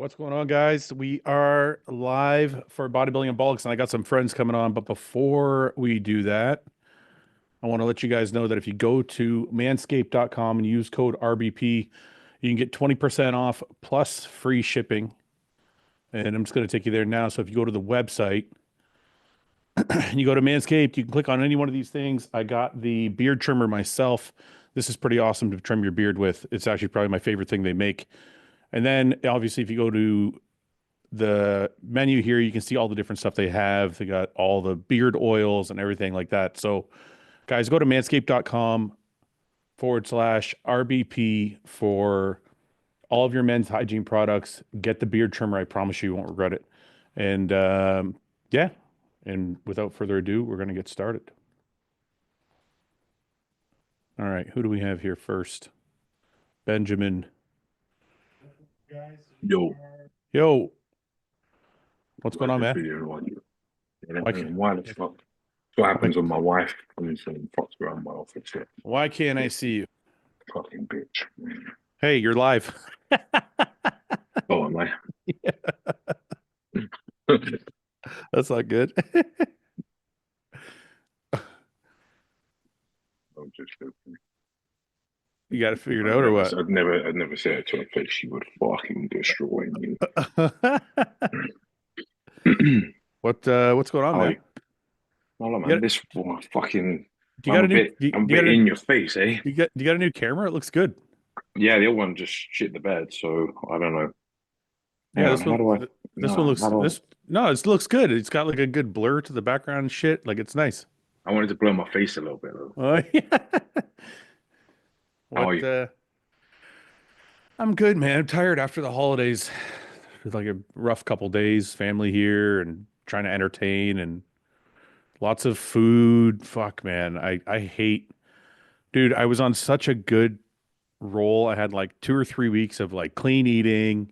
What's going on, guys? We are live for Bodybuilding and Bollocks, and I got some friends coming on. But before we do that, I want to let you guys know that if you go to manscaped.com and use code RBP, you can get 20% off plus free shipping. And I'm just going to take you there now. So if you go to the website and you go to Manscaped, you can click on any one of these things. I got the beard trimmer myself. This is pretty awesome to trim your beard with. It's actually probably my favorite thing they make. And then obviously, if you go to the menu here, you can see all the different stuff they have. They got all the beard oils and everything like that. So, guys, go to manscaped.com/RBP for all of your men's hygiene products. Get the beard trimmer. I promise you won't regret it. And yeah, and without further ado, we're going to get started. All right, who do we have here first? Benjamin. Yo, Yo, what's going on, man? Why the fuck? What happens when my wife comes and fucks around my office? Yeah. Why can't I see you? Fucking bitch. Hey, you're live. Oh, am I? Yeah. That's not good. I'm just joking. You got to figure it out or what? I'd never say it to her face. She would fucking destroy me. What's going on, man? Oh, man, this fucking. Do you got a new? I'm a bit in your face, eh? Do you got a new camera? It looks good. Yeah, the other one just shit the bed, so I don't know. Yeah, this one looks it looks good. It's got like a good blur to the background and shit. Like it's nice. I wanted to blow my face a little bit though. Oh yeah. How are you? I'm good, man. I'm tired after the holidays. It was like a rough couple days, family here and trying to entertain and lots of food. Fuck, man. I hate, dude, I was on such a good roll. I had like 2 or 3 weeks of like clean eating.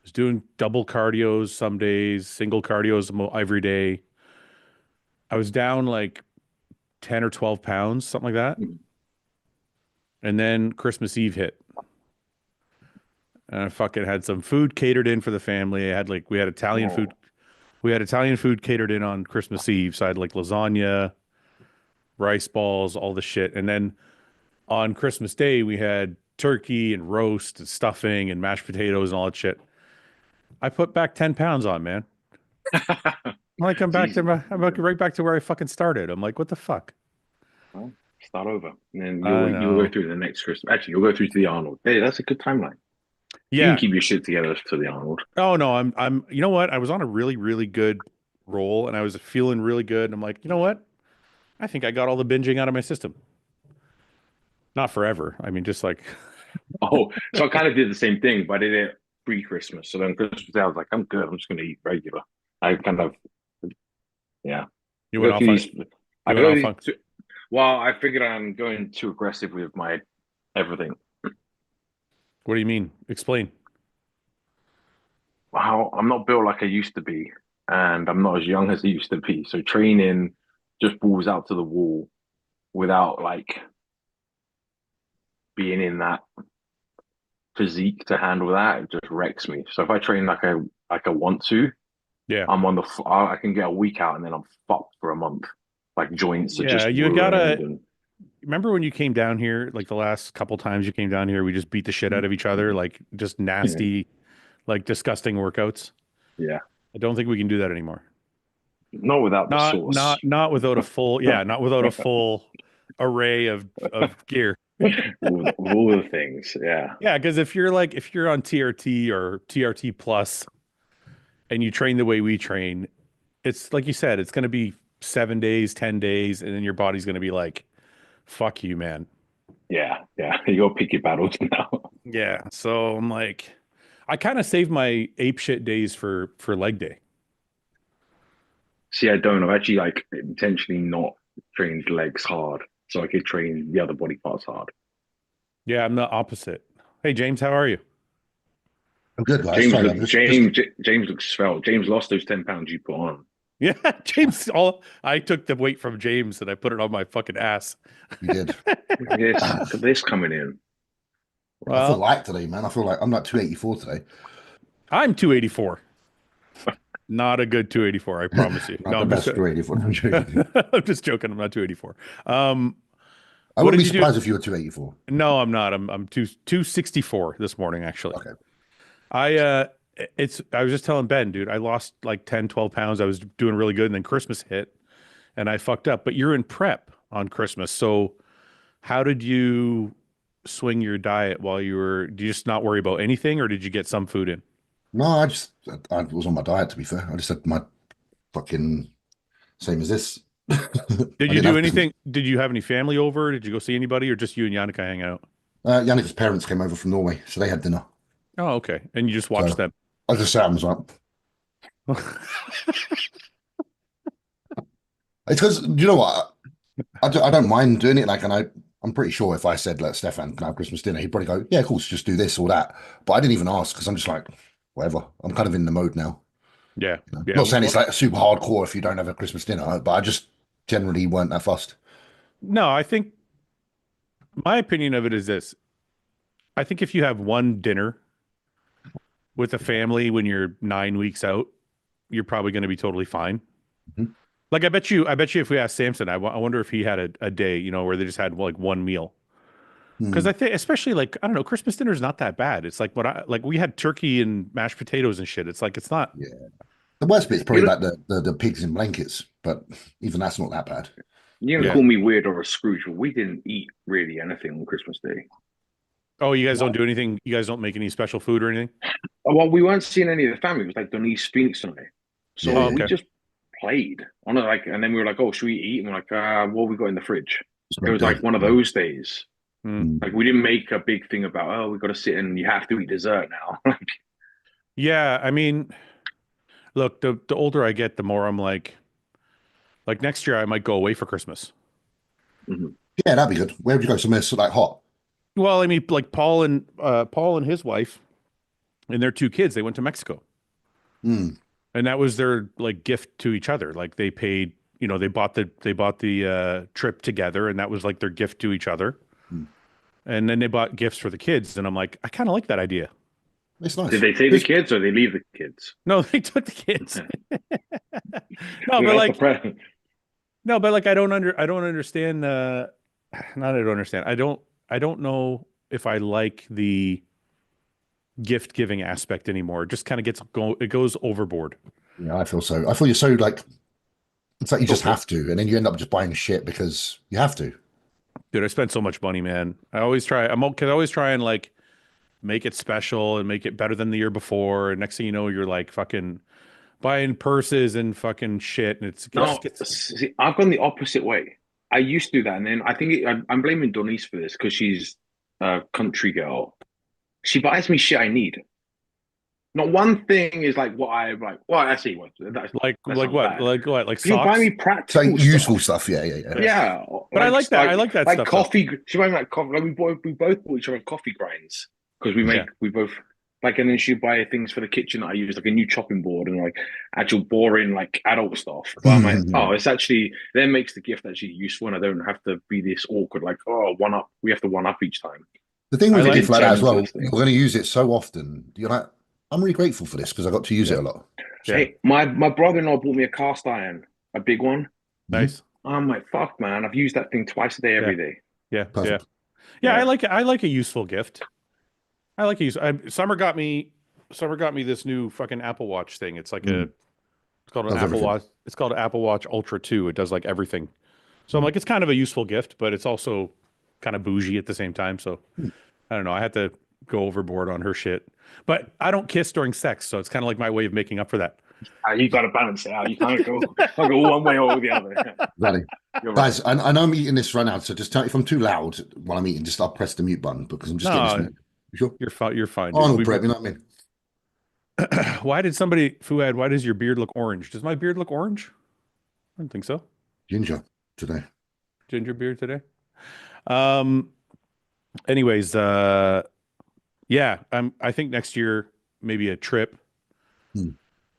Was doing double cardios some days, single cardios every day. I was down like 10 or 12 pounds, something like that. And then Christmas Eve hit. And I fucking had some food catered in for the family. I had like we had Italian food. We had Italian food catered in on Christmas Eve. So I had like lasagna, rice balls, all the shit. And then on Christmas Day, we had turkey and roast and stuffing and mashed potatoes and all that shit. I put back 10 pounds on, man. Like I'm right back to where I fucking started. I'm like, what the fuck? Well, start over. And then I you'll go know. through the next Christmas. Actually, you'll go through to the Arnold. Hey, that's a good timeline. You can Yeah. keep your shit together to the Arnold. Oh no, you know what? I was on a really, really good roll and I was feeling really good. And I'm like, you know what? I think I got all the binging out of my system. Not forever. I mean, just like Oh, so I kind of did the same thing, but I did it pre-Christmas. So then Christmas Day, I was like, I'm good. I'm just going to eat regular. I kind of, yeah. you I went go off through on these. you I went go off these. on Well, I figured I'm going too aggressive with my everything. what do you mean? Explain. Wow, I'm not built like I used to be, and I'm not as young as I used to be. So training just balls out to the wall without like being in that physique to handle that. It just wrecks me. So if I train like I want to, Yeah. I'm on I can get a week out and then I'm fucked for a month. Like joints are Yeah, just you ruined gotta and remember when you came down here, like the last couple times you came down here, we just beat the shit out of each other, like just nasty, like disgusting workouts. yeah. I don't think we can do that anymore. Not without the sauce. Not without a full, yeah, not without a full array of gear. With all the things, yeah. Yeah, because if you're on TRT or TRT plus and you train the way we train, it's like you said, it's gonna be 7 days, 10 days, and then your body's gonna be like, fuck you, man. Yeah, yeah. You go pick your battles now. Yeah. So I'm like, I kind of saved my ape shit days for leg day. See, I don't. I've actually like intentionally not trained legs hard so I could train the other body parts hard. Yeah, I'm the opposite. Hey James, how are you? I'm good, guys. Sorry, I'm just James looks svelte. James lost those 10 pounds you put on. Yeah, James. All I took the weight from James and I put it on my fucking ass. you did. Look at this coming in. I feel Well, light today, man. I feel like I'm like 284 today. I'm 284. Not a good 284, I promise you. Not No, the I'm just best 284. I'm joking. I'm just joking. I'm not 284. I What wouldn't did be you do? surprised if you were 284. No, I'm not. I'm 264 this morning actually. Okay. I was just telling Ben, dude, I lost like 10, 12 pounds. I was doing really good and then Christmas hit and I fucked up. But you're in prep on Christmas. So how did you swing your diet while you were, do you just not worry about anything or did you get some food in? No, I was on my diet, to be fair. I just had my fucking same as this. I Did you didn't do have Christmas. anything? Did you have any family over? Did you go see anybody or just you and Yannicka hang out? Yannick's parents came over from Norway, so they had dinner. Oh, okay. And you just watched So them. I just sat and was like, it's because, you know what? I don't mind doing it. Like, and I'm pretty sure if I said, let Stefan can have Christmas dinner, he'd probably go, yeah, of course, just do this or that. But I didn't even ask because I'm just like, whatever. I'm kind of in the mode now. Yeah. You know? Yeah. Not saying it's like super hardcore if you don't have a Christmas dinner, but I just generally weren't that fussed. No, I think my opinion of it is this. I think if you have one dinner with a family when you're 9 weeks out, you're probably going to be totally fine. Mhm. Like I bet you if we asked Samson, I wonder if he had a day, you know, where they just had like one meal. Because Hmm. I think, especially like, I don't know, Christmas dinner is not that bad. It's like like we had turkey and mashed potatoes and shit. It's like, it's not, Yeah. The worst bit's You probably know, like the pigs in blankets, but even that's not that bad. you're gonna yeah. call me weird or a Scrooge, but we didn't eat really anything on Christmas Day. Oh, you guys don't do anything? You guys don't make any special food or anything? Well, we weren't seeing any of the family. It was like Denise, Phoenix, and I. Yeah, So Oh, yeah. we okay. just played on it, like, and then we were like, "Oh, should we eat?" And we're like, "What we got in the fridge?" It's It no was like day. one of Yeah. those days. Hmm. Mm. Like we didn't make a big thing about, "Oh, we got to sit and you have to eat dessert now." Like, Yeah. I mean, look, the older I get, the more I'm like next year I might go away for Christmas. mhm. Yeah, that'd be good. Where would you go? Somewhere sort of like hot? Well, I mean, like Paul and his wife and their two kids, they went to Mexico. Mm. And that was their like gift to each other. Like they paid, you know, they bought the trip together and that was like their gift to each other. Mm. And then they bought gifts for the kids and I'm like, I kind of like that idea. It's Did nice. they take the This, kids or they leave the kids? No, they took the kids. No, but That's the like present. no, but like I don't understand not I don't understand. I don't know if I like the gift giving aspect anymore. It just kind of it goes overboard. yeah, I feel so. I feel you're so like, it's like you Go just for it. have to, and then you end up just buying shit because you have to. Dude, I spend so much money, man. I always try. I always try and like make it special and make it better than the year before. And next thing you know, you're like fucking buying purses and fucking shit, and it just No, gets. see, I've gone the opposite way. I used to do that, and then I think I'm blaming Denise for this because she's a country girl. She buys me shit I need. Not one thing is like what I like. Well, I see what that Like sounds what? bad. Like what? Like She'll buy me socks? It's like practical useful stuff. stuff. Yeah, yeah, yeah. Yeah. Yeah, But I like that. I like like that stuff though. coffee. She buy me like coffee. Like we both bought each other coffee grinds because Yeah. we both like, and then she buy things for the kitchen that I use, like a new chopping board and like actual boring like adult stuff. But I'm like, oh, it's actually then makes the gift actually useful, and I don't have to be this awkward like, oh, one up. We have to one up each time. The thing I with a It like. gift didn't like that turn as into well, this you're thing. going to use it so often. You're like, I'm really grateful for this because I got to use Yeah. it a lot. Yeah. Hey, my brother-in-law bought me a cast iron, a big one. Mhm. Nice. I'm like, fuck, man, I've used that thing twice a day, Yeah. every day. Yeah. Yeah. Perfect. Yeah. Yeah. I like a useful gift. I like a use. Summer got me this new fucking Apple Watch thing. It's like Mm. it's called an Does Apple everything. Watch. It's called an Apple Watch Ultra 2. It does like everything. So I'm Mm. like, it's kind of a useful gift, but it's also kind of bougie at the same time. So Mm. I don't know. I had to go overboard on her shit. But I don't kiss during sex, so it's kind of like my way of making up for that. You got to balance it out. You can't go one way or the other. Exactly. You're right. Guys, I know I'm eating this right now, so just tell if I'm too loud while I'm eating, just I'll press the mute button because I'm just getting this No, meat. You sure? you're fine. You're fine, dude. Arnold prep, you know what I mean? Why did somebody, Fuad, why does your beard look orange? Does my beard look orange? I don't think so. Ginger today. Ginger beard today. Um, anyways, yeah, I think next year maybe a trip. Hmm.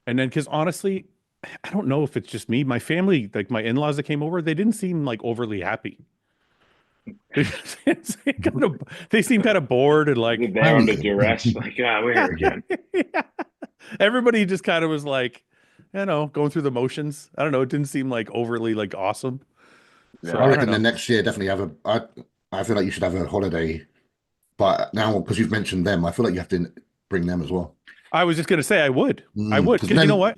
And then because honestly, I don't know if it's just me. My family, like my in-laws that came over, they didn't seem like overly happy. They, they seem kind of bored and like, They're there under duress. Like, we're here again. yeah. Everybody just kind of was like, going through the motions. I don't know. It didn't seem like overly like awesome. So I Yeah. I don't reckon the know. next year definitely have I feel like you should have a holiday, but now because you've mentioned them, I feel like you have to bring them as well. I was just gonna say I would. I would, Because because you know then,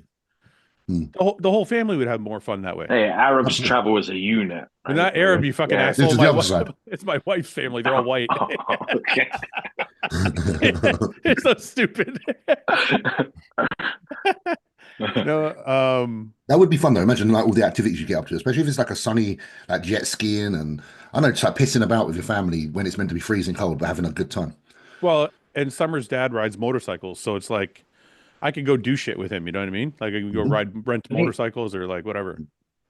what? The whole family would have more fun that way. Hey, Arabs absolutely. travel as a unit, But right? not Arab, you fucking Yeah. This asshole. is the other side. It's my wife's family. They're all white. Okay. It's so stupid. No, That would be fun though. Imagine like all the activities you get up to, especially if it's like a sunny, like jet skiing and I know, just like pissing about with your family when it's meant to be freezing cold, but having a good time. well, and Summer's dad rides motorcycles, so it's like I could go do shit with him. You know what I mean? Like I can go Mhm. rent I think motorcycles or like whatever.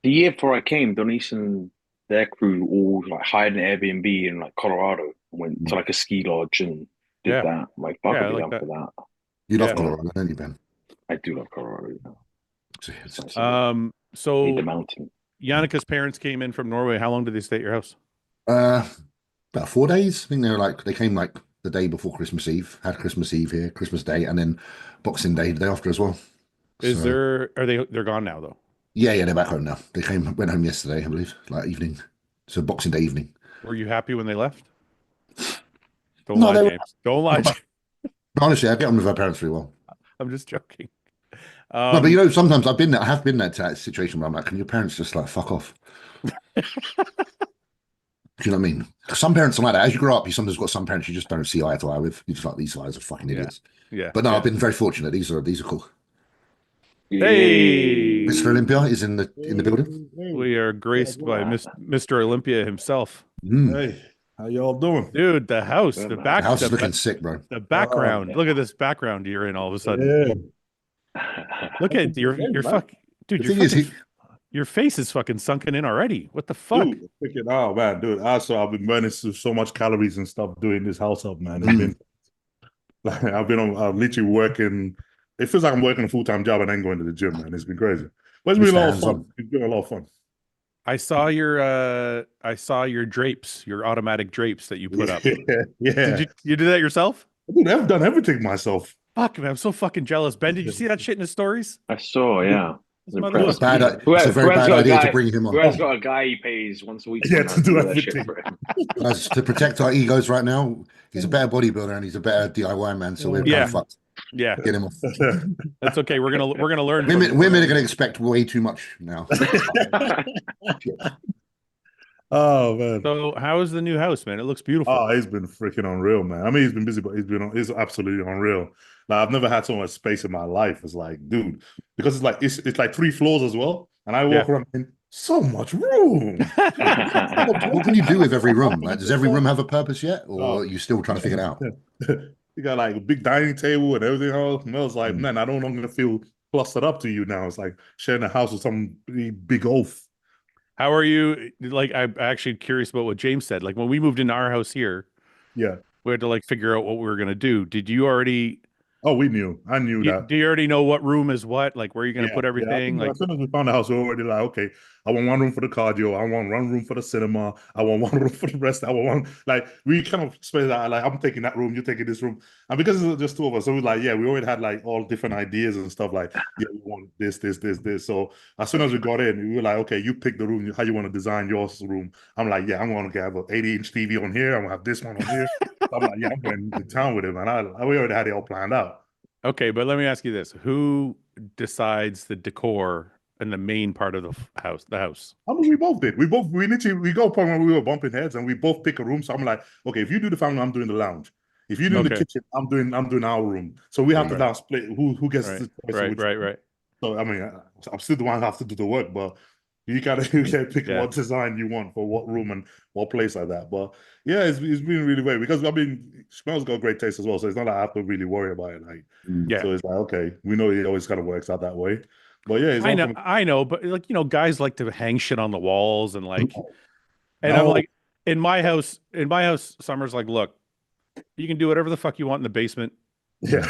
the year before I came, Denise and their crew all like hired an Airbnb in like Colorado, went to like a ski lodge and did Yeah, that. I'm like, fuck, yeah, I'd I be like down that. for that. You love Yeah. So Colorado, don't you, Ben? I do love Colorado. You know. It's It's- nice in there. Need the So mountain. Yannika's parents came in from Norway. How long did they stay at your house? Uh, about 4 days. I think they came like the day before Christmas Eve, had Christmas Eve here, Christmas Day, and then Boxing Day the day after as well. Is So there are they're gone now though? yeah, they're back home now. Went home yesterday, I believe, like evening. So Boxing Day evening. Were you happy when they left? Don't No, lie, they were James. Don't lie, James. honestly, I get on with her parents really well. I'm just joking. No, but Um, sometimes I have been there to that situation where I'm like, can your parents just like fuck off? Do you know what I mean? 'Cause some parents are like that. As you grow up, you sometimes got some parents you just don't see eye to eye with. You just like these guys are fucking yeah, idiots. yeah, But no, I've yeah. been very fortunate. These are cool. Mr. Yay. Olympia Hey, is in the building. we are graced by Mr. Olympia himself. Mm. Hey, how y'all doing? Dude, the house, Good the man. The back, house the is ba- looking sick, bro. the Uh, background. Look at this background you're in all of a sudden. yeah. Look at your Man. fuck, dude. The thing is, Your face is fucking sunken in already. What the fuck? Dude, freaking oh man, dude. Also, I've been burning so much calories and stuff doing this house up, man. It's mm, been like I'm literally working. It feels like I'm working a full-time job and then going to the gym, man. It's been crazy. But it's been Mr. a lot of Hands fun. on. It's been a lot of fun. I saw your drapes, your automatic drapes that you put up. Yeah, yeah. Did you do that yourself? Dude, I've done everything myself. Fuck, man, I'm so fucking jealous. Ben, did you see that shit in his stories? I saw, yeah. I This was impressed. motherfucker. It's a very Whoever's bad got a idea to guy, bring him on. whoever's got a guy he pays once a week Yeah, somehow to do that shit everything. for him. Guys, to protect our egos right now, he's a better bodybuilder and he's a better DIY man. So we're kind Yeah. of fucked. Yeah, Get him off. that's okay. We're gonna learn. Women are going to expect way too much now. Oh man. So, how is the new house, man? It looks beautiful. Oh, he's been freaking unreal, man. I mean, he's been busy, but he's absolutely unreal. Like I've never had so much space in my life. It's like, dude, because it's like 3 floors as well, and I walk Yeah. around in so much room. What can you do with every room? Like, does every room have a purpose yet, or Oh. are you still trying to figure it out? You got like a big dining table and everything else. And I was like, Mm. man, I don't want to feel clustered up to you now. It's like sharing a house with some big oaf. How are you? Like, I'm actually curious about what James said. Like, when we moved into our house here, Yeah. we had to like figure out what we were gonna do. Did you already? Oh, we knew. I knew that. Do you already know what room is what? Like, where you're gonna put I everything? think Like, as soon as we found the house, we were already like, okay, I want one room for the cardio, I want one room for the cinema, I want one room for the rest. I want one like we kind of spent that like I'm taking that room, you're taking this room, and because it's just two of us, so we like we already had like all different ideas and stuff. Like we want this. So as soon as we got in, we were like, okay, you pick the room, how you want to design your room. I'm like, yeah, I'm gonna have an 80-inch TV on here. I'm gonna have this one on here. I'm like, yeah, I'm going to town with it, man. We already had it all planned out. okay, but let me ask you this: who decides the decor and the main part of the house? The house. I mean, we literally we go upon when we were bumping heads and we both pick a room. So I'm like, okay, if you do the family, I'm doing the lounge. If you do the Okay. kitchen, I'm doing our room. So we have to Right. now split who gets Right. the choice of which. Right. So I mean, I'm still the one who have to do the work, but you can pick Yeah. what design you want for what room and what place like that. But yeah, it's been really great because I mean, Smells got great taste as well, so it's not like I have to really worry about it. Like, Yeah. so it's like okay, we know it always kind of works out that way. But yeah, it's I know, but like guys like to hang shit on the walls and like, and I'm No. like, in my house, Summer's like, look, you can do whatever the fuck you want in the basement. Yeah.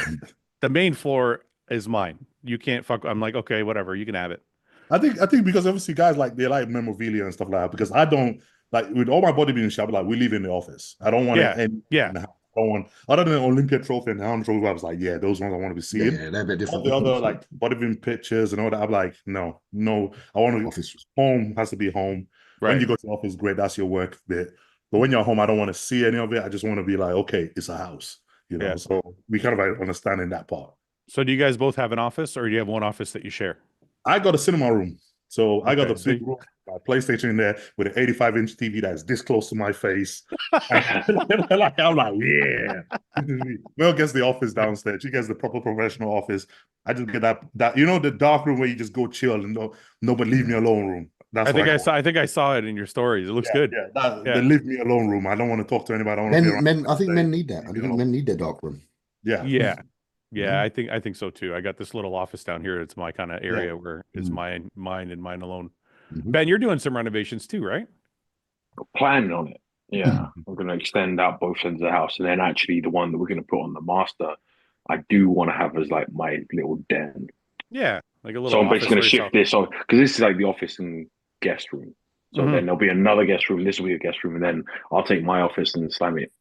The main floor is mine. You can't fuck. I'm like, okay, whatever, you can have it. I think because obviously guys like they like memorabilia and stuff like that. Because I don't like with all my bodybuilding shop, like we live in the office. I don't want Yeah, it in yeah. the house. don't want, other than Olympia trophy and the Arnold trophy, I was like, yeah, those ones I want to be Yeah, seeing. yeah, they're a bit All different. the other like bodybuilding pictures and all that, I'm like, no, no, I want to. Office. Home has to be home. When Right. you go to the office, great, that's your work bit. But when you're home, I don't want to see any of it. I just want to be like, okay, it's a house, you know. Yeah. So we kind of like understanding that part. So do you guys both have an office, or do you have one office that you share? I got a cinema room. So I got Okay. a big room, my PlayStation in there with an 85-inch TV that's this close to my face. And like, I'm like, yeah. Mel gets the office downstairs. She gets the proper professional office. I just get that you know, the dark room where you just go chill and no, but leave me alone room. That's I what think I I call saw. I think I saw it in your stories. It looks yeah, good. yeah. Yeah. The leave me alone room. I don't want to talk to anybody. I don't want to be around. I think men need that. Leave I me think alone. men need their dark room. Yeah. Yeah. Yeah. Mhm. I think so too. I got this little office down here. It's my kind of Yeah. area where it's Mm. mine and mine alone. Mhm. Ben, you're doing some renovations too, right? Planning on it. Yeah, I'm going to extend out both ends of the house, and then actually the one that we're going to put on the master, I do want to have as like my little den. Yeah. Like a So little I'm office basically going for to yourself. shift this on because this is like the office and guest room. So Mhm. then there'll be another guest room. This will be a guest room, and then I'll take my office and slam it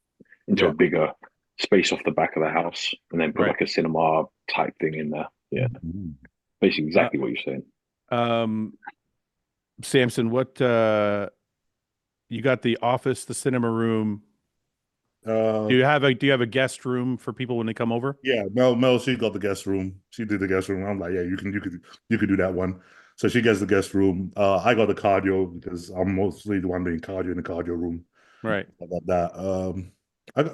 into Yeah. a bigger space off the back of the house, and then put Right. like a cinema type thing in there. Yeah, Mhm. basically Uh, exactly what you're saying. um, Samson, what you got the office, the cinema room. Uh, Do you have a guest room for people when they come over? Yeah, Mel, she got the guest room. She did the guest room. I'm like, yeah, you could do that one. So she gets the guest room. I got the cardio because I'm mostly the one doing cardio in the cardio room. Right. I got that.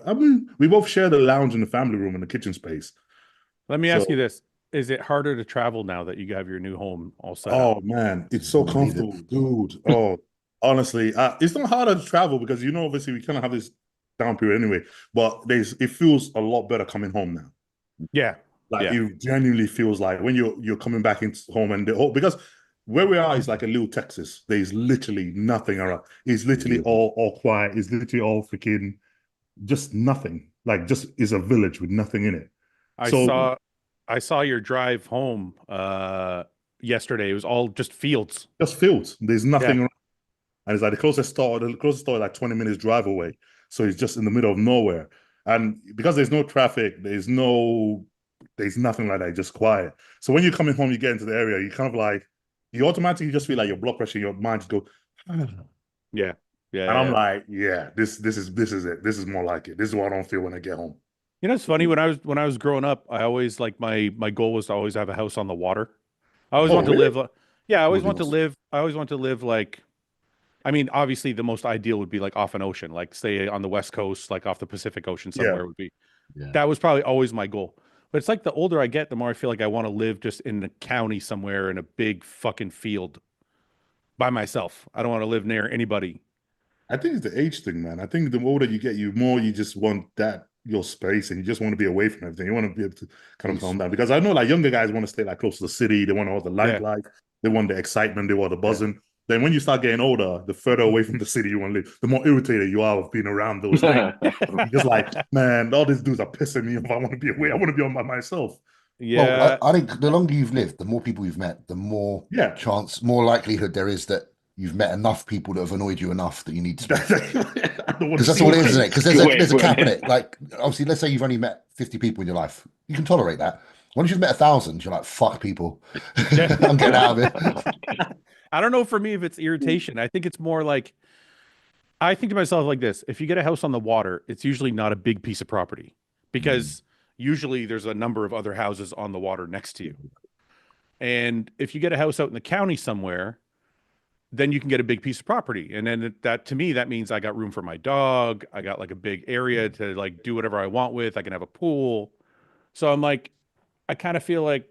I mean, we both share the lounge and the family room and the kitchen space. Let me ask you So, this. Is it harder to travel now that you have your new home all set up? oh man, it's so Wouldn't believe it. comfortable, dude. Oh, honestly, it's not harder to travel because obviously we kind of have this down period anyway. But it feels a lot better coming home now. Yeah. Like Yeah. it genuinely feels like when you're coming back into home and the whole because where we are is like a little Texas. There's literally nothing around. It's literally all quiet. It's literally all freaking just nothing. Like just is a village with nothing in it. I So saw I saw your drive home yesterday. It was all just fields. just fields. There's Yeah. nothing around. And it's like the closest store is like 20 minutes drive away. So it's just in the middle of nowhere. And because there's no traffic, there's nothing like that, just quiet. So when you're coming home, you get into the area, you kind of like you automatically just feel like your blood pressure, your mind just go, and Yeah. Yeah. I'm Yeah. like, yeah, this is it. This is more like it. This is what I don't feel when I get home. You know, it's funny when I was growing up, I always like my goal was to always have a house on the water. I always Oh, want to really? live yeah, I always Would be want to nice. live I always want to live like I mean, obviously the most ideal would be like off an ocean, like stay on the West Coast, like off the Pacific Ocean Yeah. somewhere would be. Yeah. That was probably always my goal. But it's like the older I get, the more I feel like I want to live just in the county somewhere in a big fucking field by myself. I don't want to live near anybody. I think it's the age thing, man. I think the older you get, you more you just want that your space and you just want to be away from everything. You want to be able to kind of Peace. calm down. Because I know like younger guys want to stay like close to the city, they want all the Yeah. nightlife, they want the excitement, they want the buzzing. Then when you start getting older, the further away from the city you want to live, the more irritated you are of being around those things. You're just like, man, all these dudes are pissing me off. I want to be away. I want to be on by myself. Well, Yeah. I think the longer you've lived, the more people you've met, the more Yeah. more likelihood there is that you've met enough people that have annoyed you enough that you need space. I don't want Because to that's see all it it. is, isn't it? Because Good way of there's a putting cap in it. it. Like, obviously, let's say you've only met 50 people in your life. You can tolerate that. Once you've met 1,000, you're like, fuck people. Yeah. I'm getting out of it. I don't know for me if it's irritation. I think it's more like I think to myself like this: if you get a house on the water, it's usually not a big piece of property because usually there's a number of other houses on the water next to you. And if you get a house out in the county somewhere, then you can get a big piece of property. And then that to me, that means I got room for my dog. I got like a big area to like do whatever I want with. I can have a pool. So I'm like, I kind of feel like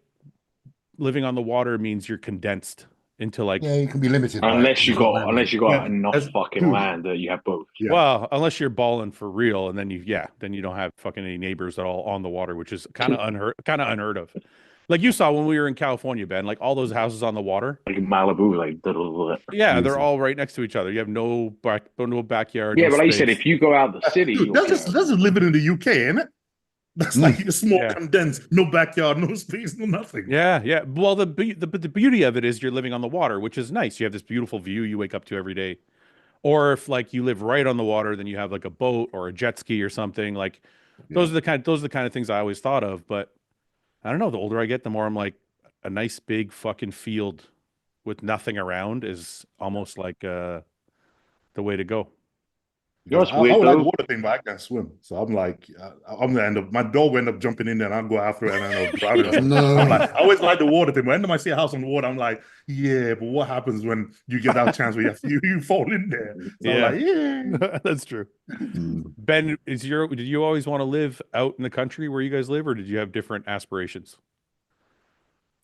living on the water means you're condensed into like, Yeah, you can be limited by it because Unless you there's not got many. unless you got Yeah, enough fucking dude. land that you have both. Yeah. well, unless you're balling for real, and then then you don't have fucking any neighbors at all on the water, which is kind of unheard of. Like you saw when we were in California, Ben, like all those houses on the water. Like Malibu, like blah, blah, blah. Yeah, they're Crazy. all right next to each other. You have no backyard, Yeah, no but like you said, space. if you go out the city, Dude, you'll that's just living in the UK, ain't it? That's like a small Yeah. condensed, no backyard, no space, no nothing. Yeah, yeah. Well, the beauty of it is you're living on the water, which is nice. You have this beautiful view you wake up to every day. Or if like you live right on the water, then you have like a boat or a jet ski or something. Like Yeah. those are the kind of things I always thought of. But I don't know. The older I get, the more I'm like, a nice big fucking field with nothing around is almost like the way to go. You know Because what's I weird would like the though? water thing, but I can't swim. So I'm like, I'm gonna end up, my dog will end up jumping in there and I'll go after it and then I'll drown or something. I'm No. like, I always like the water thing. But anytime I see a house on the water, I'm like, yeah, but what happens when you get that chance where you fall in there? So I'm Yeah, like, yeah. that's true. Mm. Ben, did you always want to live out in the country where you guys live, or did you have different aspirations?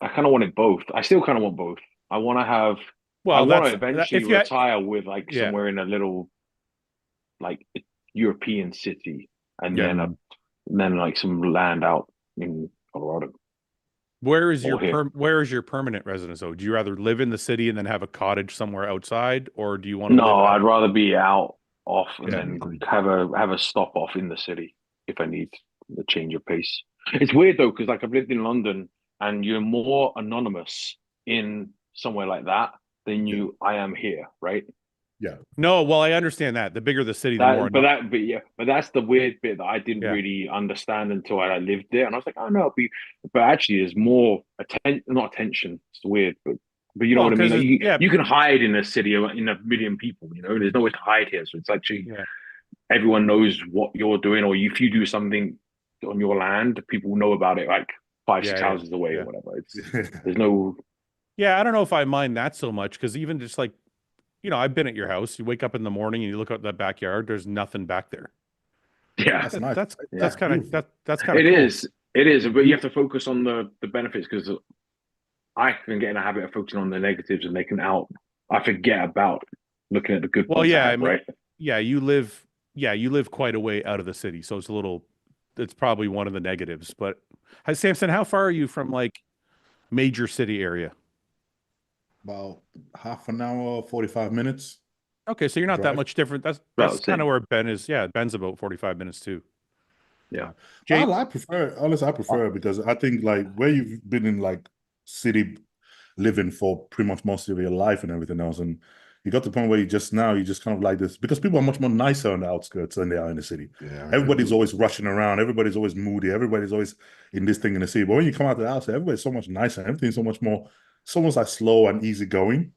I kind of wanted both. I still kind of want both. I want to have. I Well, want that's to eventually if you had, retire with like yeah, somewhere in a little like European city, and yeah. then Mm. like some land out in Colorado or here. Where is your permanent residence though? Do you rather live in the city and then have a cottage somewhere outside, or do you want to live No, out? I'd rather be out off and Yeah. then Agreed. have a stop off in the city if I need a change of pace. It's weird though, because like I've lived in London and you're more anonymous in somewhere like that than Yeah. I am here, right? Yeah. No, well, I understand that. The bigger the city, the more not. But that's the weird bit that I didn't Yeah. really understand until I lived there, and I was like, oh no, but actually, there's more attention, not attention. It's weird, but you know Well, what I mean. because Like yeah, you can hide in a city in a million people. You know, there's nowhere to hide here, so it's actually yeah, everyone knows what you're doing, or if you do something on your land, people know about it like five, yeah, six yeah, houses away or yeah. whatever. There's no Yeah, I don't know if I mind that so much because even just like, I've been at your house. You wake up in the morning and you look out that backyard. There's nothing back there. yeah, That's nice. yeah. That's beautiful. That's kind of It cool. is. It is, but you have to focus on the benefits because I can get in a habit of focusing on the negatives and they can out. I forget about looking at the good Well, points I yeah, I have, mean, right? yeah, you live quite a way out of the city, so it's probably one of the negatives. But Samson, how far are you from like major city area? About half an hour, 45 minutes Okay, so you're not that drive. much different. About That's the kind of same. where Ben is. Yeah, Ben's about 45 minutes too. Yeah. Yeah. James, I prefer, honestly, I prefer it because I think like where you've been in like city living for pretty much most of your life and everything else, and you got to the point where you just kind of like this because people are much more nicer on the outskirts than they are in the city. Yeah, I agree. Everybody's always rushing around, everybody's always moody, everybody's always in this thing in the city. But when you come out to the house, everybody's so much nicer, everything's so much more, it's almost like slow and easy going.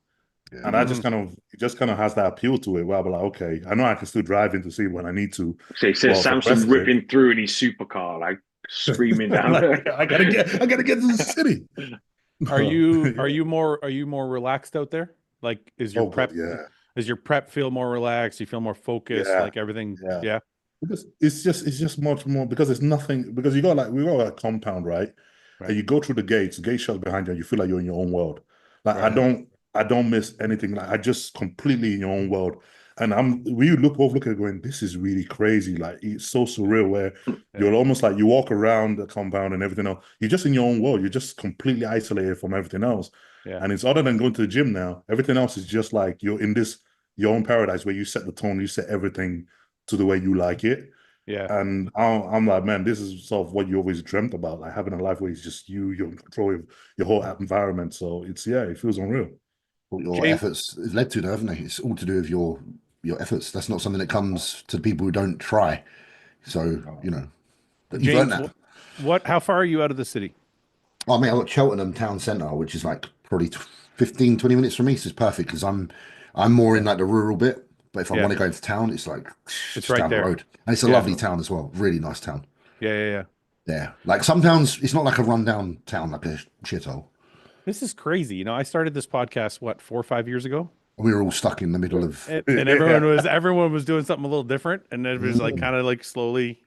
Yeah. And I just kind of it just kind of has that appeal to it where I'm like, okay, I know I can still drive into city when I need to. So it says But for the Samson rest of it, ripping through in his supercar, like screaming down like, there. I gotta get to the city. Yeah. are you more relaxed out there? Like, Oh God, yeah. does your prep feel more relaxed? You feel more focused? Yeah. Like everything? Yeah. Yeah. Because it's just much more because it's nothing because you got like we got a compound, right? And Right. you go through the gates, the gate shuts behind you, and you feel like you're in your own world. Like Right. I don't miss anything. Like I just completely in your own world. And we look at it going, this is really crazy. Like it's so surreal where Yeah. you're almost like you walk around the compound and everything else. You're just in your own world. You're just completely isolated from everything else. Yeah. And it's other than going to the gym now, everything else is just like you're in this your own paradise where you set the tone, you set everything to the way you like it. Yeah. And I'm like, man, this is sort of what you always dreamt about, like having a life where it's just you're in control of your whole environment. So it feels unreal. What your James, efforts have led to, though, haven't they? It's all to do with your efforts. That's not something that comes to the people who don't try. So, but you've earned James, that. how far are you out of the city? I mean, I've got Cheltenham town centre, which is like probably 15, 20 minutes from me. So it's perfect because I'm more in Yeah. like the rural bit. But if I Yeah. want to go into town, it's like It's just right down the there. road. And it's a Yeah. lovely town as well. Really nice town. Yeah. Yeah. Yeah. Yeah. Like some towns, it's not like a rundown town, like a shithole. This is crazy. I started this podcast, what, 4 or 5 years ago? We were all stuck in the middle of, And Yeah. everyone was doing something a little different. And it was like Mm, kind of like slowly,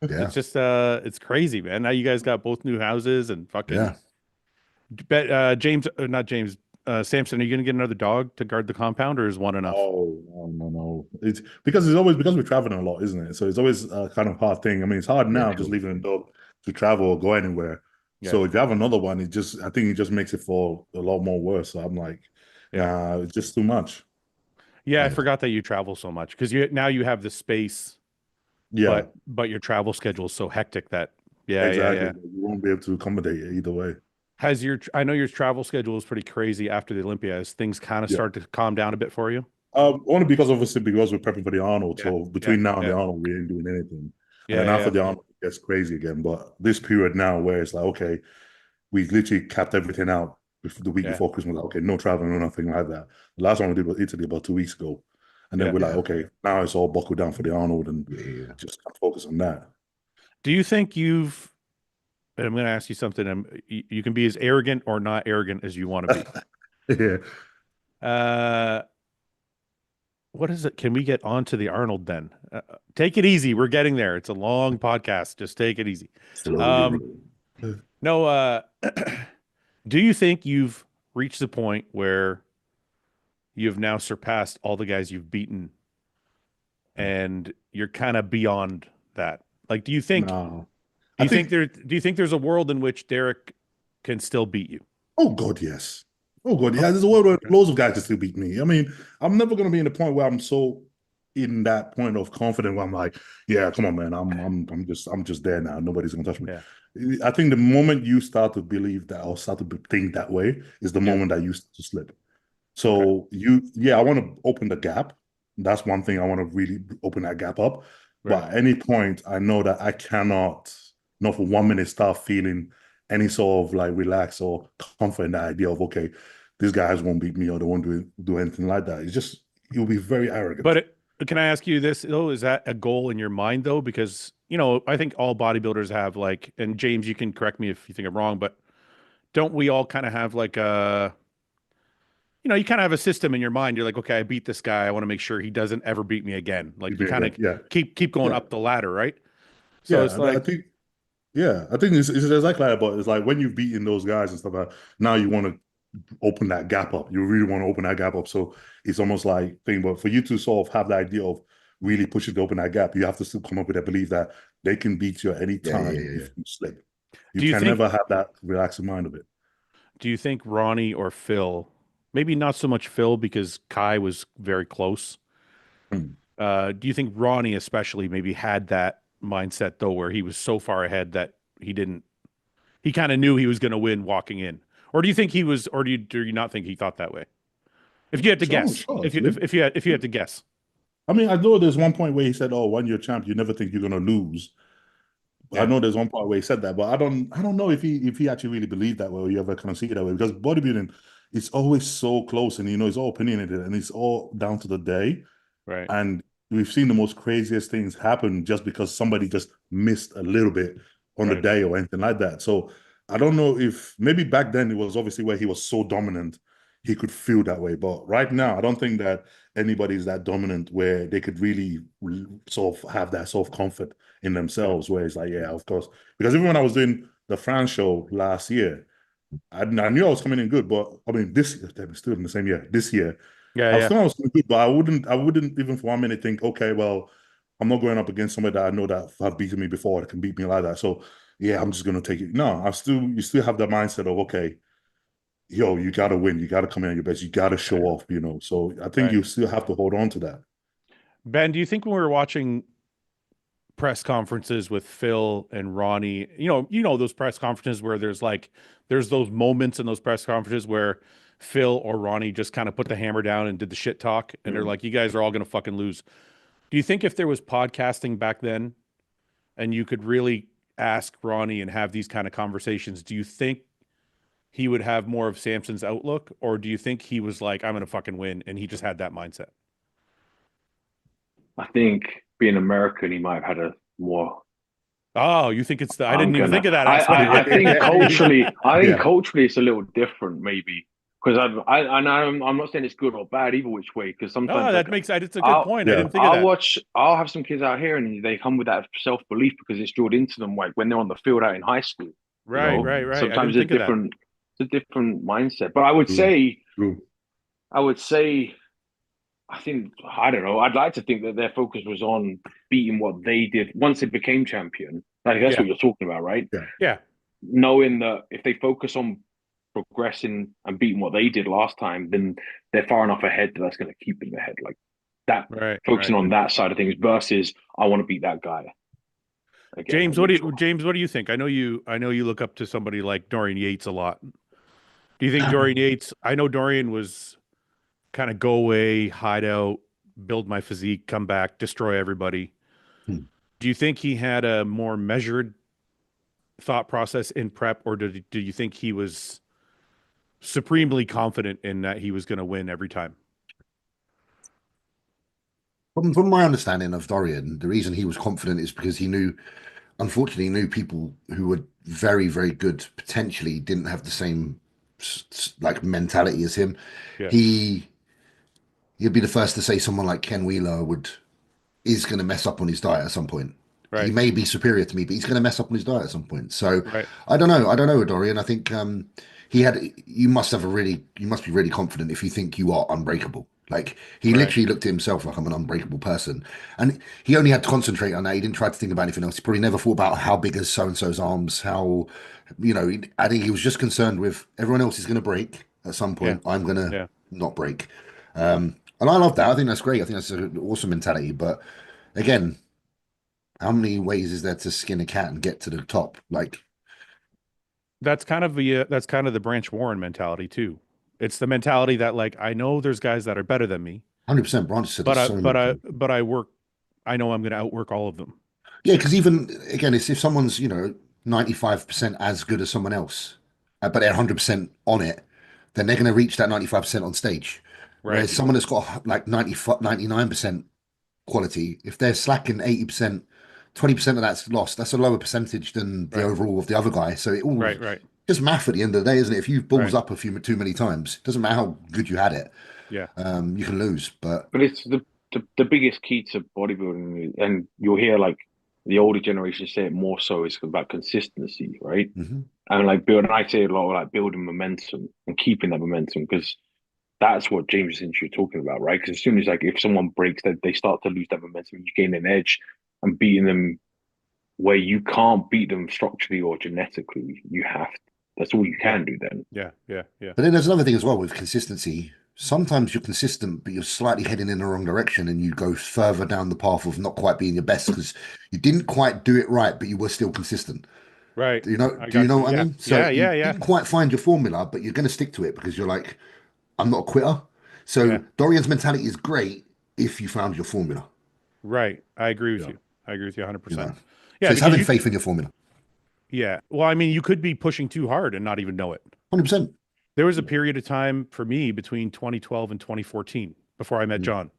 yeah, it's just, it's crazy, man. Now you guys got both new houses and fucking, yeah. James, not James, Samson, are you going to get another dog to guard the compound or is one enough? Oh, no. It's because we're traveling a lot, isn't it? So it's always a kind of hard thing. I mean, it's hard Yeah, now just sure. leaving a dog to travel or go anywhere. Yeah. So if you have another one, I think it just makes it for a lot more worse. So I'm like, Yeah. nah, it's just too much. Yeah. I Yeah. forgot that you travel so much because now you have the space, Yeah, but your travel schedule is so hectic that, yeah. Yeah. exactly. Yeah. You won't be able to accommodate it either way. I know your travel schedule is pretty crazy after the Olympia. As things kind of Yeah. start to calm down a bit for you? Only because obviously because we're prepping for the Arnold. Yeah, So between now and yeah, the Arnold, we ain't doing anything. And yeah, then after yeah, the Arnold, it gets crazy again. But this period now where it's like, okay, we literally capped everything out the week yeah, before Christmas. Like, okay, no traveling or nothing like that. The last one we did was Italy about 2 weeks ago. And then yeah. we're like, Yeah. okay, now it's all buckled down for the Arnold and Yeah. just focus on that. Do you think you've? And I'm going to ask you something. You can be as arrogant or not arrogant as you want to be. Yeah. Uh, what is it? Can we get on to the Arnold then? Take it easy. We're getting there. It's a long podcast. Just take it easy. Slowly Um, roll. no, do you think you've reached the point where you've now surpassed all the guys you've beaten and you're kind of beyond that? Like, No. do I you think think there's a world in which Derek can still beat you? Oh God, yes. Oh God, Oh, yeah. There's a world where okay. loads of guys can still beat me. I mean, I'm never gonna be in the point where I'm so in that point of confidence where I'm like, yeah, come on, man. I'm just there now. Nobody's gonna touch me. Yeah. I think the moment you start to believe that or start to think that way is the Yeah. moment that you start to slip. Okay. So I want to open the gap. That's one thing I want to really open that gap up. Right. But at any point, I know that I cannot, not for 1 minute, start feeling any sort of like relax or comfort in the idea of okay, these guys won't beat me or they won't do anything like that. It's just you'll be very arrogant. Can I ask you this though? Is that a goal in your mind though? Because I think all bodybuilders have like, and James, you can correct me if you think I'm wrong, but don't we all kind of have like you kind of have a system in your mind. You're like, okay, I beat this guy. I want to make sure he doesn't ever beat me again. Like you kind of Yeah, keep going yeah, up the ladder, right? So yeah. it's I like, think I think it's exactly that. But it's like when you've beaten those guys and stuff like that, now you want to open that gap up. You really want to open that gap up. So it's almost like thing. But for you to sort of have the idea of really pushing to open that gap, you have to still come up with a belief that they can beat you at any Yeah, yeah, time yeah, yeah. if you slip. You do you can think never have that relaxing mind of it. do you think Ronnie or Phil, maybe not so much Phil because Kai was very close. Hmm. Do you think Ronnie especially maybe had that mindset though, where he was so far ahead that he kind of knew he was going to win walking in? Or do you think he was, or do you not think he thought that way? If you had to Sure, guess, sure. Absolutely. if you had to guess, I mean, I know there's one point where he said, "Oh, when you're a champ, you never think you're gonna lose." I yeah, know there's one part where he said that, but I don't know if he actually really believed that way or you ever kind of see it that way because bodybuilding is always so close and it's all opinionated and it's all down to the day. right, And we've seen the most craziest things happen just because somebody just missed a little bit on the right, day or anything like that. So I don't know if maybe back then it was obviously where he was so dominant, he could feel that way. But right now, I don't think that anybody's that dominant where they could really sort of have that sort of comfort in yeah, themselves, where it's like, yeah, of course. Because even when I was doing the France show last year, I knew I was coming in good, but I mean, this year, damn, still in the same year, this year, yeah, I was yeah. still I was coming good, but I wouldn't even for 1 minute think, okay, well, I'm not going up against somebody that I know that have beaten me before that can beat me like that. So yeah, I'm just gonna take it. No, you still have that mindset of okay, yo, you gotta win, you gotta come in at your best, you gotta show Right, off. So I think right. you still have to hold on to that. Ben, do you think when we were watching press conferences with Phil and Ronnie, those press conferences where there's those moments in those press conferences where Phil or Ronnie just kind of put the hammer down and did the shit talk and they're Yeah. like, you guys are all gonna fucking lose. Do you think if there was podcasting back then and you could really ask Ronnie and have these kind of conversations, do you think he would have more of Samson's outlook, or do you think he was like, I'm gonna fucking win, and he just had that mindset? I think being American, he might have had a more. Oh, you think it's I I'm didn't even gonna. think of that I aspect. think culturally, Yeah. it's a little different, maybe because I'm not saying it's good or bad either which way. Because No, sometimes like that makes it's a good I'll point. I Yeah. didn't think of that. I'll have some kids out here and they come with that self belief because it's drilled into them like when they're on the field out in high school. You Right, know, right, right. I sometimes didn't think of that. it's a different mindset. But True. True. I would say I think I don't know. I'd like to think that their focus was on beating what they did once they became champion. Like that's Yeah, what you're talking about, right? Yeah. yeah. Knowing that if they focus on progressing and beating what they did last time, then they're far enough ahead that that's going to keep them ahead. Like that, Right, focusing right. on that side of things versus I want to beat that guy again or neutral. James, what do you think? I know you look up to somebody like Dorian Yates a lot. Do you think Dorian Yates? I know Dorian was kind of go away, hide out, build my physique, come back, destroy everybody. Hmm. Do you think he had a more measured thought process in prep, or do you think he was supremely confident in that he was going to win every time? From my understanding of Dorian, the reason he was confident is because he knew, unfortunately, he knew people who were very, very good potentially didn't have the same like mentality as him. Yeah, He he'd be the first to say someone like Ken Wheeler is going to mess up on his diet at some point. He right, may be superior to me, but he's going to mess up on his diet at some point. So right. I don't know. I don't know, Dorian. I think he had. You must have a really. You must be really confident if you think you are unbreakable. Like he Right. literally looked at himself like I'm an unbreakable person, and he only had to concentrate on that. He didn't try to think about anything else. He probably never thought about how big is so and so's arms. How, I think he was just concerned with everyone else is going to break at some Yeah. point. I'm going to Yeah. not break. And I love that. I think that's great. I think that's an awesome mentality. But again, how many ways is there to skin a cat and get to the top? Like, That's kind of the Branch Warren mentality too. It's the mentality that like I know there's guys that are better than me, 100%. Branch said but this I so many times. but I work. I know I'm going to outwork all of them. Yeah, because even again, it's if someone's 95% as good as someone else, but they're 100% on it, then they're going to reach that 95% on stage. Right. Whereas someone that's got like 99% quality, if they're slacking 80%, 20% of that's lost. That's a lower percentage than the Right. overall of the other guy. So it all Right. Right. just math at the end of the day, isn't it? If you balls Right. up a few too many times, it doesn't matter how good you had it, Yeah. you can lose. But But it's the biggest key to bodybuilding, and you'll hear like the older generation say it more so is about consistency, right? mhm, And like building, I say a lot like building momentum and keeping that momentum because that's what James is you're talking about, right? Because as soon as like if someone breaks, that they start to lose that momentum, you gain an edge and beating them where you can't beat them structurally or genetically. You have to, that's all you Yeah. can do then. Yeah. Yeah. Yeah. but then there's another thing as well with consistency. Sometimes you're consistent, but you're slightly heading in the wrong direction, and you go further down the path of not quite being your best because you didn't quite do it right, but you were still consistent. Right. Do you know? I Do you got know you. what I Yeah. mean? So Yeah. you Yeah. Yeah. didn't quite find your formula, but you're going to stick to it because you're like, I'm not a quitter. Yeah. So Dorian's mentality is great if you found your formula. Right. I agree with Yeah. you. I agree with you You 100%. know, so Yeah, it's because having you faith in your formula. yeah. Well, I mean, you could be pushing too hard and not even know it. 100%. There was a period of time for me between 2012 and 2014 before I met John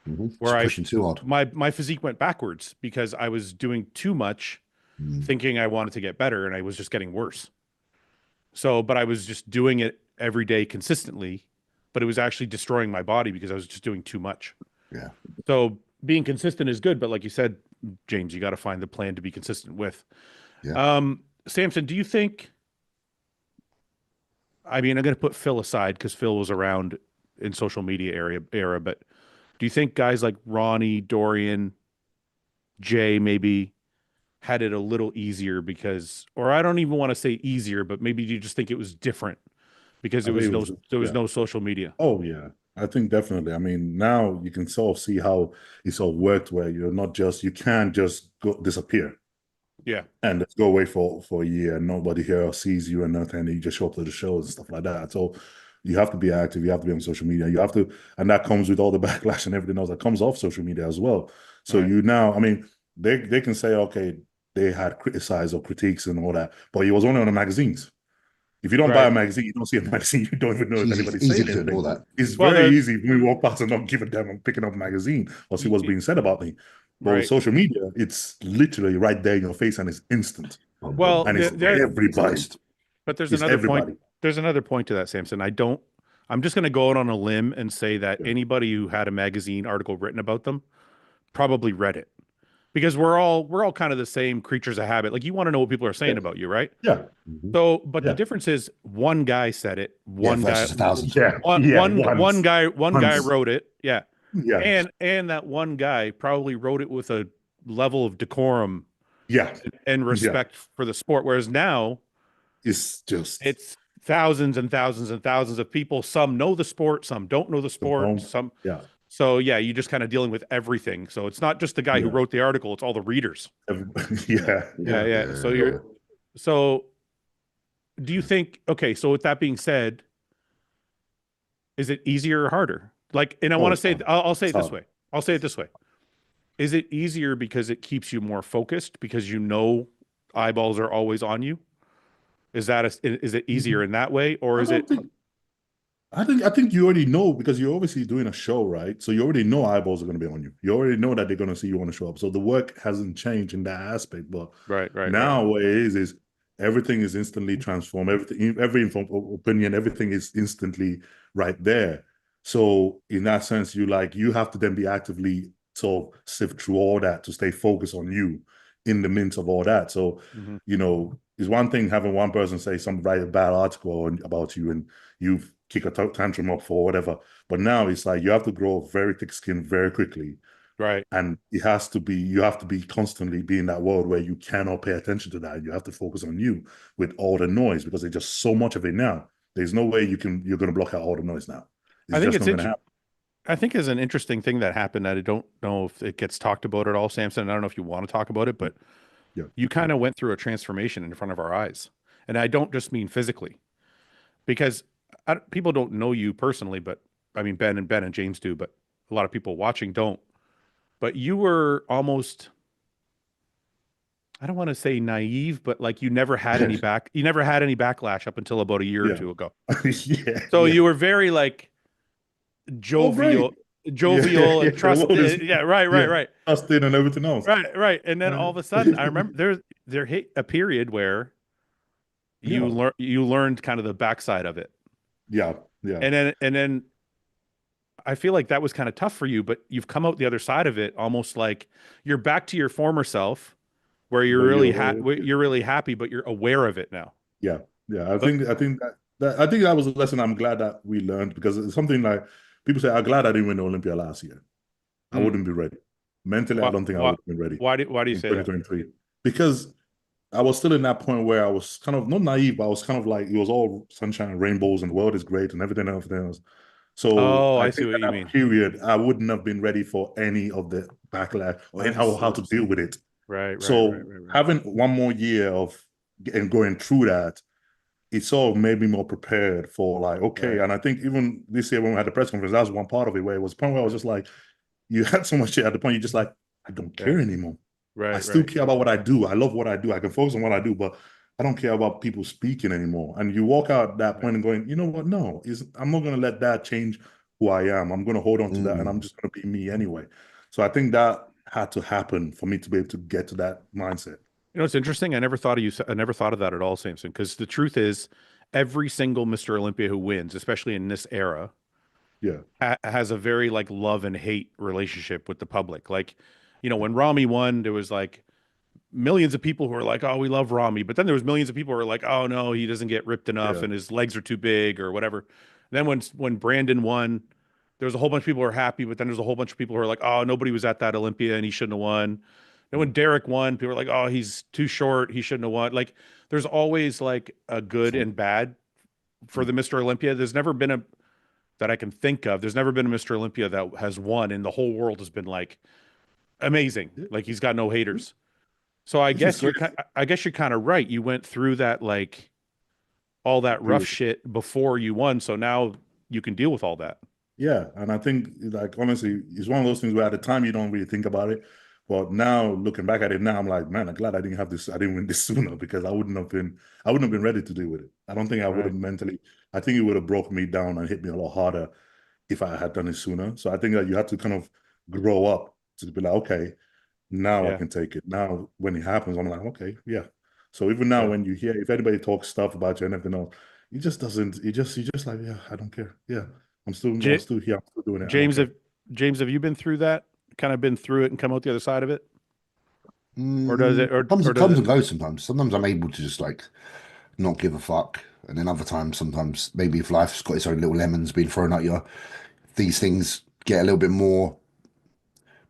It's where I pushing too hard. my physique went backwards because I was doing too much Mm, thinking I wanted to get better and I was just getting worse. So, but I was just doing it every day consistently, but it was actually destroying my body because I was just doing too much. yeah. So, being consistent is good, but like you said, James, you got to find the plan to be consistent with. Yeah. Samson, do you think, I mean, I'm going to put Phil aside because Phil was around in social media era, but do you think guys like Ronnie, Dorian, Jay maybe had it a little easier because, or I don't even want to say easier, but maybe you just think it was different because I think it was just, there was yeah. no social media. Oh yeah, I think definitely. I mean, now you can sort of see how it sort of worked, where you can't just go disappear Yeah. and just go away for a year and nobody here sees you and nothing, and you just show up to the shows and stuff like that. So you have to be active, you have to be on social media, you have to, and that comes with all the backlash and everything else that comes off social media as well. So Right. you now, I mean, they can say, okay, they had criticized or critiques and all that, but he was only on the magazines. If you don't buy a Right. magazine, you don't see a magazine, you don't even know It's if easy, anybody's easy saying to ignore anything. that. It's Well, very the easy for me to walk past and not give a damn and picking up a magazine or see y- what's y- being said about me. But with right. social media, it's literally right there in your face and it's instant. Oh, Well, And it's it's the everybody. best. but there's It's another point. everybody. There's another point to that, Samson. I'm just going to go out on a limb and say that Yeah. anybody who had a magazine article written about them probably read it because we're all kind of the same creatures of habit. Like you want to know what people are saying Yeah. about you, right? Yeah. Mhm. So, but the Yeah. difference is one guy said it, Yeah, versus 1,000. Yeah. Yeah. Once. one guy Once. wrote it, yeah, Yeah. and that one guy probably wrote it with a level of decorum Yeah. and Yeah. respect for the sport. Whereas now It's just it's thousands and thousands and thousands of people. Some know the sport, some don't know the sport. don't. Some Yeah. so yeah, you're just kind of dealing with everything. So it's not just the guy who Yeah. wrote the article; it's all the readers. Yeah. Yeah, Yeah. yeah. So Yeah. so do you think? Okay, so with that being said, is it easier or harder Like, and I Oh, want to it's say, hard. I'll say It's it this hard. way. I'll say it this way. Is it easier because it keeps you more focused because you know eyeballs are always on you? Is it easier Mhm. in that way, or I is don't it think. I think you already know because you're obviously doing a show, right? So you already know eyeballs are going to be on you. You already know that they're going to see you want to show up. So the work hasn't changed in that aspect. But right, right, right? now what it is everything is instantly transformed. Every opinion, everything is instantly right there. So in that sense, you have to then be actively sort of sift through all that to stay focused on you in the midst of all that. So Hmm. it's one thing having one person say some write a bad article about you and you kick a tantrum up for whatever. But now it's like you have to grow very thick skin very quickly. Right. And you have to be constantly be in that world where you cannot pay attention to that. You have to focus on you with all the noise because there's just so much of it now. There's no way you're going to block out all the noise now. I It's think just it's not going to interesting. happen. I think is an interesting thing that happened that I don't know if it gets talked about at all, Samson. I don't know if you want to talk about it, but Yeah. you kind of went through a transformation in front of our eyes. And I don't just mean physically, because people don't know you personally, but I mean, Ben and James do, but a lot of people watching don't. But you were almost, I don't want to say naive, but like you never had any backlash up until about a year or Yeah. two ago. Yeah. So Yeah. you were very like Oh, great. jovial, Yeah. jovial Yeah. and The trust. world is, Yeah, right, right, yeah, right. trusting and everything else. Right, right. And then all Uh, of a sudden, I remember there hit a period where yeah. you learned kind of the backside of it. Yeah. Yeah. And then I feel like that was kind of tough for you, but you've come out the other side of it almost like you're back to your former self where But you're you're really happy, but you're aware of it now. Yeah, yeah. I But think I think that was a lesson I'm glad that we learned because it's something like people say, I'm glad I didn't win the Olympia last year. I mm, wouldn't be ready. Mentally, I why don't think I why would have been ready why do you in say that? 2023. Because I was still in that point where I was kind of not naive, but I was kind of like it was all sunshine and rainbows and the world is great and everything else. So Oh, I I see think what at you that mean. period, I wouldn't have been ready for any of the backlash or I how see. to deal with it. Right, right, right, So right, right. having one more year of and going through that, it sort of made me more prepared for like, okay. Right. And I think even this year when we had the press conference, that was one part of it where it was a point where I was just like, you had so much shit at the point you're just like, I don't Yeah. care anymore. I Right, still right. care about what I do. I love what I do. I can focus on what I do, but I don't care about people speaking anymore. And you walk out that Right. point and going, you know what? No, I'm not going to let that change who I am. I'm going to hold on to that and I'm Mm. just going to be me anyway. So I think that had to happen for me to be able to get to that mindset. You know, it's interesting. I never thought of that at all, Samson, because the truth is every single Mr. Olympia who wins, especially in this era, Yeah. has a very like love and hate relationship with the public. Like, you know, when Rami won, there was like millions of people who were like, "Oh, we love Rami," but then there was millions of people who were like, "Oh no, he doesn't get ripped enough, Yeah. and his legs are too big, or whatever." Then when Brandon won, there was a whole bunch of people who were happy, but then there's a whole bunch of people who are like, "Oh, nobody was at that Olympia, and he shouldn't have won." Then when Derek won, people were like, "Oh, he's too short, he shouldn't have won." Like, there's always like a good So, and bad for yeah. the Mr. Olympia. There's never been a that I can think of. There's never been a Mr. Olympia that has won, and the whole world has been like amazing. Like he's got no haters. So This is great. I guess you're kind of right. You went through that like all that rough shit before you won, so now you can deal with all that. Yeah, and I think like honestly, it's one of those things where at the time you don't really think about it, but now looking back at it now, I'm like, man, I'm glad I didn't have this. I didn't win this sooner because I wouldn't have been ready to deal with it. I don't think I would have Right. mentally. I think it would have broken me down and hit me a lot harder if I had done it sooner. So I think that you have to kind of grow up to be like, okay, now I Yeah. can take it. Now when it happens, I'm like, okay, yeah. So even now Yeah. when you hear if anybody talks stuff about you and everything else, he just doesn't. He just like, yeah, I don't care. Yeah, I'm J still here. I'm still doing it. I'm James, okay. have you been through that? Kind of been through it and come out the other side of it, or It does comes it? and goes sometimes. Sometimes I'm able to just like not give a fuck. And then other times, sometimes maybe if life's got its own little lemons being thrown at you, these things get a little bit more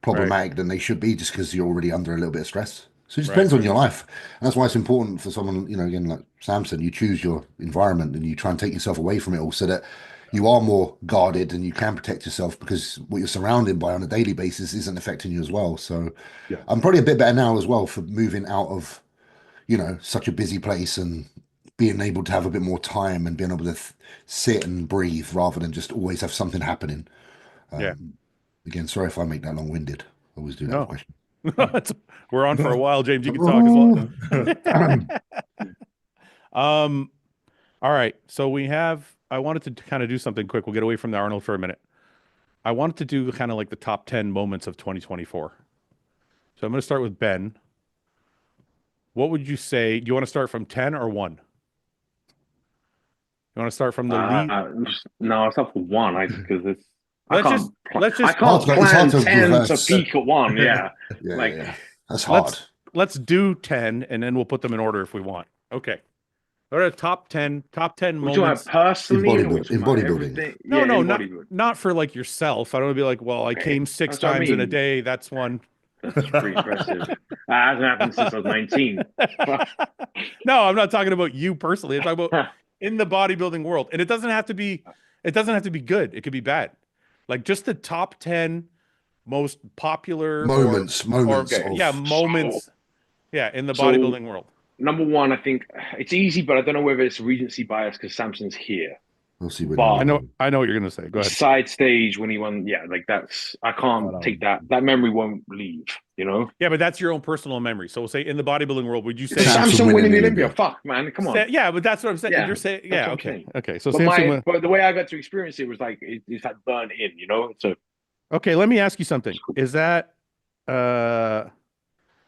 Right. problematic than they should be just because you're already under a little bit of stress. So it just Right. depends on Right. your life. And that's why it's important for someone, you know, again, like Samson, you choose your environment and you try and take yourself away from it all so that you are more guarded and you can protect yourself because what you're surrounded by on a daily basis isn't affecting you as well. So Yeah. I'm probably a bit better now as well for moving out of, you know, such a busy place and being able to have a bit more time and being able to sit and breathe rather than just always have something happening. Yeah. Again, sorry if I make that long-winded. I always do that No. question. We're on for a while, James. You can talk as well. All right. So I wanted to kind of do something quick. We'll get away from the Arnold for a minute. I wanted to do kind of like the top 10 moments of 2024. So I'm going to start with Ben. What would you say? Do you want to start from 10 or 1? You want to start from the lead? No, it's not for one. Because it's Let's I just can't it's hard plan to 10 to reverse. peak at one. Yeah, Yeah, like yeah. That's hard. let's do 10 and then we'll put them in order if we want. Okay. What are the top 10 we're talking moments? about personally, or we're talking In about bodybuilding. everything? No, Yeah, no, in not bodybuilding. not for like yourself. I don't want to be like, well, I came 6 that's what I times in a mean. day. That's one. That's pretty impressive. That hasn't happened since I was 19. No, I'm not talking about you personally. I'm talking about in the bodybuilding world. And it doesn't have to be good. It could be bad. Like just the top 10 most popular Moments. Okay. moments. Yeah, in the So- bodybuilding world. Number one, I think it's easy, but I don't know whether it's recency bias because Samson's here. We'll see when But- I know what you're gonna say. Go ahead. Side stage when he won, yeah, like that's I can't take that. That memory won't leave, you know. Yeah, but that's your own personal memory. So we'll say in the bodybuilding world, would you say Samson winning the Olympia? Fuck, man, come on. Yeah, but that's what I'm saying. Yeah, You're saying, that's yeah, what I'm okay, saying. okay. So But Samson, but the way I got to experience it was like it's like burnt in, you know. So okay. Let me ask you something. Is that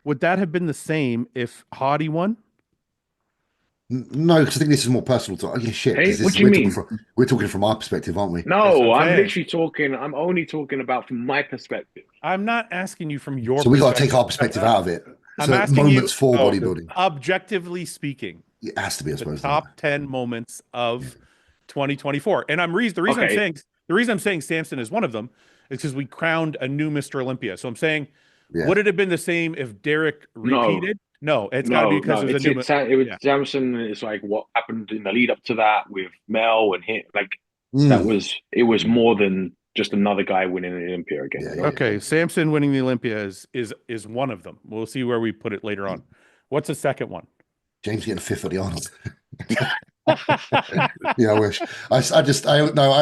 would that have been the same if Hottie won? No, because I think this is more personal talk. Oh, yeah, shit. Hey, 'cause what do you mean? We're talking from our perspective, aren't we? That's what no, I'm I'm saying. literally talking. I'm only talking about from my perspective. I'm not asking you from your. So we got to perspective. take our perspective out of it. I'm So asking moments you- for Oh, bodybuilding. Objectively speaking, It has to be, I the suppose. top 10 moments of 2024. And the reason I'm saying Samson is one of them is because we crowned a new Mr. Olympia. So I'm saying, Yeah. would it have been the same if Derek No. repeated? No, it's got to be because it was a new. it was yeah. Samson. It's like what happened in the lead up to that with Mel and him. Like Mm. it was more than just another guy winning the Olympia again. Yeah, you know? yeah. Okay, Samson winning the Olympia is one of them. We'll see where we put it later on. What's the second one? James getting fifth at the Arnold. Yeah, I wish. I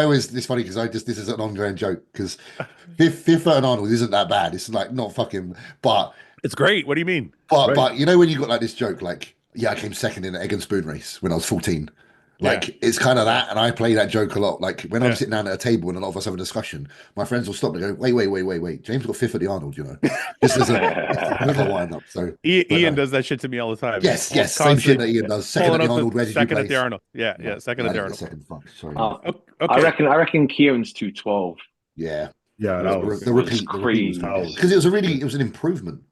always, it's funny because this is an ongoing joke because fifth at an Arnold isn't that bad. It's like not fucking, but It's great. What do you mean? but you know when you got like this joke, like, yeah, I came second in the egg and spoon race when I was 14. Like it's kind of that, and I play that joke a lot. Like when I'm sitting down at a table and a lot of us have a discussion, my friends will stop and go, wait. James got fifth at the Arnold, you know. Just as a wind up. So Ian does that shit to me all the time. yes, same shit that Ian does. Second at the Arnold, where did you second place? at the Arnold. Yeah, second at the Arnold. Second, fuck, sorry. Okay. I reckon Kieran's 212. Yeah, that was the repeat crazy. because it was an improvement.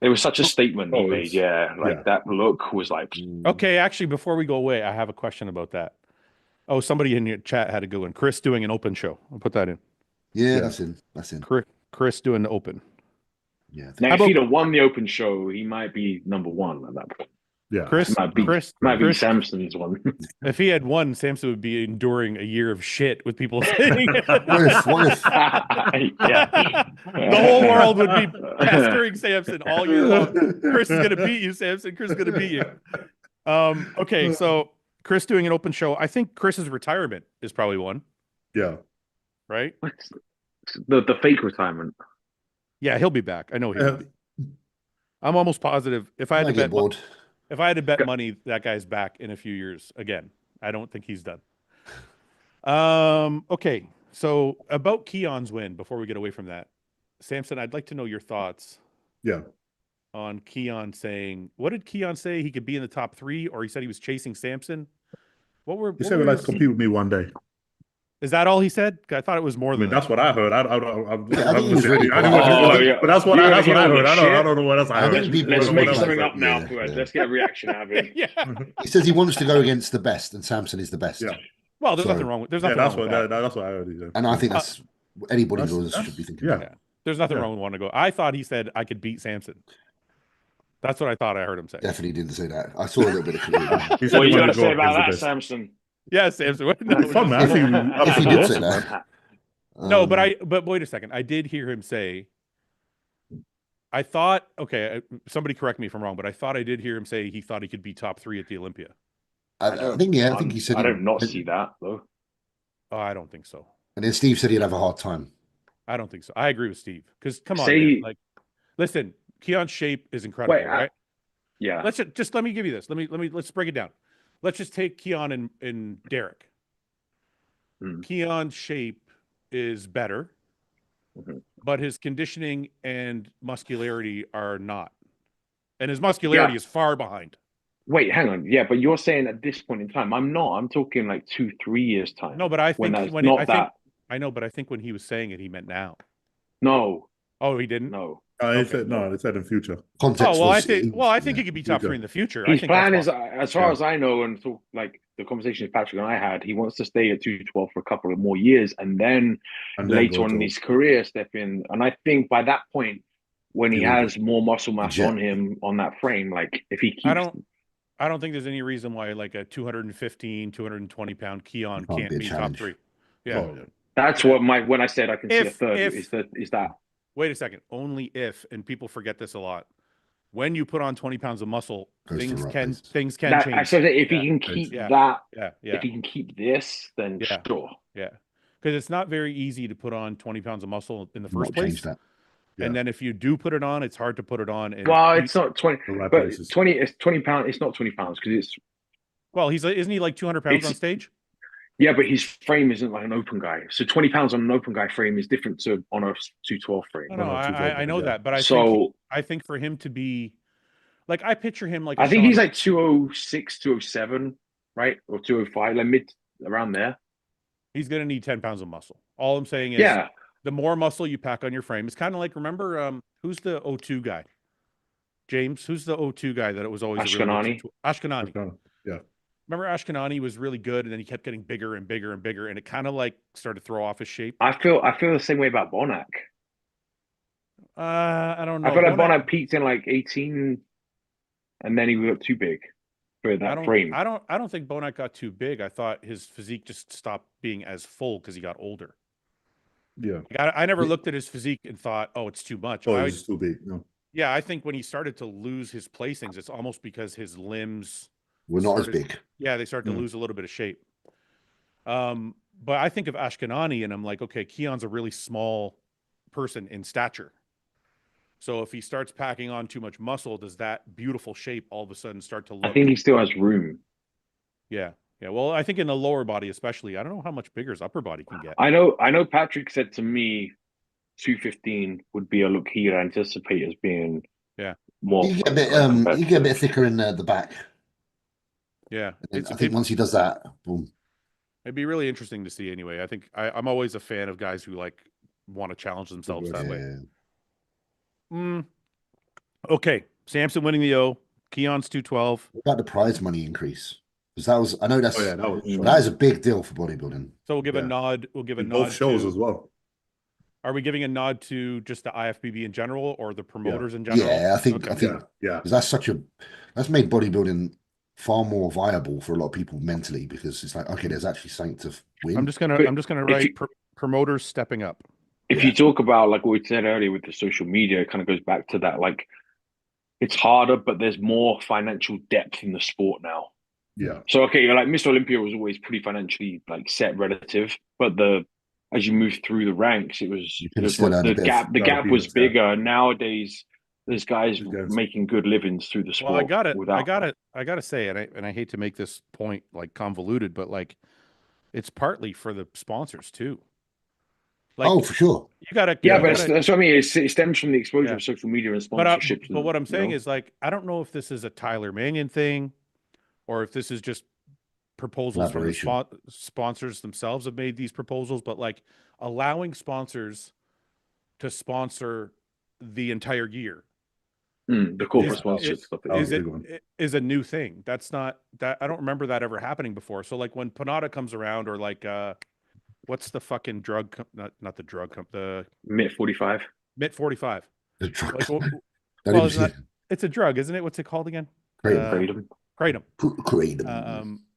It was such a statement he made. Yeah, that look was like. Okay, actually, before we go away, I have a question about that. Oh, somebody in your chat had a good one. Chris doing an open show. I'll put that in. Yeah, that's in. Chris doing the open. Yeah. Now, if he'd have won the open show, he might be number one at that point. Yeah, Chris might be Samson's one. If he had won, Samson would be enduring a year of shit with people saying What if? Yeah. the whole world would be pestering Samson all year long. Chris is gonna beat you, Samson. Chris is gonna beat you. Okay, so Chris doing an open show. I think Chris's retirement is probably one. Yeah. Right? The fake retirement. Yeah, he'll be back. I know he'll be. I'm almost positive. If I had to bet money, that guy's back in a few years again. I don't think he's done. Okay, so about Keon's win, before we get away from that, Samson, I'd like to know your thoughts. Yeah. On Keon saying, what did Keon say? He could be in the top 3, or he said he was chasing Samson. He said he'd like to compete with me one day. Is that all he said? I thought it was more than that. That's what I heard. But that's what I heard. I don't know what else I heard. Let's make something up now. Let's get a reaction out of it. Yeah. He says he wants to go against the best, and Samson is the best. Yeah. Well, there's nothing wrong with. There's nothing. That's wrong with that. that's what I heard. And I think that's anybody should be thinking. Yeah. There's nothing wrong with wanting to go. I thought he said I could beat Samson. That's what I thought I heard him say. Definitely didn't say that. I saw a little bit of confusion. What are you going to say about that, Samson? Yeah, Samson. Fun, man. If he did say that. No, but wait a second. I did hear him say. I thought, okay, somebody correct me if I'm wrong, but I thought I did hear him say he thought he could be top 3 at the Olympia. I think he said. I don't not see that though. Oh, I don't think so. And then Steve said he'd have a hard time. I don't think so. I agree with Steve. Because come on, man. Say Like, listen, Keon's shape is incredible, wait, right? yeah. Just let me give you this. Let's break it down. Let's just take Keon and Derek. Mm. Keon's shape is better, Mhm. but his conditioning and muscularity are not. And his muscularity is far behind. Wait, hang on. Yeah, but you're saying at this point in time, I'm not. I'm talking like 2, 3 years time. No, but I when think that's not that. I know, but I think when he was saying it, he meant now. No, Oh, he didn't? no. He Okay. said no. It said in future. Context Oh, well, was I think he could be top future. 3 in the future. I His think that's plan is, possible. as far as I know, and so, like the conversation Patrick and I had, he wants to stay at 212 for a couple of more years, and then And then later go on in to his career step in. And I think by that point, when he He will has more muscle mass jet. on him on that frame, like if he I keeps, don't think there's any reason why like a 215, 220 pound Keon Can't can't be a be top challenge. 3. Yeah. Oh, yeah. that's what my when I said I can see a third If is that wait a second, only if, and people forget this a lot. When you put on 20 pounds of muscle, Goes to right place. things can that. I change. said that if Yeah. he can keep Yeah. that, Yeah. if Yeah. he can keep this, then Yeah. sure. Yeah. Because it's not very easy to put on 20 pounds of muscle in the first Not place. change that. And then if you do put it on, it's hard to put it on. And Well, it's not 20, The right but places. 20. It's 20 pounds. It's not 20 pounds because it's well, isn't he like 200 pounds on It's- stage? yeah, but his frame isn't like an open guy. So 20 pounds on an open guy frame is different to on a 212 frame. No, I know that, but So I think for him to be like, I picture him like a I think Sean, he's like 206, 207, right? Or 205, like mid around there. he's going to need 10 pounds of muscle. All I'm saying is Yeah. the more muscle you pack on your frame, it's kind of like, remember, who's the O2 guy? James, who's the O2 guy that it was always a really good Ashkenani. Ashkenani. Yeah. Remember Ashkenani was really good, and then he kept getting bigger and bigger and bigger, and it kind of like started to throw off his shape. I feel the same way about Bonac. I don't know. I feel like Bonac peaked in like 18 and then he got too big for that frame. I don't think Bonac got too big. I thought his physique just stopped being as full because he got older. Yeah. Like, I never looked at his physique and thought, oh, it's too much. Oh, it's too big. No. Yeah, I think when he started to lose his placings, it's almost because his limbs We're not as big. Yeah, they start to lose a little bit of shape. But I think of Ashkenani and I'm like, okay, Keon's a really small person in stature. So if he starts packing on too much muscle, does that beautiful shape all of a sudden start to look? I think he still has room. Yeah. Yeah. Well, I think in the lower body, especially, I don't know how much bigger his upper body can get. I know Patrick said to me 215 would be a look he'd anticipate as being more. You get a bit thicker in the back. Yeah. I think once he does that, boom. It'd be really interesting to see anyway. I think I'm always a fan of guys who like want to challenge themselves that way. Okay. Samson winning the O. Keon's 212. What about the prize money increase? Because I know that is a big deal for bodybuilding. So we'll give a nod. We'll give a nod. Both shows as well. Are we giving a nod to just the IFBB in general or the promoters in general? Yeah, I think yeah. Because that's made bodybuilding far more viable for a lot of people mentally because it's like, okay, there's actually something to win. I'm just gonna write promoters stepping up. If you talk about like what we said earlier with the social media, it kind of goes back to that. Like it's harder, but there's more financial depth in the sport now. Yeah. So okay, like Mr. Olympia was always pretty financially like set relative, but as you move through the ranks, the gap was bigger. Nowadays, there's guys making good livings through the sport. Well, I gotta say, and I hate to make this point like convoluted, but like it's partly for the sponsors too. Like, for sure. You gotta, but that's what I mean. It stems from the exposure of social media and sponsorships. But what I'm saying is, like, I don't know if this is a Tyler Mannion thing, or if this is just proposals from the sponsors themselves have made these proposals. But like allowing sponsors to sponsor the entire year, the corporate sponsorship stuff is a new thing. That's not that I don't remember that ever happening before. So like when Panada comes around, or like what's the fucking drug? Not the drug the MIT 45. MIT 45. The drug. Like, it's a drug, isn't it? What's it called again? Kratom.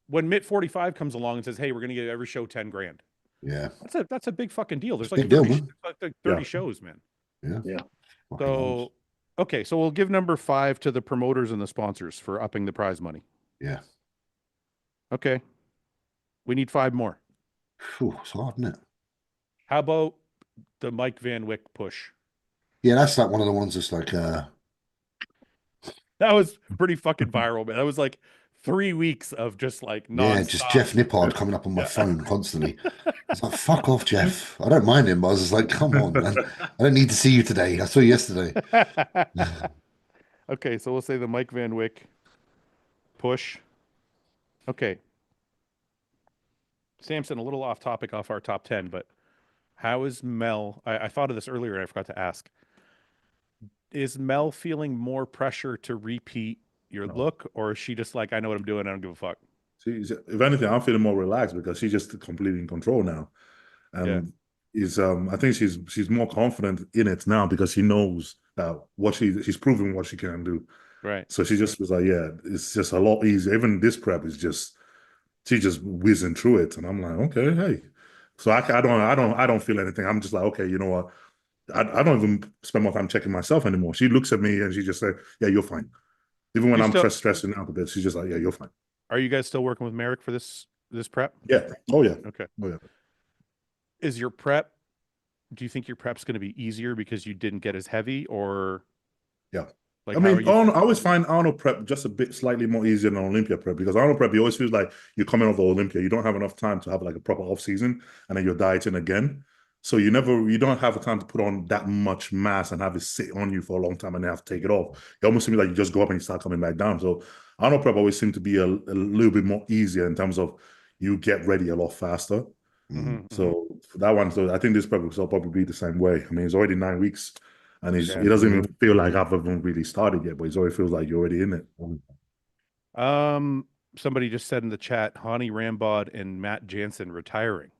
When MIT 45 comes along and says, "Hey, we're going to give every show 10 grand." Yeah, that's a big fucking deal. There's like 30 shows, man. Yeah. So, okay, so we'll give number 5 to the promoters and the sponsors for upping the prize money. Yeah. Okay. We need 5 more. It's hard, isn't it? How about the Mike Van Wyck push. Yeah, that's like one of the ones that's like, That was pretty fucking viral, man. That was like 3 weeks of just like yeah, just nonstop. Jeff Nippard coming up on my Yeah. phone constantly. It's like, fuck off, Jeff. I don't mind him, but I was just like, come on, man. I don't need to see you today. I saw you yesterday. Okay, so we'll say the Mike Van Wyck push. Okay. Samson, a little off topic off our top 10, but how is Mel? I thought of this earlier and I forgot to ask. Is Mel feeling more pressure to repeat your No. look, or is she just like, I know what I'm doing, I don't give a fuck? If anything, I'm feeling more relaxed because she's just completely in control now. And I think she's more confident in it now because she knows that she's proven what she can do. Right. So she just was like, yeah, it's just a lot easier. Even this prep is just she just whizzing through it, and I'm like, okay, hey. So I don't feel anything. I'm just like, okay, you know what? I don't even spend my time checking myself anymore. She looks at me and she just said, yeah, you're fine. Even when You I'm still- stressing out a bit, she's just like, yeah, you're fine. Are you guys still working with Merrick for this prep? Yeah. Oh yeah. Okay. Oh yeah. Is your prep? Do you think your prep's going to be easier because you didn't get as heavy, or? Yeah. Like, I mean, I always find Arnold prep just a bit slightly more easier than Olympia prep because Arnold prep, you always feels like you're coming off the Olympia. You don't have enough time to have like a proper off season, and then you're dieting again. So you don't have the time to put on that much mass and have it sit on you for a long time and then have to take it off. It almost seems like you just go up and you start coming back down. So Arnold prep always seems to be a little bit more easier in terms of you get ready a lot faster. Mhm, So for that one, so I think this prep will probably be the same way. I mean, it's already 9 weeks. And Yeah. it doesn't even feel like I've even really started yet, but it already feels like you're already in it. Somebody just said in the chat, Hani Rambod and Matt Jansen retiring.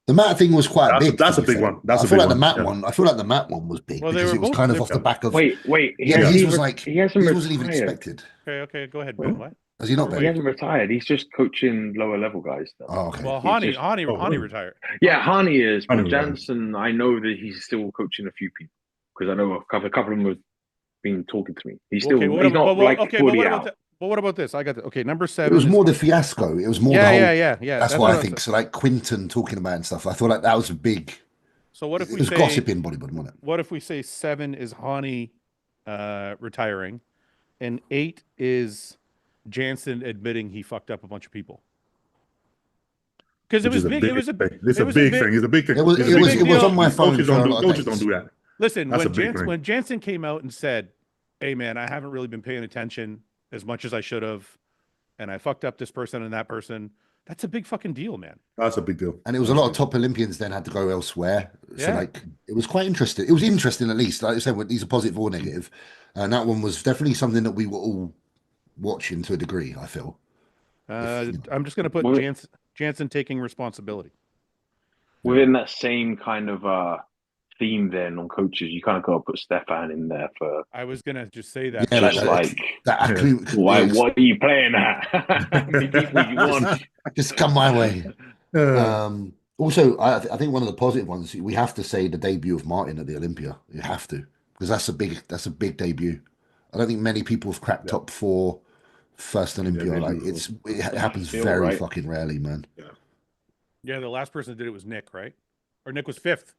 The Matt thing was quite big. That's to a be big fair. one. That's I a feel big like the one. Matt Yeah. one. I feel like the Matt one was big Well, they because were it was both kind of big. off the back of. Wait. Yeah, but Has his was like he hasn't his retired. wasn't even expected. Okay, go ahead, Huh? Ben. What? Has he not He been? hasn't retired. He's just coaching lower level guys. Though. Oh, okay. Well, He's Hani just- Hani retired. Yeah, Hani is, but Hani retired. Jansen, I know that he's still coaching a few people because I know a couple of them have been talking to me. He's still Okay, he's not like fully out. But what about this? I got the, okay. Number It 7 was is more the fiasco. It was more the whole. yeah. That's what what I think. So like Quinton talking about and stuff. I thought like that was a big. So what if It we was say gossip in bodybuilding, wasn't it? What if we say 7 is Hani retiring, and 8 is Jansen admitting he fucked up a bunch of people? Because it Which was is a big. big It was a thing. It's it a was big thing. It's a big thing. It was It's a big thing. on my phone Coaches for a don't lot of coaches days. don't do that. Listen, That's a big thing. when Jansen came out and said, "Hey man, I haven't really been paying attention as much as I should have, and I fucked up this person and that person," that's a big fucking deal, man. That's a big deal. And it was a lot of top Olympians then had to go elsewhere. So Yeah. like it was quite interesting. It was interesting at least. Like I said, these are positive or negative. And that one was definitely something that we were all watching to a degree, I feel. I'm just gonna put Well- Jansen taking responsibility. Within that same kind of theme, then on coaches, you kind of got to put Stefan in there for I was gonna just say that. Yeah, just like like that. why? What are you playing at? How many people you want? Just come my way. Uh, Also, I think one of the positive ones we have to say the debut of Martin at the Olympia. You have to because that's a big debut. I don't think many people have cracked top 4 first Olympia. maybe Like before. it happens Feel very right. fucking rarely, man. Yeah, the last person that did it was Nick, right? Or Nick was 5th.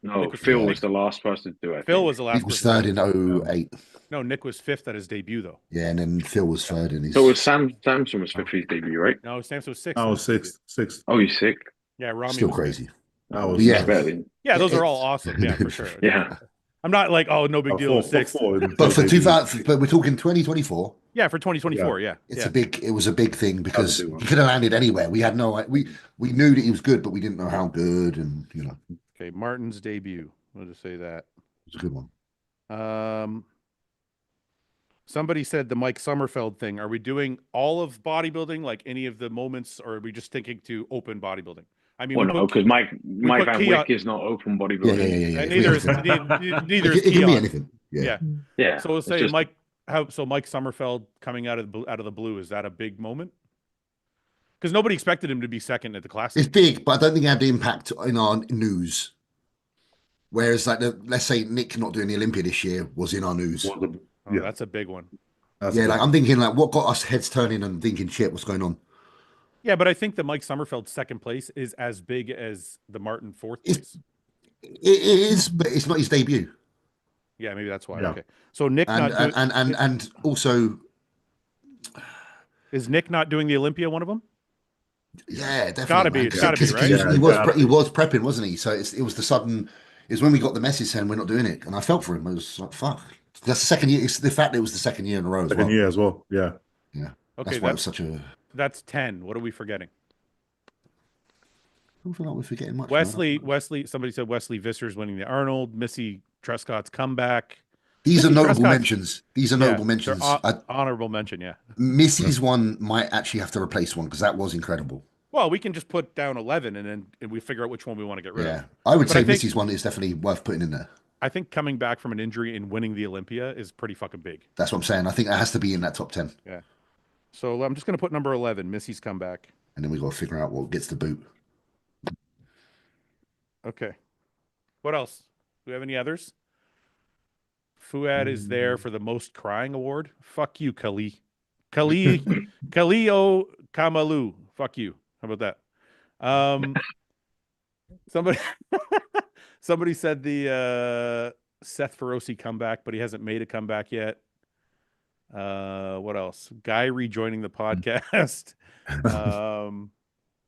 No, Nick was- Phil Nick- was the last person to do it. I Phil think. was the last Nick was person. third in 08. No, Nick was 5th at his debut, though. Yeah, and then Phil was third in his. So was Samson was fifth for his debut, right? No, Samson was 6th. I at was his debut. sixth. Oh, he's sick. Yeah, Rami Still was crazy. I was Yeah. Better. Yeah, those are It's- all awesome. Yeah, for sure. Yeah. I'm not like, oh, no big deal. Four, with 6th. But for 2000, but we're talking 2024. Yeah, for 2024. Yeah. It was a big thing because big one. he could have landed anywhere. We had we knew that he was good, but we didn't know how good, and Okay, Martin's debut. I'll just say that. it was a good one. Somebody said the Mike Sommerfeld thing. Are we doing all of bodybuilding, like any of the moments, or are we just thinking to open bodybuilding? I mean, Well, we no, put- because Mike put Van key Wyck on- is not open Yeah, bodybuilding. yeah. and neither is neither is It can be Keon. anything. Yeah. Yeah. So we'll it's say just- Mike. So Mike Sommerfeld coming out of the blue, is that a big moment? Because nobody expected him to be second at the Classic. It's big, but I don't think it had the impact in our news. Whereas, like, let's say Nick not doing the Olympia this year was in our news. Oh, Yeah. that's a big one. Yeah, like I'm thinking, like, what got us heads turning and thinking, shit, what's going on? Yeah, but I think the Mike Sommerfeld second place is as big as the Martin fourth It's- place. It is, but it's not his debut. Yeah, maybe that's why. Yeah. Okay. So Nick And not doing and also, is Nick not doing the Olympia one of them? yeah, It's gotta definitely, be. man. It's gotta be, Because right? Yeah, he it's was gotta he be. was prepping, wasn't he? So it was the sudden. It's when we got the message saying we're not doing it, and I felt for him. I was like, fuck. That's the second year. It's the fact that it was the second year in a row as Second well. year as well. Yeah. Yeah, Okay, that's why it was such a. that's 10. What are we forgetting? I don't feel like we're forgetting much, man. Wesley, somebody said Wesley Visser's winning the Arnold, Missy Trescott's comeback. These are Missy notable Trescott's, mentions. These are yeah, notable they're mentions. honorable mention, yeah. Missy's one might actually have to replace one because that was incredible. Well, we can just put down 11 and we figure out which one we want to get rid of. Yeah, I would But I say think Missy's one is definitely worth putting in there. I think coming back from an injury and winning the Olympia is pretty fucking big. That's what I'm saying. I think that has to be in that top 10. Yeah. So I'm just going to put number 11, Missy's comeback. And then we got to figure out what gets the boot. Okay. What else? Do we have any others? Fuad is there for the most crying award. Fuck you, Kalio Kamalu. Fuck you. How about that? Somebody somebody said the Seth Feroci comeback, but he hasn't made a comeback yet. What else? Guy rejoining the podcast.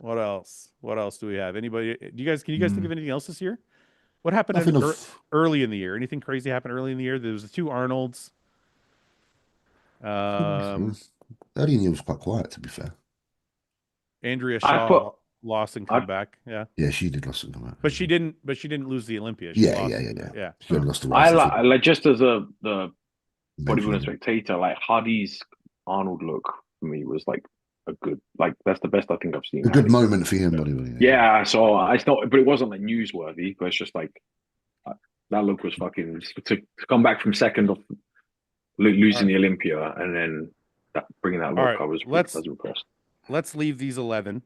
What else? What else do we have? Anybody? Can you guys think of anything else this year? What happened Nothing of early in the year? Anything crazy happened early in the year? There was the 2 Arnolds. early in the year was quite quiet, to be fair. Andrea I Shaw put lost and I- come back. Yeah, Yeah, she did lost something. but she didn't. But she didn't lose the Olympia. She Yeah, lost yeah, it. yeah. Yeah. She only lost the I race. like just as the bodybuilding Eventually. spectator, like Hardy's Arnold look for me was like a good, like that's the best I think I've seen. A good Hardy. moment for him, bodybuilding. Yeah, so I thought, but it wasn't like newsworthy. But it's just like that look was fucking to come back from second off losing the Olympia and then bringing that look. right, I was impressed. Let's leave these 11,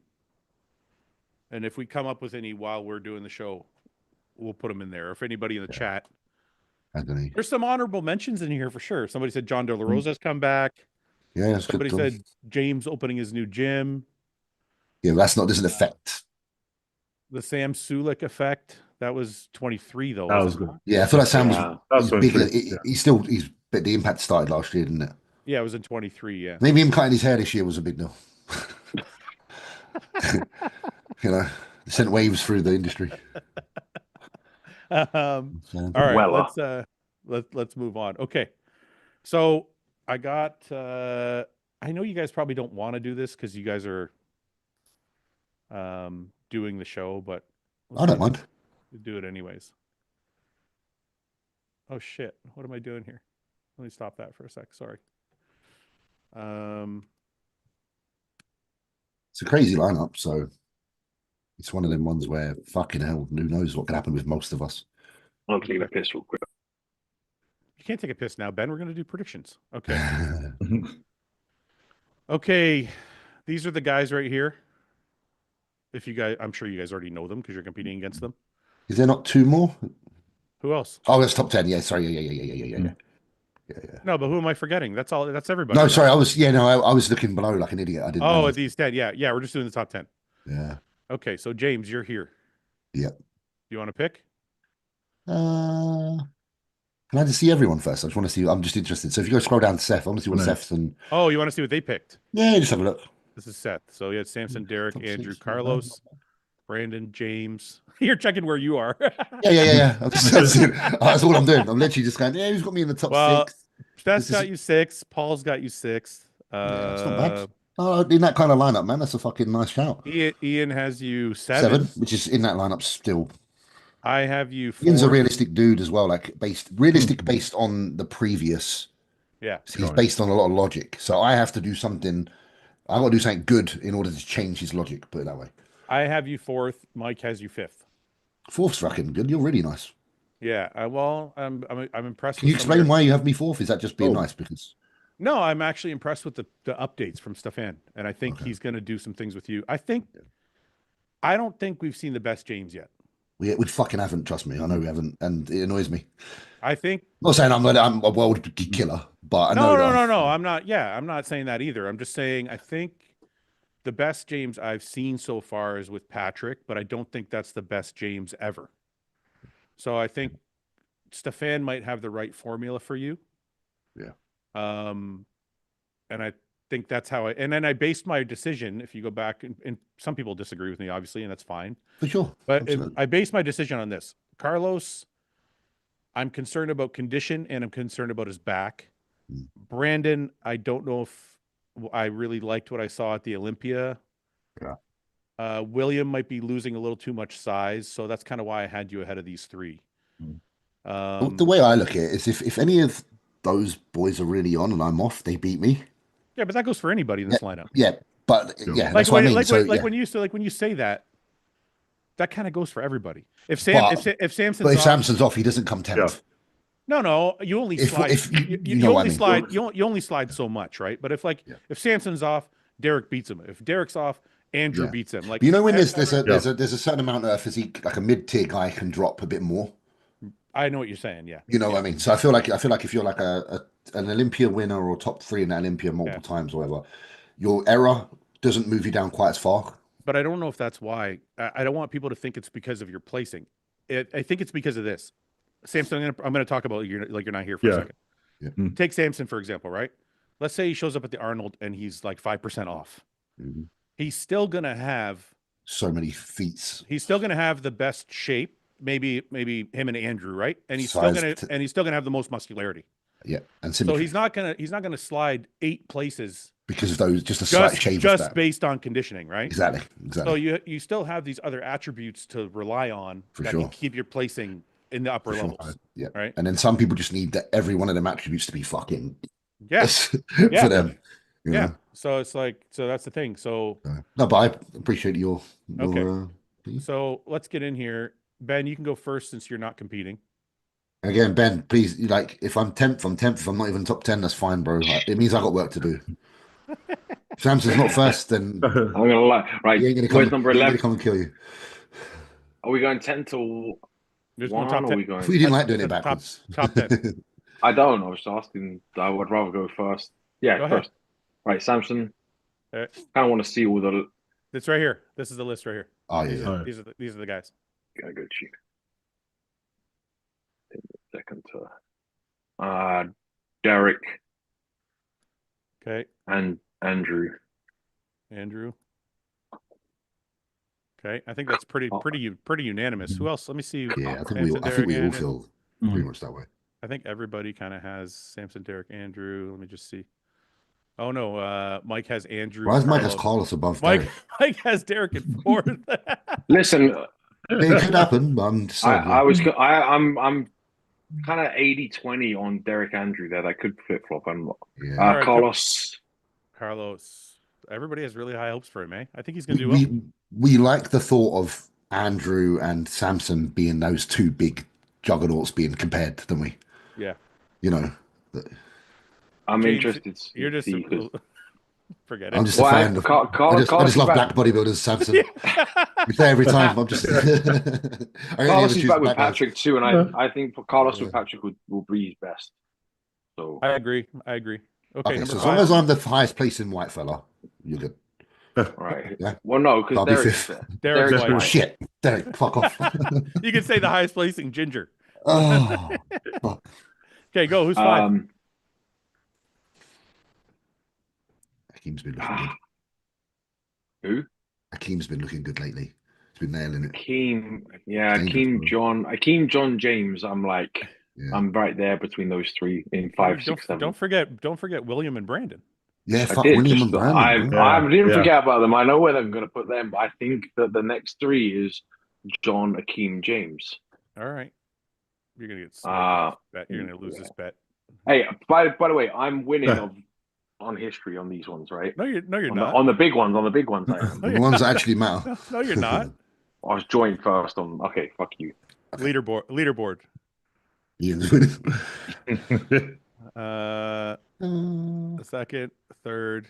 and if we come up with any while we're doing the show, we'll put them in there. If anybody in the chat, Anthony. there's some honorable mentions in here for sure. Somebody said John De La Rosa's come back. Yeah, that's Somebody good. said James opening his new gym. Yeah, that's not doesn't affect. The Sam Sulik effect. That was 23 though. That was wasn't it? good. Yeah, I feel like Sam Yeah. was That's bigger. 23, But the impact started last year, didn't it? Yeah, it was in 23. Yeah. Maybe him cutting his hair this year was a big deal. You know, sent waves through the industry. All right, Well, let's move on. Okay, so I got. I know you guys probably don't want to do this because you guys are doing the show, but I don't mind. do it anyways. Oh shit! What am I doing here? Let me stop that for a sec. Sorry. It's a crazy lineup, so it's one of them ones where fucking hell, who knows what can happen with most of us. I'll take a piss real quick. You can't take a piss now, Ben. We're gonna do predictions. Okay. Okay, these are the guys right here. If you guys, I'm sure you guys already know them because you're competing against them. Is there not 2 more? Who else? Oh, that's top 10. Yeah, sorry. Yeah. No, but who am I forgetting? That's all. That's everybody. No, sorry. I was looking below like an idiot. I didn't. Oh, know. at these 10. Yeah. We're just doing the top 10. Yeah. Okay, so James, you're here. Yep. Do you want to pick? Can I just see everyone first? I just want to see. I'm just interested. So if you go scroll down to Seth, I want to see what Seth's and. Oh, you want to see what they picked? Yeah, just have a look. This is Seth. So you had Samson, Derek, Top Andrew, 6, Carlos, Brandon, James. You're checking where you are. Yeah. That's all I'm doing. I'm literally just going. Yeah, who's got me in the top Well, 6? Seth's got you 6. Paul's got you 6. Yeah, that's not bad. Oh, in that kind of lineup, man, that's a fucking nice shout. Ian has you 7. 7, which is in that lineup still. I have you 4. Ian's a realistic dude as well, like based on the previous. Yeah. He's based on a lot of logic. So I have to do something. I got to do something good in order to change his logic. Put it that way. I have you 4th. Mike has you 5th. 4th's fucking good. You're really nice. Yeah. Well, I'm impressed. Can you explain why you have me 4th? Is that just being nice? Because no, I'm actually impressed with the updates from Stefan, and I think he's going to do some things with you. I don't think we've seen the best James yet. we fucking haven't. Trust me, I know we haven't, and it annoys me. I think. I'm not saying I'm a world killer, but I know. No. I'm not. Yeah, I'm not saying that either. I'm just saying I think the best James I've seen so far is with Patrick, but I don't think that's the best James ever. So I think Stefan might have the right formula for you. Yeah. And I think that's how and then I based my decision. If you go back, and some people disagree with me, obviously, and that's fine. For sure. But Absolutely. I based my decision on this. Carlos, I'm concerned about condition and I'm concerned about his back. Mm. Brandon, I don't know if I really liked what I saw at the Olympia. Yeah. William might be losing a little too much size, so that's kind of why I had you ahead of these three. The way I look at it is if any of those boys are really on and I'm off, they beat me. Yeah, but that goes for anybody in this lineup. Yeah, but Sure. yeah, Like that's what I when, mean. like So when, like yeah, when you like when you say that, that kind of goes for everybody. If but Samson's if off, Samson's off, he doesn't come 10th. no, you only slide. If you You know what I only mean. slide. You only slide so much, right? But if Yeah. if Samson's off, Derek beats him. If Derek's off, Andrew Yeah. beats him. Like But you know when there's Yeah. a certain amount of physique, like a mid-tier guy can drop a bit more. I know what you're saying. Yeah. You know what I mean? So I feel like if you're like an Olympia winner or top 3 in that Olympia multiple times or whatever, your error doesn't move you down quite as far. But I don't know if that's why. I don't want people to think it's because of your placing. I think it's because of this. Samson, I'm gonna talk about you're not here for a second. Yeah. Take Samson for example, right? Let's say he shows up at the Arnold and he's like 5% off. Mhm. He's still gonna have So many feats. He's still gonna have the best shape. Maybe him and Andrew, right? And he's Size still gonna have the most muscularity. Yeah, and So symmetry. he's not gonna slide 8 places Because of those, just a slight shave of just that. based on conditioning, right? Exactly. So you still have these other attributes to rely on For that sure. can keep your placing in the upper For sure. levels. Yeah. Right. And then some people just need every one of them attributes to be fucking Yeah. for Yeah. them. Yeah. So it's like, so that's the thing. So No, but I appreciate your okay. So let's get in here. Ben, you can go first since you're not competing. Again, Ben, please, like, if I'm 10th, I'm 10th. If I'm not even top 10, that's fine, bro. It means I got work to do. If Samson's not first, then I'm gonna lie. Right, he ain't gonna where's come. number He ain't 11? gonna come and kill you. Are we going 10 to There's 1? no top Or 10. are we If going? we didn't like doing it Top backwards. 10. I don't. I was asking. I would rather go first. Yeah, Go ahead. first. Right, Samson. Uh, Kind of want to see all the. It's right here. This is the list right here. Oh, yeah. These are the guys. Gotta go cheap. Second to Derek Okay. and Andrew. Okay. I think that's pretty unanimous. Who else? Let me see. Yeah, I think Samson, we all Derek, feel pretty much that way. I think everybody kind of has Samson, Derek, Andrew. Let me just see. Oh no, Mike has Andrew. Why is Mike has Carlos above Derek? Mike has Derek in fourth. Listen, It could happen, but I'm just saying, I'm kind of 80-20 on Derek Andrew there. That could flip flop. I'm yeah. Right, Carlos. Everybody has really high hopes for him, eh? I think he's gonna do well. We like the thought of Andrew and Samson being those two big juggernauts being compared, don't we? Yeah. You know, I'm James, interested. You're just because forget it. I'm just a fan of. I just love black bodybuilders, Samson. We say every time. I'm just. Carlos is back with Patrick too, and I think Carlos with Patrick will be his best. So I agree. Okay, number so as 5. long as I'm the highest placing white fella, you're good. right. Yeah. Well, no, because I'll be Derek's fifth. Derek's white. white. Shit, Derek, fuck off. You can say the highest placing ginger. Oh, fuck. Okay, go. Who's 5? Hakeem's been looking good. Who? Hakeem's been looking good lately. He's been nailing it. Hakeem John James. I'm like, Yeah. I'm right there between those three in 5, 6, 7. Don't forget William and Brandon. Yeah, I fuck did. William and Brandon. I didn't forget about them. I know where I'm going to put them, but I think that the next 3 is John Akeem James. All right, you're gonna get smoked. You're gonna lose this bet. Hey, by the way, I'm winning on history on these ones, right? No, you're not. On the big ones, I am. The ones that actually matter. No, you're not. I was joined first on. Okay, fuck you. Leaderboard. Ian's winning. Second, third.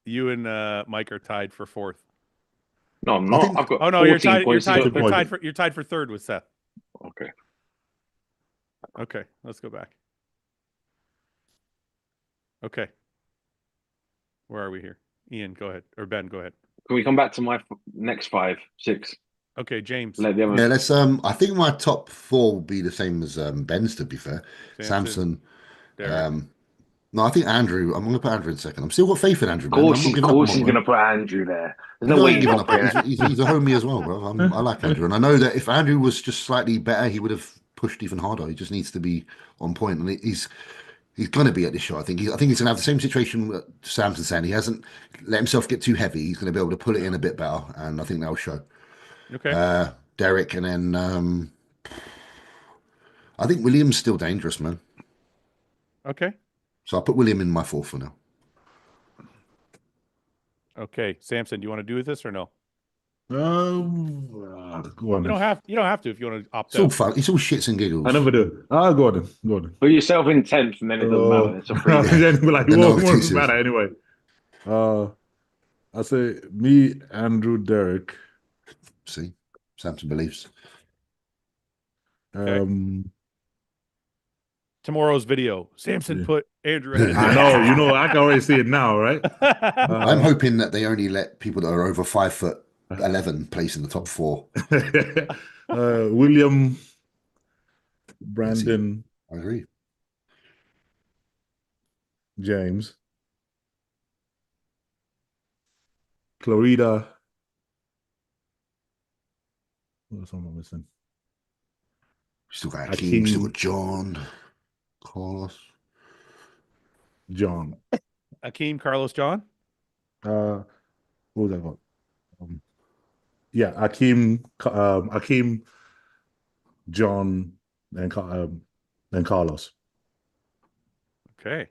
You and Mike are tied for 4th. No, I'm not. I've got. Oh no, you're tied. You're points. tied for 3rd with Seth. Okay. Okay, let's go back. Okay. Where are we here? Ian, go ahead. Or Ben, go ahead. Can we come back to my next 5, 6? Okay, James. Let the Yeah, others. let's. I think my top four will be the same as Ben's. To be fair, Samson, Samson. Derek. No, I think Andrew. I'm going to put Andrew in second. I'm still got faith in Andrew, man. I'm not Of giving up on course, my he's boy. gonna put Andrew there. There's You no know, I way ain't he's giving not up on putting him. it. He's a homie as well, bro. I like Andrew, and I know that if Andrew was just slightly better, he would have pushed even harder. He just needs to be on point, and he's going to be at this show. I think he's going to have the same situation that Samson's saying. He hasn't let himself get too heavy. He's going to be able to pull it in a bit better, and I think that'll show. Okay. Derek, and then I think William's still dangerous, man. Okay. So I'll put William in my fourth for now. Okay. Samson, do you want to do this or no? Go on then. You don't have to if you want to opt It's all out. fun. It's all shits and giggles. I never do. Ah, go on then. Go on then. Put yourself in 10th, and then it doesn't matter. It's a free hit. Then be like, Then it no, won't too serious. matter anyway. I say me, Andrew, Derek. See, Samson believes. Tomorrow's video. Samson Yeah. put Andrew ahead of I know, I can already see it now, right? I'm hoping that they only let people that are over 5'11" place in the top four. William, Brandon, I agree. James, Clarita. What else am I missing? Still got Akeem. Akeem, still got John, Carlos. John. Akeem, Carlos, John. What was that called? Yeah, Akeem, John, and Carlos. Okay.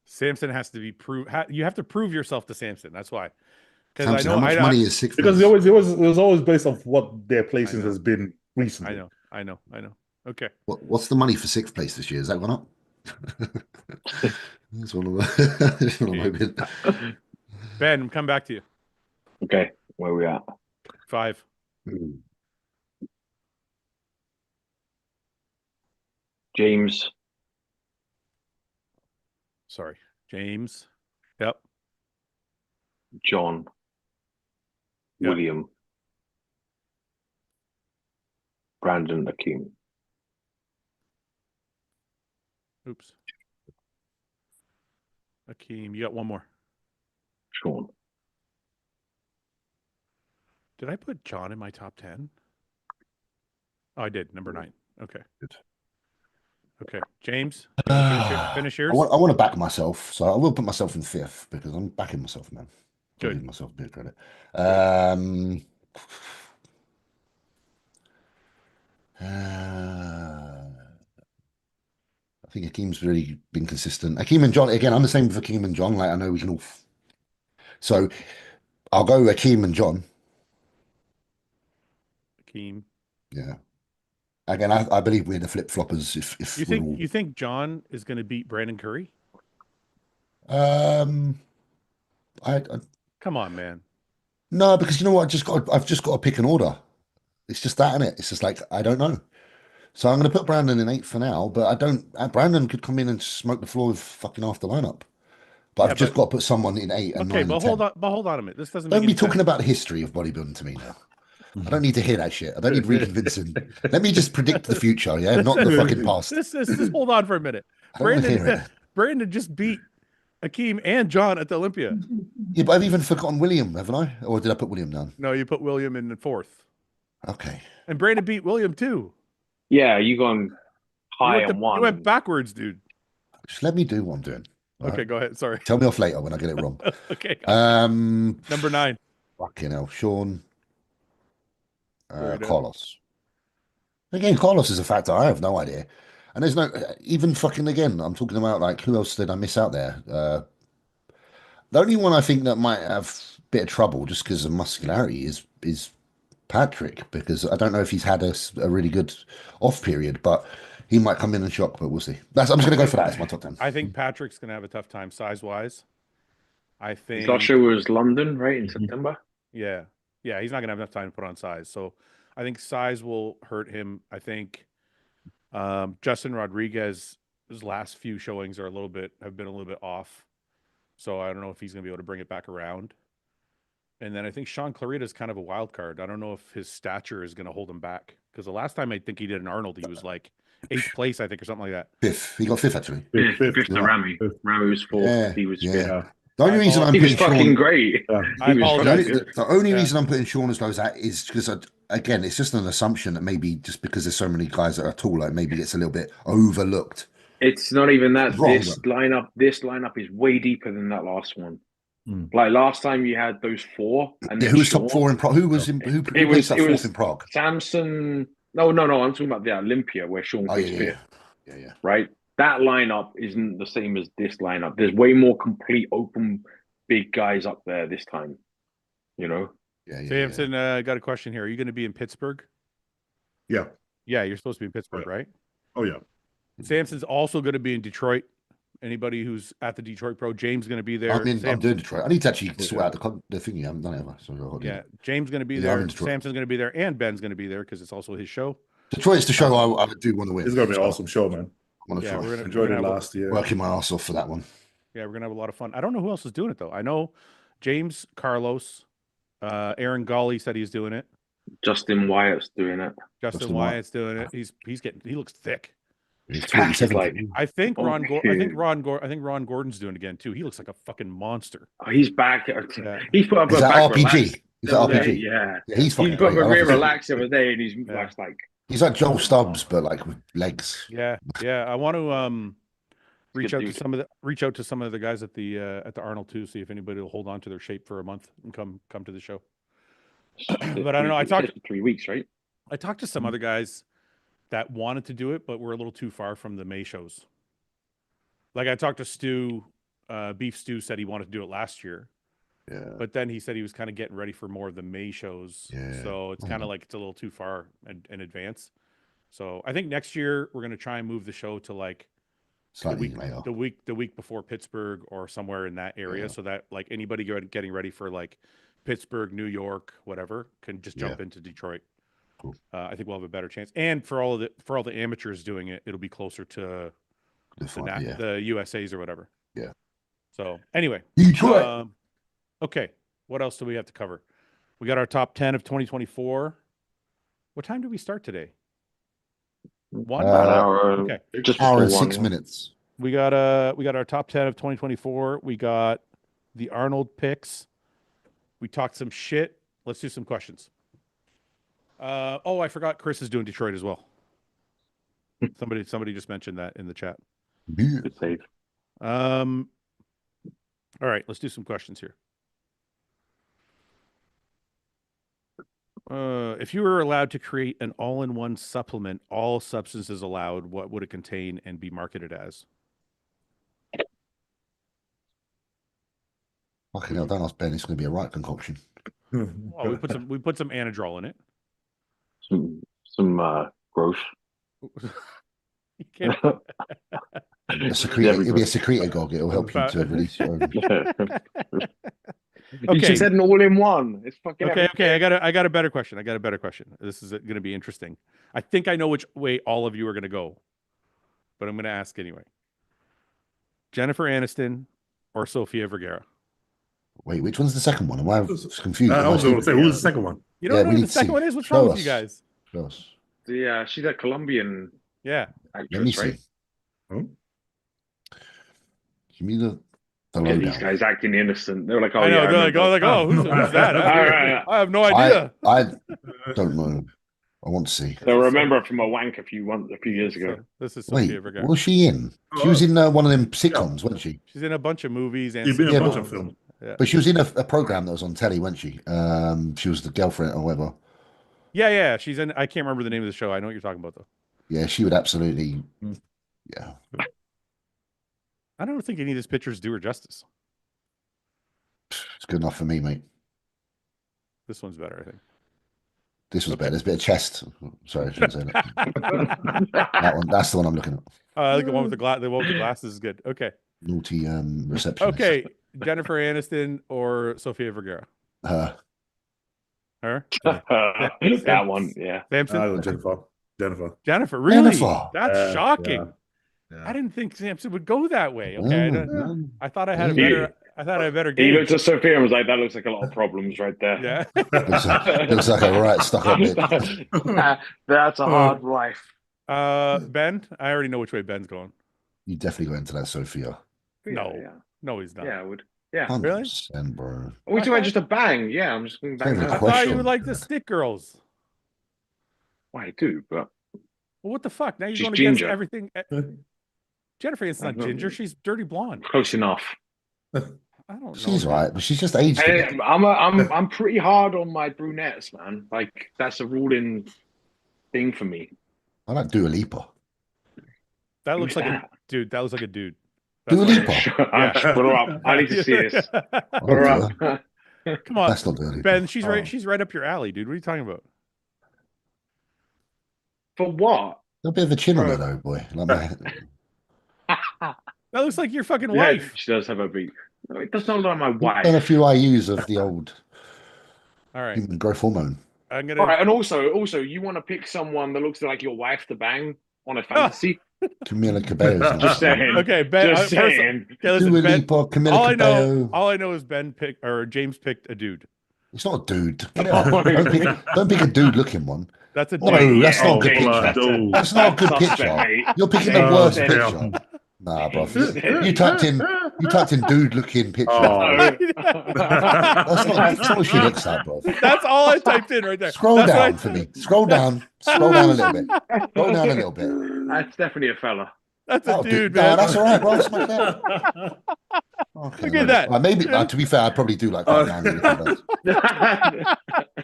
Samson has to be you have to prove yourself to Samson. That's why. Because I Samson, know how much money is sixth Because place? it was always based off what their placings has been recently. I know. Okay. What's the money for sixth place this year? Has that gone up? That's one of the. That's what I'm hoping. Ben, come back to you. Okay, where we at? 5. James, Sorry, James. Yep. John, Yep. William, Brandon, Akeem. Oops. Akeem, you got one more. Sean. Did I put John in my top 10? Oh, I did. Number 9. Okay. Good. Okay. James, you want to finish yours? I want to back myself, so I will put myself in fifth because I'm backing myself, man. I'll Good. give myself a bit of credit. I think Akeem's really been consistent. Akeem and John, again, I'm the same with Akeem and John. Like, I know we can all. So I'll go Akeem and John. Akeem. Yeah. Again, I believe we're the flip floppers. If You think John is going to beat Brandon Curry? I Come on, man. no, because you know what? I've just got to pick an order. It's just that, innit? It's just like I don't know. So I'm going to put Brandon in 8th for now, but I don't. Brandon could come in and smoke the floor with fucking half the lineup. But I've just got to put someone in 8 and 9 and 10. Hold on a minute. This doesn't Don't make be any talking sense. about the history of bodybuilding to me now. I don't need to hear that shit. I don't need reconvincing. Let me just predict the future, yeah, not the fucking past. This hold on for a minute. I don't want to hear it. Brandon just beat Akeem and John at the Olympia. Yeah, but I've even forgotten William, haven't I? Or did I put William down? No, you put William in the 4th. Okay. And Brandon beat William too. Yeah, you gone high on one. You went backwards, dude. Just let me do what I'm doing. Okay, right? go ahead. Sorry. Tell me off later when I get it wrong. Okay. Number 9. Fucking hell. Sean. Very good. Carlos. Again, Carlos is a factor. I have no idea. And there's no, even fucking again, I'm talking about like, who else did I miss out there? The only one I think that might have a bit of trouble just because of muscularity is Patrick, because I don't know if he's had a really good off period, but he might come in and shock, but we'll see. I'm just going to go for that as my top 10. I think Patrick's going to have a tough time size-wise. I think His last show was London, right, in September? Yeah. Yeah, he's not going to have enough time to put on size. So I think size will hurt him. I think Justin Rodriguez's last few showings have been a little bit off. So I don't know if he's going to be able to bring it back around. And then I think Sean Clarita is kind of a wild card. I don't know if his stature is going to hold him back, because the last time I think he did an Arnold, he was like 8th place, I think, or something like that. Fifth. He got fifth actually. Fifth to Right. Rami. Rami was 4th. Yeah, He was yeah. fifth. The only reason I'm He was putting fucking Sean, great. I He was apologize. fucking good. the only Yeah. reason I'm putting Sean as low as that is because again, it's just an assumption that maybe just because there's so many guys that are taller, it maybe gets a little bit overlooked. It's not even that. It's wrong, This lineup is way deeper than that last one. Mm. Like last time you had those 4, and Yeah, then who was Sean. top 4 in Prague? Who was in, who placed that fourth in Prague? Samson. No. I'm talking about the Olympia where Sean Oh placed yeah, 5th. yeah. Right? That lineup isn't the same as this lineup. There's way more complete, open, big guys up there this time. You know? Yeah. Samson, got a question here. Are you going to be in Pittsburgh? Yeah. Yeah, you're supposed to be in Pittsburgh, right? Oh yeah. Samson's also going to be in Detroit. Anybody who's at the Detroit Pro, James going to be there. I'm doing Detroit. I need to actually sort out the thing. I haven't done it ever. So yeah, James going to be Yeah, I'm there. in Detroit. Samson's going to be there, and Ben's going to be there because it's also his show. Detroit's the show I do want to win. It's gonna be an So awesome show, man. I want to Yeah, try. we're gonna Enjoyed it have last year. Working my ass off for that one. Yeah, we're gonna have a lot of fun. I don't know who else is doing it though. I know James, Carlos, Aaron Golly said he's doing it. Justin Wyatt's doing it. Justin Wyatt's doing it. He looks thick. He's He's 27. like, I think Oh, Ron. I think dude. Ron Gordon's doing it again too. He looks like a fucking monster. oh, he's back. Yeah. He's put up Is a that back RPG? relax. Is that RPG? Yeah. Yeah, he's fucking He's put up great. a I love rear his- relax the other day, and he's like, He's like Joel Stubbs, but like with legs. Yeah, yeah. I want to reach good out to dude. some of the guys at the Arnold too. See if anybody will hold on to their shape for a month and come to the show. But I don't know. I talked 3 weeks, right? I talked to some other guys that wanted to do it, but were a little too far from the May shows. Like I talked to Stu, Beef Stew said he wanted to do it last year, Yeah. but then he said he was kind of getting ready for more of the May shows. Yeah. So it's kind of like it's a little too far in advance. So I think next year we're gonna try and move the show to like Slightly later. the week before Pittsburgh or somewhere in that area, Yeah. so that like anybody getting ready for like Pittsburgh, New York, whatever, can just jump into Detroit. Cool. I think we'll have a better chance. And for all the amateurs doing it, it'll be closer to the USAs or whatever. Yeah. So anyway, Detroit. okay. What else do we have to cover? We got our top 10 of 2024. What time did we start today? One. About an hour. Okay. Just Hour and before 6 one. minutes. We got our top 10 of 2024. We got the Arnold picks. We talked some shit. Let's do some questions. I forgot Chris is doing Detroit as well. Somebody just mentioned that in the chat. Yeah. Good save. All right, let's do some questions here. If you were allowed to create an all-in-one supplement, all substances allowed, what would it contain and be marketed as? Fucking hell, don't ask Ben. It's going to be a right concoction. Oh, we put some Anadrol in it. Some growth. You can't- It'll be a secretagogue. It'll help you to release your own. You Okay. just said an all-in-one. It's fucking Okay. I got a better question. This is going to be interesting. I think I know which way all of you are going to go, but I'm going to ask anyway. Jennifer Aniston or Sofia Vergara? Wait, which one's the second one? Am I confused? I was going to say, who's the second one? You don't Yeah, know we who need the to second see. one is? What's Show wrong with us. you guys? Yes. Yeah, she's a Colombian Yeah. Let me actress, see. right? Oh. Give me the Look at these lowdown. guys acting innocent. They're like, oh, I know. yeah, They're like, oh, who's that? Right. I have no idea. I don't know. I want to see. They'll remember her from a wank a few years ago. So, this is Sofia Wait, Vergara. what was she in? She was in one of them sitcoms, wasn't she? She's in a bunch of movies and She's been in a Yeah, bunch but- of films. Yeah. But she was in a program that was on telly, wasn't she? She was the girlfriend or whatever. Yeah. She's in. I can't remember the name of the show. I know what you're talking about though. Yeah, she would absolutely. Mm. Yeah. I don't think any of these pictures do her justice. It's good enough for me, mate. This one's better, I think. This was better. There's a bit of chest. Sorry, I shouldn't say that. That one. That's the one I'm looking at. I think the one with the glasses is good. Okay. Naughty receptionist. Okay. Jennifer Aniston or Sofia Vergara? Her. Her? That one, yeah. Samson? Jennifer. Really? Jennifer. That's shocking. Yeah. I didn't think Samson would go that way. Okay. Yeah. I thought I had a Yeah. better I thought I better He gauge. looked at Sophia and was like, "That looks like a lot of problems right there." Yeah. Looks like a right stuck up bitch. That's a hard life. Ben, I already know which way Ben's going. You definitely go into that, Sophia. No. Yeah. No, he's not. Yeah, I would. Yeah. 100%, bro. Are we talking about just a bang? Yeah, I'm just going to bang Favorite I her. thought you question. would like the stick girls. Well, I do, but Well, what the fuck? Now you're She's going against ginger. everything. Jennifer is not ginger. She's dirty blonde. close enough. I don't know. She's man. right, but she's just aged a bit. I'm pretty hard on my brunettes, man. Like that's a ruling thing for me. I like Dua Lipa. That Who's looks like that? a dude. That looks like a dude. Dua what- Lipa. Yeah. Put her up. I need to see this. Put her up. Come on, That's not Dua Lipa. Ben. She's Oh. right. She's right up your alley, dude. What are you talking about? For what? A bit of a chin on her though, boy. Like my, That looks like your fucking Yeah, wife. she does have a beat. No, it does not look like my done a wife. few IUs of the old All right, human growth hormone. I'm gonna. All right, and also, you want to pick someone that looks like your wife to bang on a fantasy? Camila Cabello's Just saying. Okay, Ben. Just first- saying. okay, listen, Dua Ben. Lipa, Camila All I know, Cabello. all I know is Ben picked or James picked a dude. It's not a dude. Get it up. Don't pick a dude looking one. That's a dude. No, that's Yeah, not a good okay, picture. That's not a good suspect, picture. mate. You're picking the Yeah, worst yeah. picture. Nah, bro. You typed in dude looking picture. Oh. That's not what she looks like, bro. That's all I typed in right there. Scroll That's what down for me. Scroll down. Scroll down a little bit. Scroll down a little bit. That's definitely a fella. That's a That'll do. dude, Nah, man. that's all right, bro. Smack that. Okay, Look at that. Maybe, to be fair, I probably do like that man.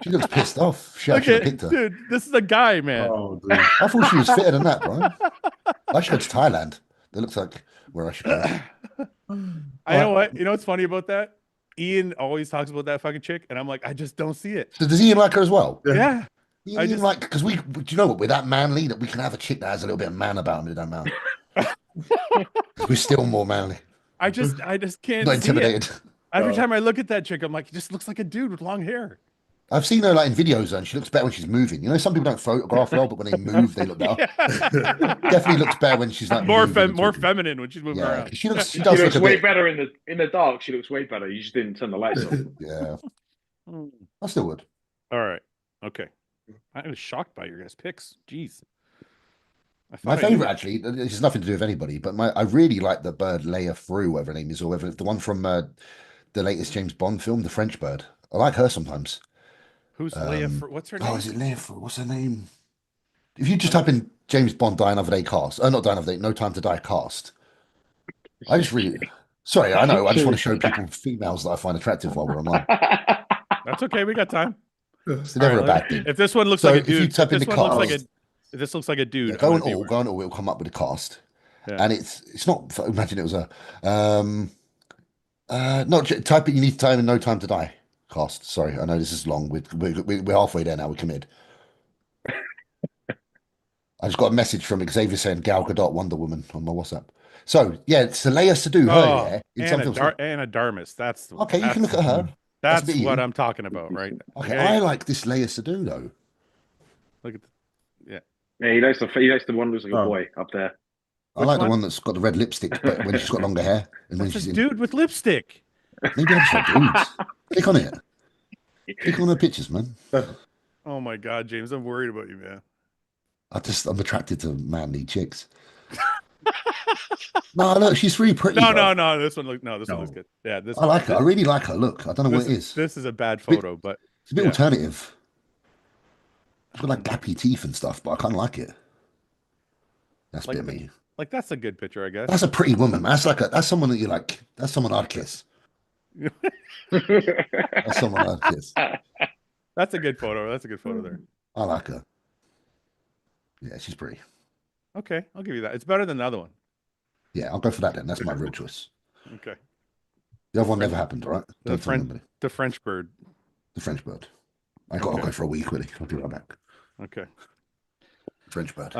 She looks pissed off. She Look actually at, picked her. dude. This is a guy, man. Oh, dude. I thought she was fitter than that, bro. I should go to Thailand. That looks like where I should go. I know what. You know what's funny about that? Ian always talks about that fucking chick, and I'm like, I just don't see it. So does Ian like her as well? Yeah. I Ian just- like, because do you know what? We're that manly that we can have a chick that has a little bit of man about him. Don't matter. We're still more manly. I just can't Not see intimidated. it. Every time I look at that chick, I'm like, he just looks like a dude with long hair. I've seen her like in videos and she looks better when she's moving. You know, some people don't photograph well, but when they move, they look better. Definitely looks better when she's like more moving and more talking. feminine when she's moving Yeah, around. she does She look looks a way bit. better in the dark. She looks way better. You just didn't turn the lights on. Yeah, I still would. All right. Okay. I was shocked by your guys' picks. Jeez. I My thought I knew- favorite, actually, this has nothing to do with anybody, but I really like the bird Leia Frew, whatever her name is, or whatever the one from the latest James Bond film, The French Bird. I like her sometimes. Who's Leia? What's her name? Oh, is it Leia Frew? What's her name? If you just type in James Bond Die Another Day cast, not Die Another Day, No Time to Die cast. I just really, sorry, I know. I just want to show people females that I find attractive while we're online. That's okay. We got time. It's never All a right, bad thing. if this one looks So like a if you dude, type in this the one looks like cast- if this looks like a dude. Yeah, go I'm on gonna be all, worried. go on all. It'll come up with a cast, Yeah. and it's not. Imagine it was a not type it. You need to type in No Time to Die cast. Sorry, I know this is long. We're halfway there now. We're committed. I just got a message from Xavier saying Gal Gadot Wonder Woman on my WhatsApp. So yeah, it's Leia Sadu. Her yeah, in some films. Anna Darmus. That's the, Okay, you can look at her. That's That's a bit what you. I'm talking about, right? Okay, I like this Leia Sadu though. Look at Yeah, he likes the one who's like a Oh. boy up there. I Which like one? the one that's got the red lipstick, but when she's got longer hair and when that's she's a in. dude with lipstick. Maybe I'm just dudes. Click on it. Click on her pictures, man. Oh my god, James, I'm worried about you, man. I'm attracted to manly chicks. No, look, she's really pretty. No, bro. no. This one looks No. good. Yeah, this. I like her. I really like her look. I don't know what it is. This is a bad bit- photo, but It's a bit yeah. alternative. It's got like gappy teeth and stuff, but I kind of like it. That's a Like bit the- me. like that's a good picture, I guess. That's a pretty woman. Man. That's someone that you like. That's someone I'd kiss. That's someone I'd kiss. That's a good photo. That's a good photo there. I like her. Yeah, she's pretty. Okay, I'll give you that. It's better than the other one. Yeah, I'll go for that then. That's my real choice. Okay. The other one never happened, right? The Don't tell French, anybody. the French bird. The French bird. I'll Okay. go for a week, really. I'll be right back. Okay. French bird.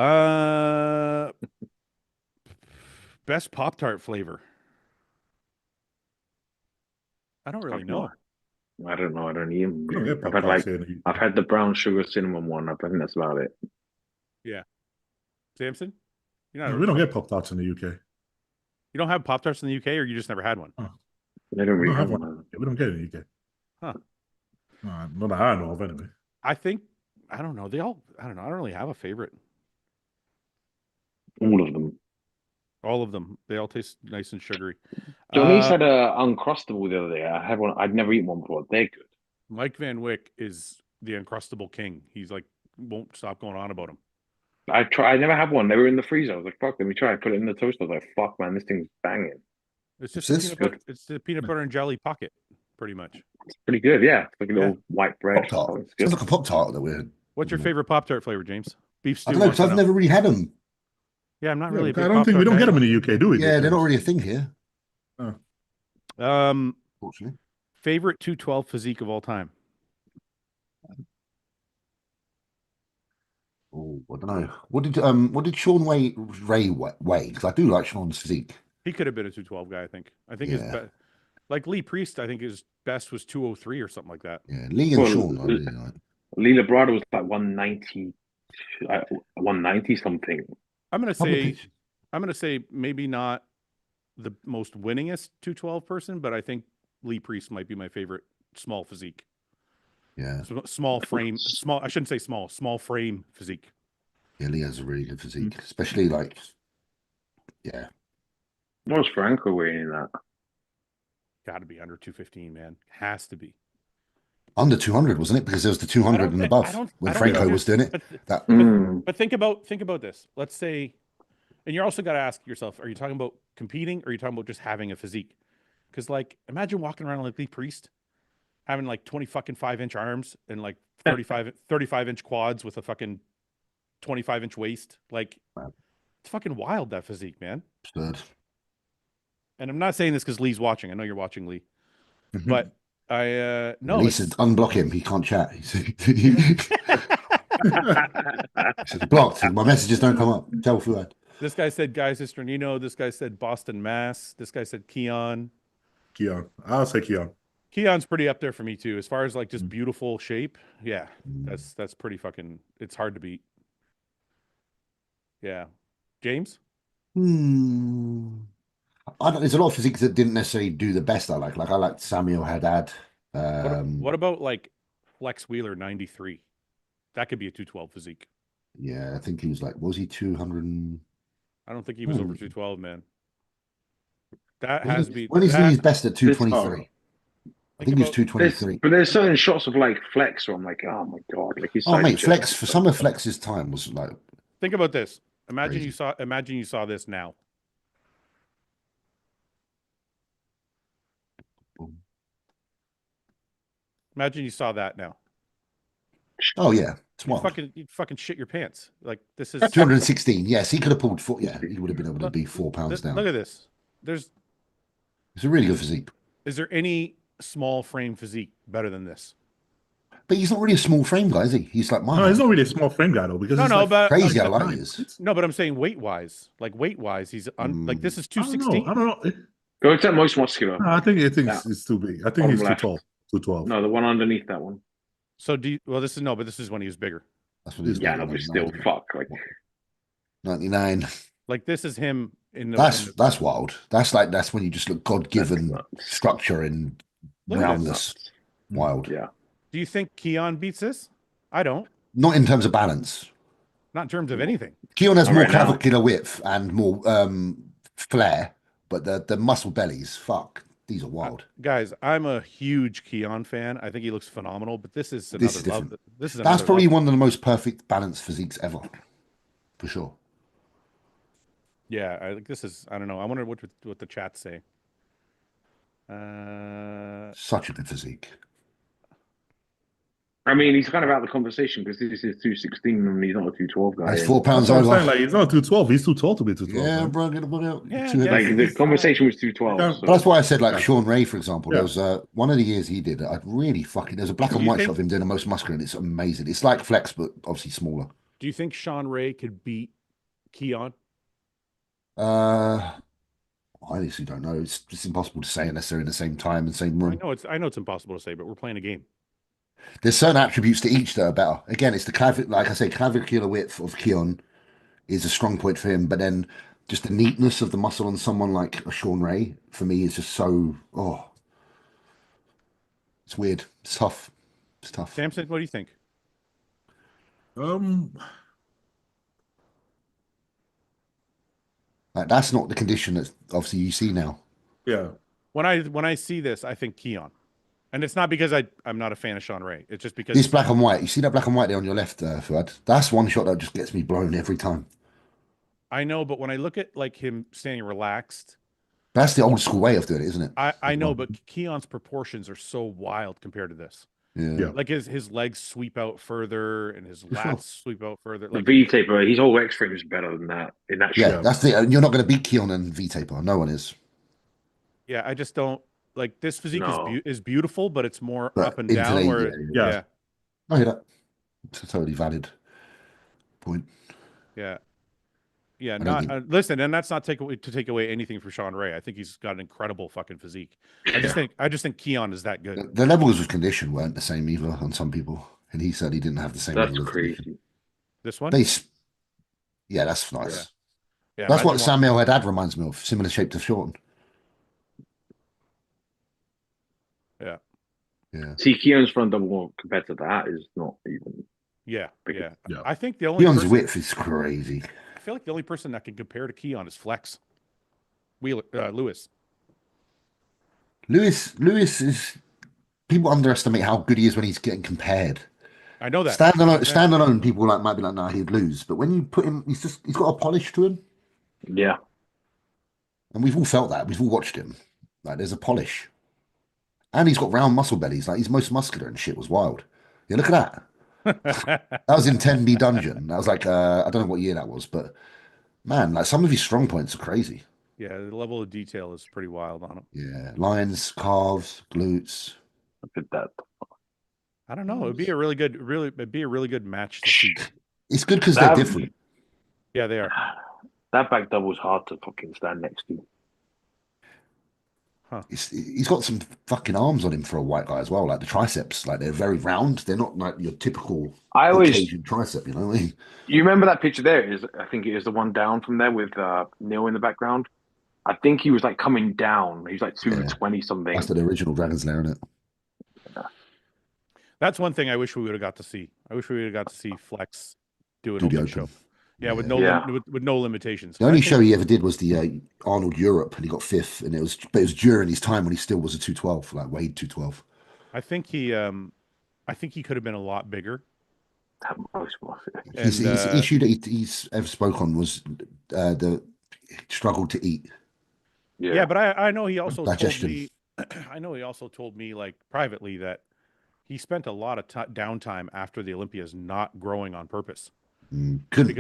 Best Pop Tart flavor. I don't really know. I don't know. I don't even. We don't get I've pop had tarts like here in I've had the brown sugar cinnamon one. I think that's about it. Samson? You're the not, UK. We don't get pop tarts in the UK. you don't have Pop Tarts in the UK, or you just never had one? They don't We really don't have have one. one. We don't get it in the UK. Huh. Not that I know of, anyway. I think I don't know. I don't know. I don't really have a favorite. All of them. All of them. They all taste nice and sugary. Johnny's had a Uncrustable the other day. I had one. I'd never eaten one before. They're good. Mike Van Wyck is the Uncrustable king. He's like won't stop going on about him. I never had one. They were in the freezer. I was like, fuck, let me try. I put it in the toaster. I was like, fuck, man, this thing's banging. It's just What's this? it's the peanut butter and jelly pocket, pretty much. It's pretty good. Yeah. It's like a little Yeah. white bread. Pop Tart. Oh, it's Sounds good. like a Pop Tart that we're. What's your favorite Pop-Tart flavor, James? Beef stew. I don't know wants because to I've know. never really had them. Yeah, I'm not Yeah, really a I big don't think we Pop-Tart don't get guy. them in the UK, do we? Yeah, they're not James? really a thing here, Favorite fortunately. 212 physique of all time. Oh, I don't know. What did Sean Ray weigh? Because I do like Sean's physique. He could have been a 212 guy, I think. I think his Yeah. like Lee Priest, I think his best was 203 or something like that. Yeah, Lee and Well, Sean, I really like. Lee Labrada was like 190, 190 something. I'm gonna Couple of say pictures. I'm gonna say maybe not the most winningest 212 person, but I think Lee Priest might be my favorite small physique. Yeah, Small frame, small. I shouldn't say small frame physique. yeah, Lee has a really good physique, especially like, yeah, What was Franco weighing in that? Got to be under 215, man. Has to be. under 200, wasn't it? Because there was the 200 and above when Franco think was doing it. But, That but think about this. Let's say, and you're also got to ask yourself: are you talking about competing, or are you talking about just having a physique? Because like, imagine walking around like Lee Priest, having like 20 fucking 5-inch arms and like 35-inch quads with a fucking 25-inch waist. Like, Wow. it's fucking wild, that physique, man. absurd. And I'm not saying this because Lee's watching. I know you're watching, Lee. But I no, At least unblock him. He can't chat. He said blocked. My messages don't come up. Tell Fouad. This guy said Guys Estranino. This guy said Boston, Mass. This guy said Keon. Keon. I'll say Keon. Keon's pretty up there for me too, as far as like just beautiful shape. Yeah, that's pretty fucking. It's hard to beat. Yeah, James. There's a lot of physiques that didn't necessarily do the best. I liked Samuel Haddad. What about like Flex Wheeler 93? That could be a 212 physique. Yeah, I think he was like, was he 200? I don't think he was over 212, man. That has to be. When is he his best at 223? I think he was 223. But there's certain shots of like Flex where I'm like, oh my god, like he's. Oh mate, Flex for some of Flex's time was like. Think about this. Imagine crazy. you saw this now. Imagine you saw that now. Oh yeah, it's wild. You'd fucking shit your pants. Like this is 216. Yes, he could have pulled 4. Yeah, he would have been able to be 4 pounds down. Look at this. It's a really good physique. Is there any small frame physique better than this? But he's not really a small frame guy, is he? He's like mine. No, he's not really a small frame guy though, because but crazy how light he is. No, but I'm saying weight wise, he's like this is 216. I don't know. Go to that most muscular. No, I think it's too big. I think he's 212. 212. No, the one underneath that one. So this is when he was bigger. That's what he's Yeah, no, but still, fuck. Like 99. Like this is him in the. That's wild. That's when you just look God-given structure and roundness. Wild. Yeah. Do you think Keon beats this? I don't. Not in terms of balance. Not in terms of anything. Keon has more clavicular width and more flair, but the muscle bellies, fuck, these are wild. Guys, I'm a huge Keon fan. I think he looks phenomenal, but this is another That's probably one of the most perfect balanced physiques ever, for sure. Yeah, I think this is. I don't know. I wonder what the chat's say. Such a good physique. I mean, he's kind of out of the conversation because this is 216 and he's not a 212 guy. He's 4 pounds That's what I'm over. saying, like he's not 212. He's too tall to be 212. Yeah, man. bro, get the bug out. Yeah, Like the conversation was 212. Yeah. So. But that's why I said, like, Sean Ray, for example, Yeah. there was one of the years he did, I really fucking, there's a black and white shot of him doing the most muscular, and it's amazing. It's like Flex, but obviously smaller. Do you think Sean Ray could beat Keon? I honestly don't know. It's impossible to say unless they're in the same time and same room. I know it's impossible to say, but we're playing a game. There's certain attributes to each that are better. Again, it's the like I say, clavicular width of Keon is a strong point for him, but then just the neatness of the muscle on someone like a Sean Ray for me is just so It's weird. It's tough. It's tough. Samson, what do you think? Like, that's not the condition that obviously you see now. Yeah. When I see this, I think Keon. And it's not because I'm not a fan of Sean Ray. It's just because This black and white. You see that black and white there on your left, Fouad? That's one shot that just gets me blown every time. I know, but when I look at like him standing relaxed, That's the old school way of doing it, isn't it? I know, but Keon's proportions are so wild compared to this. Yeah. Like his legs sweep out further and his lats sweep out further. The Like V taper, his whole X frame is better than that in that Yeah, shot. that's the. You're not going to beat Keon and V taper. No one is. yeah, I just don't like this physique No. is beautiful, but it's more But up and in down. today, Where Yeah. I hear that. It's a totally valid point. yeah. I don't Not think listen, and that's not to take away anything from Sean Ray. I think he's got an incredible fucking physique. I just think Keon is that good. the levels of condition weren't the same either on some people, and he certainly didn't have the same That's level of condition. crazy. This one, Yeah, that's nice. yeah, That's what imagine Samuel Haddad reminds me of, similar shape to Sean. Yeah. Yeah. See, Keon's front double compared to that is not even. Yeah. Yeah. I think the only Keon's person, width is crazy. I feel like the only person that can compare to Keon is Flex. Lewis. Lewis is. People underestimate how good he is when he's getting compared. I know that. Standalone, people might be like, nah, he'd lose. But when you put him, he's got a polish to him, Yeah. and we've all felt that. We've all watched him. Like, there's a polish, and he's got round muscle bellies. Like, he's most muscular and shit. Was wild. Yeah, look at that. That was in 10B Dungeon. That was like, I don't know what year that was, but man, like some of his strong points are crazy. Yeah, the level of detail is pretty wild on him. Yeah, lines, calves, glutes. Look at that. I don't know. It'd be a really good match to see. It's good because they're different. Yeah, they are. That back double is hard to fucking stand next to. Huh. He's got some fucking arms on him for a white guy as well. Like the triceps, like they're very round. They're not like your typical Caucasian tricep. You know what I mean? You remember that picture there? I think it is the one down from there with Neil in the background. I think he was like coming down. He was like 220 something. That's the original Dragon's Lair, isn't it? That's one thing I wish we would have got to see. I wish we would have got to see Flex do an Do the open open. show. Yeah, with no limitations. The only show he ever did was the Arnold Europe, and he got fifth. And it was during his time when he still was a 212, like weighed 212. I think he could have been a lot bigger. His issue that he's ever spoke on was the struggle to eat. Yeah, but I know he also Digestion. told me. I know he also told me like privately that he spent a lot of downtime after the Olympias not growing on purpose. Couldn't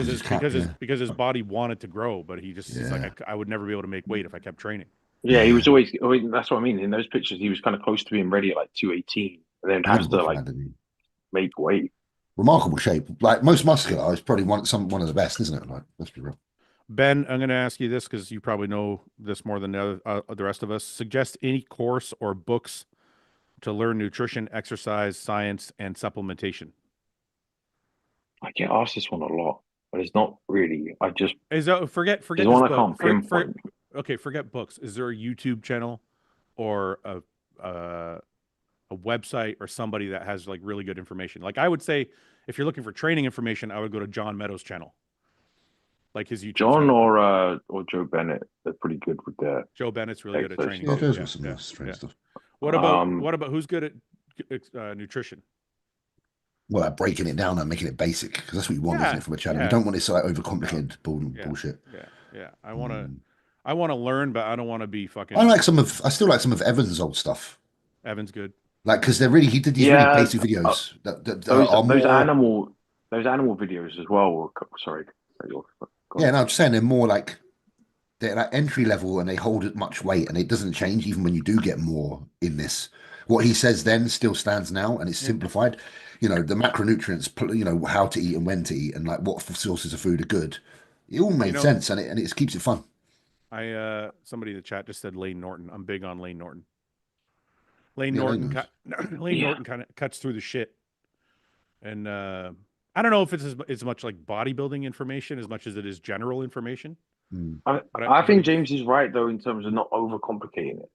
because his body wanted to grow, but he just he's like I would never be able to make weight if I kept training. Yeah, he was always. That's what I mean. In those pictures, he was kind of close to being ready at like 218, and then has to like make weight. Remarkable shape. Like most muscular, it's probably one of the best, isn't it? Like, let's be real. Ben, I'm going to ask you this because you probably know this more than the rest of us. Suggest any course or books to learn nutrition, exercise, science, and supplementation. I get asked this one a lot, but it's not really. I just forget this one I can't pinpoint. Okay, forget books. Is there a YouTube channel or a website or somebody that has like really good information? Like I would say, if you're looking for training information, I would go to John Meadows' channel. Like his YouTube John channel. or Joe Bennett, they're pretty good with their. Joe Bennett's really good at training. Yeah, Joe's got some strange stuff. What about who's good at nutrition? Well, like breaking it down and making it basic, because that's what you want, isn't it, from a channel? You don't want it so like overcomplicated bullshit. Yeah. I want to learn, but I don't want to be fucking. I still like some of Evan's old stuff. Evan's good. Like because he did these really basic videos those animal videos as well. Sorry. Yeah, no, I'm just saying they're more like they're like entry level and they hold much weight and it doesn't change even when you do get more in this. What he says then still stands now and it's simplified. You know, the macronutrients, you know, how to eat and when to eat and like what sources of food are good. It all made sense and it keeps it fun. Somebody in the chat just said Lane Norton. I'm big on Lane Norton. Lane Norton kind of cuts through the shit. And I don't know if it's as much like bodybuilding information as much as it is general information. I think James is right though in terms of not overcomplicating it.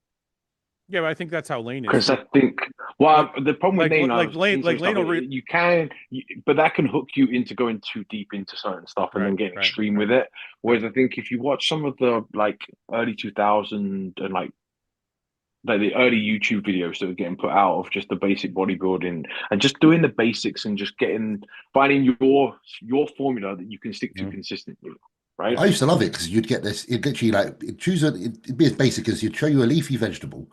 Yeah, but I think that's how Lane is. Because I think Well, the problem with like Lane, like I've Lane seen some like stuff. Lane will You can, but that can hook you into going too deep into certain stuff and then getting extreme with it. Whereas I think if you watch some of the like early 2000 and like the early YouTube videos that were getting put out of just the basic bodybuilding and just doing the basics and just finding your formula that you can stick to consistently, right? I used to love it because you'd get this. It'd literally like it'd be as basic as you'd show you a leafy vegetable.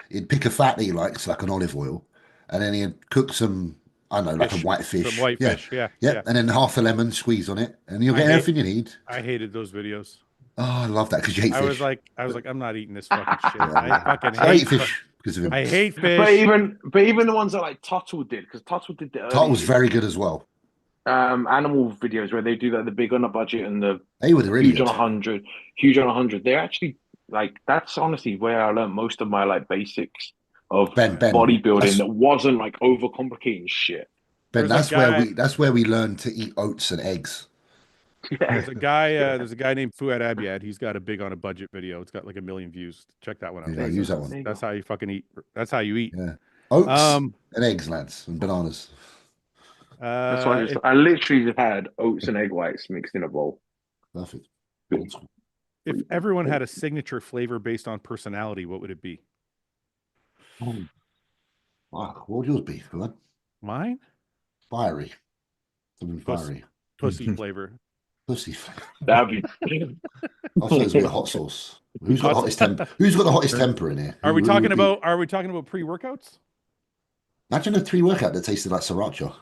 It'd pick a fat that he likes, like an olive oil, and then he'd cook some, I don't know, like a white Some fish. white Yeah, fish. Yeah. yeah, Yeah. and then half a lemon squeeze on it, and you'll I get hate everything you need. I hated those videos. Oh, I love that because you hate I was fish. like, I'm not eating this fucking shit. Yeah, I fucking I hate hate fish because of him. I hate But fish. even the ones that like Tuttle did, because Tuttle did the Tart was early very good as well. animal videos where they do like the big on a budget and the They were really huge good. on 100, huge on 100. They're actually like that's honestly where I learned most of my like basics of Ben, bodybuilding that wasn't like overcomplicating shit. Ben, There's a guy. that's where we learned to eat oats and eggs. Yeah. There's a guy named Fouad Abiad. He's got a big on a budget video. It's got like 1 million views. Check that one out. Yeah, I use that one. That's how you fucking eat. That's how you eat. Yeah, oats Um, and eggs, lads, and bananas. That's why if, I literally just had oats and egg whites mixed in a bowl. Perfect. if everyone had a signature flavor based on personality, what would it be? Oh, wow. What would yours be, Fouad? Mine? Fiery. Something Puss- fiery. Pussy flavor. Pussy. That'd be I thought it was a bit of hot sauce. Who's got the hottest temper? Who's got the hottest temper in here? Are we Who talking would be- about? Are we talking about pre-workouts? Imagine a pre-workout that tasted like sriracha.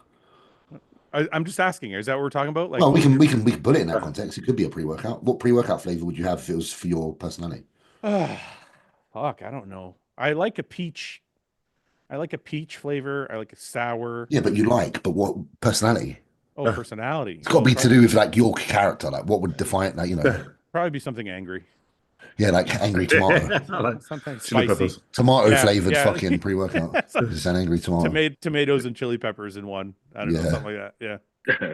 I'm just asking. Is that what we're talking about? Like, Well, we can put it in that context. It could be a pre-workout. What pre-workout flavor would you have if it was for your personality? fuck, I don't know. I like a peach. I like a peach flavor. I like a sour. Yeah, but what personality? Oh, personality. It's got to be to do with like your character. Like what would define like Probably be something angry. yeah, like angry tomato, Sometimes chili spicy. peppers. tomato flavored yeah. fucking pre-workout. It's an angry tomato. Tomatoes and chili peppers in one. I don't know, Yeah. something like that. Yeah.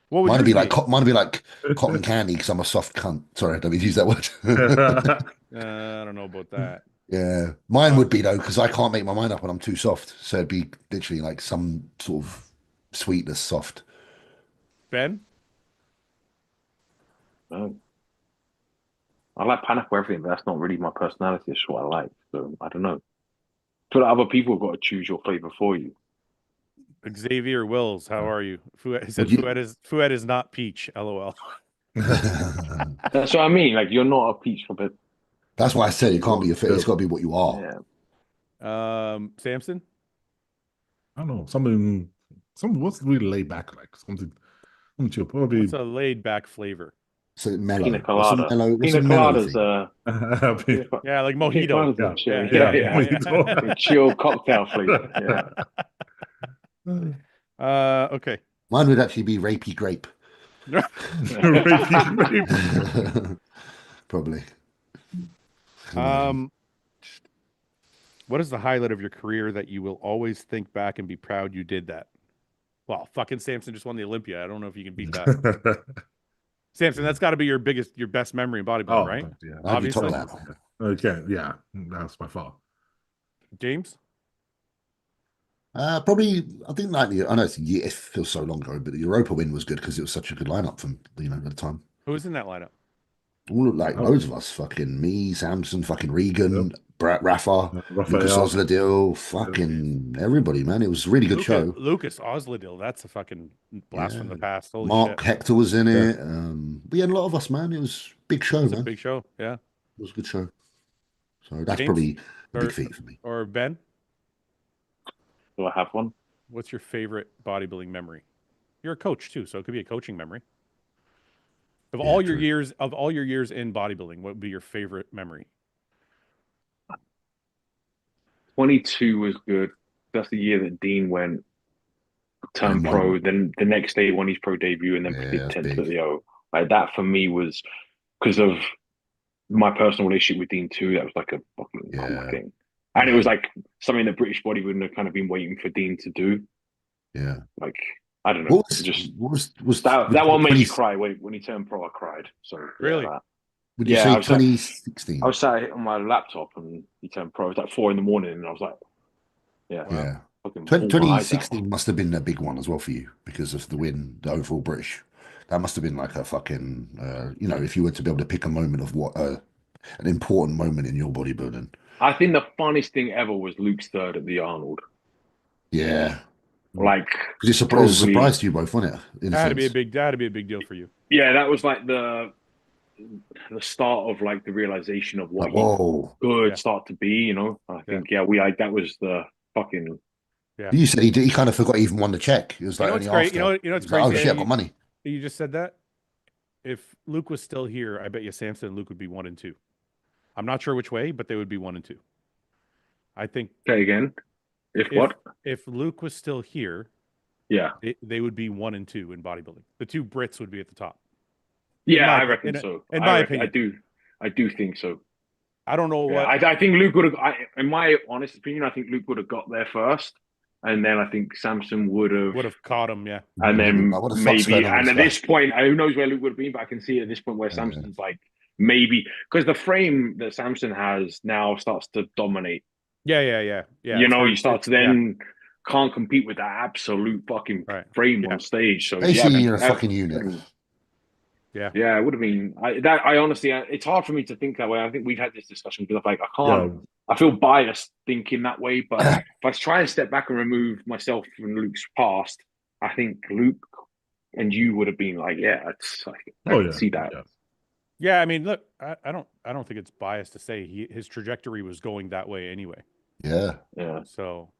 What would Mine would yours be like cotton candy because I'm a soft cunt. Sorry, I don't mean to use that word. I don't know about that. Yeah, mine would be though because I can't make my mind up when I'm too soft. So it'd be literally like some sort of sweetness soft. Ben? No. I like pineapple everything, but that's not really my personality. It's what I like. So I don't know. But other people have got to choose your flavor for you. Xavier Wills, how are you? He said Fouad is not peach. LOL. That's what I mean. Like you're not a peach but That's why I said it can't be a fit. It's got to be what you are. yeah. Samson? I don't know. Something what's really laid back like something chill. Probably What's a laid back flavor? So mellow. Pina colada. What's Pina a mellow colada's thing? Yeah, like mojito. Yeah. Chill cocktail flavor. Yeah. Okay. Mine would actually be rapey grape. Probably. What is the highlight of your career that you will always think back and be proud you did that? Well, fucking Samson just won the Olympia. I don't know if you can beat that. Samson, that's got to be your best memory in bodybuilding, right? Yeah. Obviously. Okay, yeah, that's by far. James? Probably, I think like I know it feels so long ago, but the Europa win was good because it was such a good lineup from at the time. Who was in that lineup? All loads of us, fucking me, Samson, fucking Regan, Rafa, Raphael. Lucas Osladil, fucking everybody, man. It was a really good show. Lucas Osladil, that's a fucking blast from the past. Holy Mark shit. Hector was in it. We had a lot of us, man. It was a big show, It's man. a big show, yeah. It was a good show. So that's James? probably a big feat for me. Or Ben? Do I have one? What's your favorite bodybuilding memory? You're a coach too, so it could be a coaching memory. Of all your years in bodybuilding, what would be your favorite memory? 22 was good. That's the year that Dean went turned pro. Then the next day won his pro debut and then did 10th at the O. Like that for me was because of my personal relationship with Dean too. That was like a fucking cool thing. And it was like something that British bodybuilding had kind of been waiting for Dean to do. Yeah. Like, I don't know. That one made me cry when he turned pro. I cried. So really? Would you say 2016? I was sat on my laptop and he turned pro. It was like 4 a.m. and I was like, Yeah. Wow. Yeah. Fucking 2016 must have been a big one as well for you because of the win, the overall British. That must have been like a fucking, you know, if you were to be able to pick a moment of what an important moment in your bodybuilding. I think the funniest thing ever was Luke's third at the Arnold. Yeah. Like Because it was a probably, surprise to you both, wasn't it? In a That had to be a sense. big. That had to be a big deal for you. yeah, that was like the start of like the realization of what Like, he whoa. Yeah. could start to be. You know, I Yeah. think that was the fucking Yeah. You said he kind of forgot he even won the check. It was You like know only what's great? after. You know He what's was like, crazy oh that shit, I got money. you just said that? If Luke was still here, I bet you Samson and Luke would be 1 and 2. I'm not sure which way, but they would be 1 and 2. I think okay again. If if what? if Luke was still here, Yeah, they would be 1 and 2 in bodybuilding. The two Brits would be at the top. In yeah, my I reckon in, so. in my I opinion, do think so. I don't know Yeah, what. I think Luke would have. In my honest opinion, I think Luke would have got there first, and then I think Samson would have, Would have caught him, yeah. and Maybe then like, what the fuck's maybe, going on with and this at guy? this point, who knows where Luke would have been? But I can see at this point where Samson's like maybe because the frame that Samson has now starts to dominate. Yeah. You know, you start to yeah, then can't compete with that absolute fucking right. frame Yeah, on stage. So yeah, Basically, you're a that fucking unit. yeah. yeah, it would have been. I honestly, it's hard for me to think that way. I think we've had this discussion because I'm like, I Yeah, can't. I feel biased thinking that way, but if I try and step back and remove myself from Luke's past, I think Luke and you would have been like, yeah, I oh can yeah, see that. yeah. Yeah, I mean, look, I don't think it's biased to say his trajectory was going that way anyway. Yeah. Yeah. So,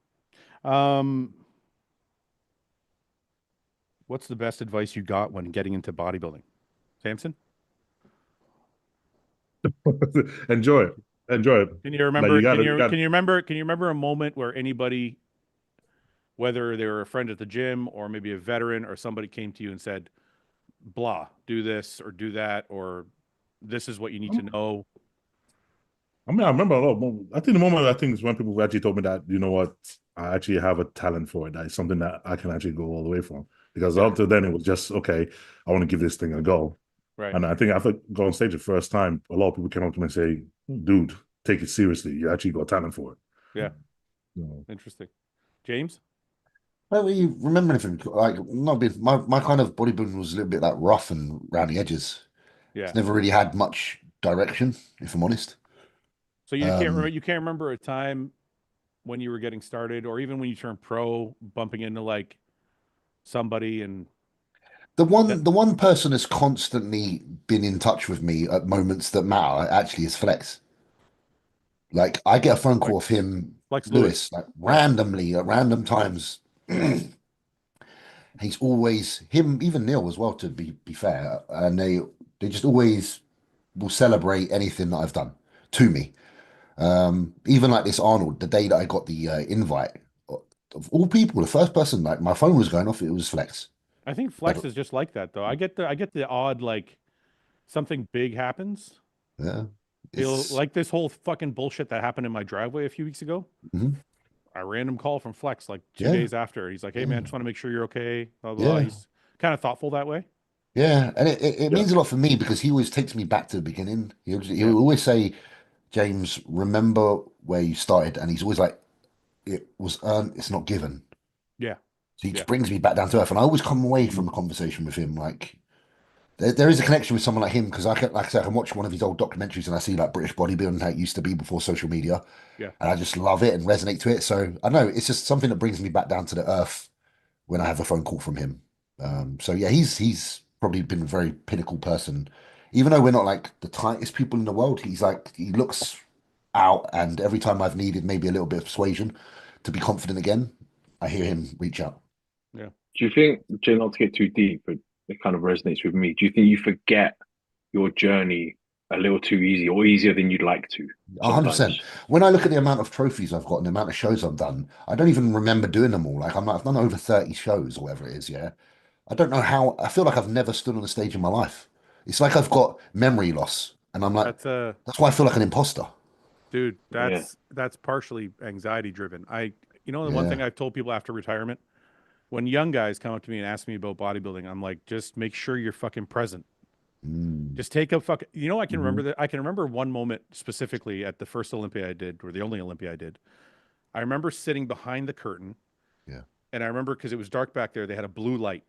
what's the best advice you got when getting into bodybuilding, Samson? Enjoy it, enjoy it. Can you Like remember? you got to, you got. Can you remember a moment where anybody, whether they were a friend at the gym or maybe a veteran or somebody, came to you and said, "Blah, do this or do that," or "This is what you need to know." I mean, I remember a lot of moments. I think the moment I think is when people actually told me that, you know what, I actually have a talent for it. That is something that I can actually go all the way from. Because up to then it was just, okay, I want to give this thing a go. Right. And I think after going on stage the first time, a lot of people came up to me and say, dude, take it seriously. You actually got talent for it. Yeah. So, Interesting. James? Well, you remember anything? Like, not been my kind of bodybuilding was a little bit like rough and around the edges. Yeah. It's never really had much direction, if I'm honest. So you can't remember a time when you were getting started or even when you turned pro bumping into like somebody and that The one person that's constantly been in touch with me at moments that matter actually is Flex. Like I get a phone call like of him, Flex Lewis. Lewis, like Yeah. randomly at random times. He's always him, even Neil as well, to be fair, and they just always will celebrate anything that I've done to me. Even like this Arnold, the day that I got the invite, of all people, the first person, like my phone was going off, it was Flex. I think Like, Flex is just like that though. I get the odd like something big happens. yeah, He'll it's like this whole fucking bullshit that happened in my driveway a few weeks ago. mhm. A random call from Flex like two Yeah, days after. He's like, "Hey man, yeah, just want to make sure you're okay." Blah blah. Blah. yeah, He's kind of thoughtful that way. yeah, and it yeah. means a lot for me because he always takes me back to the beginning. Yeah. He'll always say, James, remember where you started, and he's always like, it was earned, it's not given. Yeah. So he Yeah. just brings me back down to earth, and I always come away from a conversation with him like there is a connection with someone like him because like I said, I can watch one of his old documentaries and I see like British bodybuilding how it used to be before social media, Yeah. and I just love it and resonate to it. So I don't know it's just something that brings me back down to the earth when I have a phone call from him. So yeah, he's probably been a very pinnacle person, even though we're not like the tightest people in the world. He's like he looks out, and every time I've needed maybe a little bit of persuasion to be confident again, I hear him reach out. Yeah. Do you think, Jay, not to get too deep, but it kind of resonates with me. Do you think you forget your journey a little too easy or easier than you'd like to 100%. sometimes? When I look at the amount of trophies I've got and the amount of shows I've done, I don't even remember doing them all. Like I've done over 30 shows or whatever it is. Yeah. I don't know how, I feel like I've never stood on a stage in my life. It's like I've got memory loss. And I'm like, That's that's why I feel like an imposter. dude, Yeah. that's partially anxiety driven. You know the one thing Yeah. I've told people after retirement, when young guys come up to me and ask me about bodybuilding, I'm like, just make sure you're fucking present. Mm. Just take a fuck. You know, I can Mhm. remember that. I can remember one moment specifically at the first Olympia I did, or the only Olympia I did. I remember sitting behind the curtain. Yeah. And I remember because it was dark back there, they had a blue light.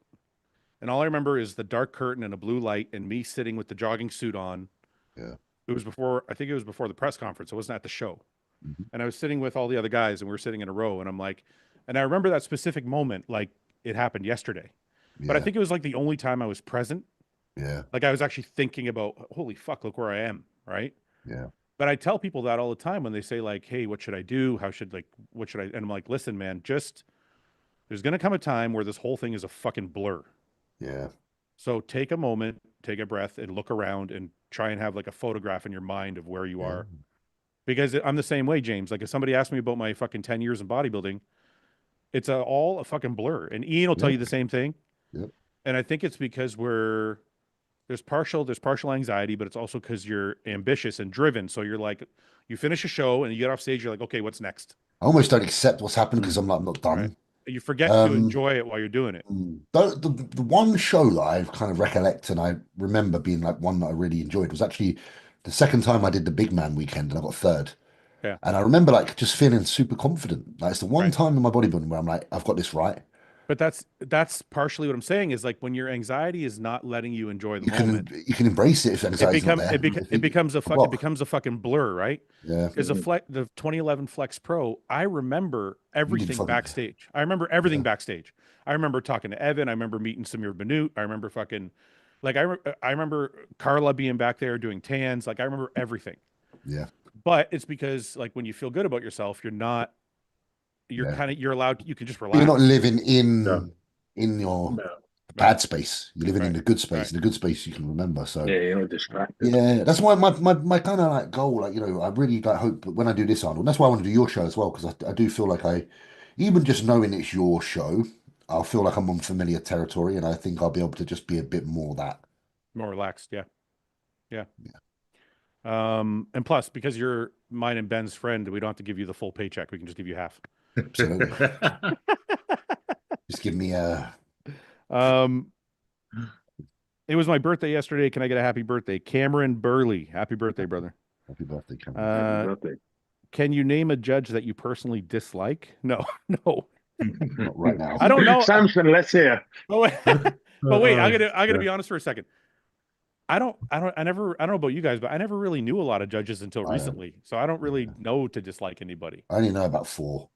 And all I remember is the dark curtain and a blue light and me sitting with the jogging suit on. Yeah. It was before, I think it was before the press conference. It wasn't at the show. Mhm. And I was sitting with all the other guys and we were sitting in a row. And I'm like, and I remember that specific moment like it happened yesterday. But I Yeah. think it was like the only time I was present. Yeah. Like I was actually thinking about, holy fuck, look where I am. Right. Yeah. But I tell people that all the time when they say like, hey, what should I do? How should like, what should I? And I'm like, listen, man, just there's going to come a time where this whole thing is a fucking blur. Yeah. So take a moment, take a breath and look around and try and have like a photograph in your mind of where you Yeah. are. Because I'm the same way, James. Like if somebody asked me about my fucking 10 years in bodybuilding, it's all a fucking blur. And Ian will tell Yep. you the same thing. Yep. And I think it's because there's partial anxiety, but it's also because you're ambitious and driven. So you're like, you finish a show and you get off stage, you're like, okay, what's next? I almost don't accept what's happened because I'm like, I'm not done. Right. You forget to enjoy it while you're doing it. The one show that I kind of recollect and I remember being like one that I really enjoyed was actually the second time I did the big man weekend and I got third. Yeah. And I remember like just feeling super confident. Like it's the one Right. time in my bodybuilding where I'm like, I've got this right. But that's partially what I'm saying is like when your anxiety is not letting you enjoy the You moment, can embrace it if anxiety's not there. it becomes a Well, it becomes a fucking blur, right? yeah. Because the 2011 Flex Pro, I remember You did everything fucking backstage. I remember everything Yeah. backstage. I remember talking to Evan. I remember meeting Samir Banut. I remember fucking like I remember Carla being back there doing tans. Like I remember everything. Yeah. But it's because like when you feel good about yourself, you're Yeah. kind of you're allowed you can just You're relax. not living in your No. bad space. You're living in Right. the good space. Right. In the good space you can remember. So Yeah, you're not distracted. yeah, that's why my kind of like goal, like, you know, I really like hope that when I do this, Arnold, that's why I want to do your show as well, because I do feel like even just knowing it's your show, I'll feel like I'm on familiar territory, and I think I'll be able to just be a bit more that. More relaxed. Yeah. And plus, because you're mine and Ben's friend, we don't have to give you the full paycheck. We can just give you half. Absolutely. Just give me a Um, it was my birthday yesterday. Can I get a happy birthday? Cameron Burley. Happy birthday, brother. happy birthday, Cameron. Uh, Happy birthday. can you name a judge that you personally dislike? No, no. Not right now. I don't know. Samson, let's hear. But wait, but wait, I gotta be honest for a second. I don't know about you guys, but I never really knew a lot of judges until I don't. recently. So I don't really know to dislike anybody. I only know about 4,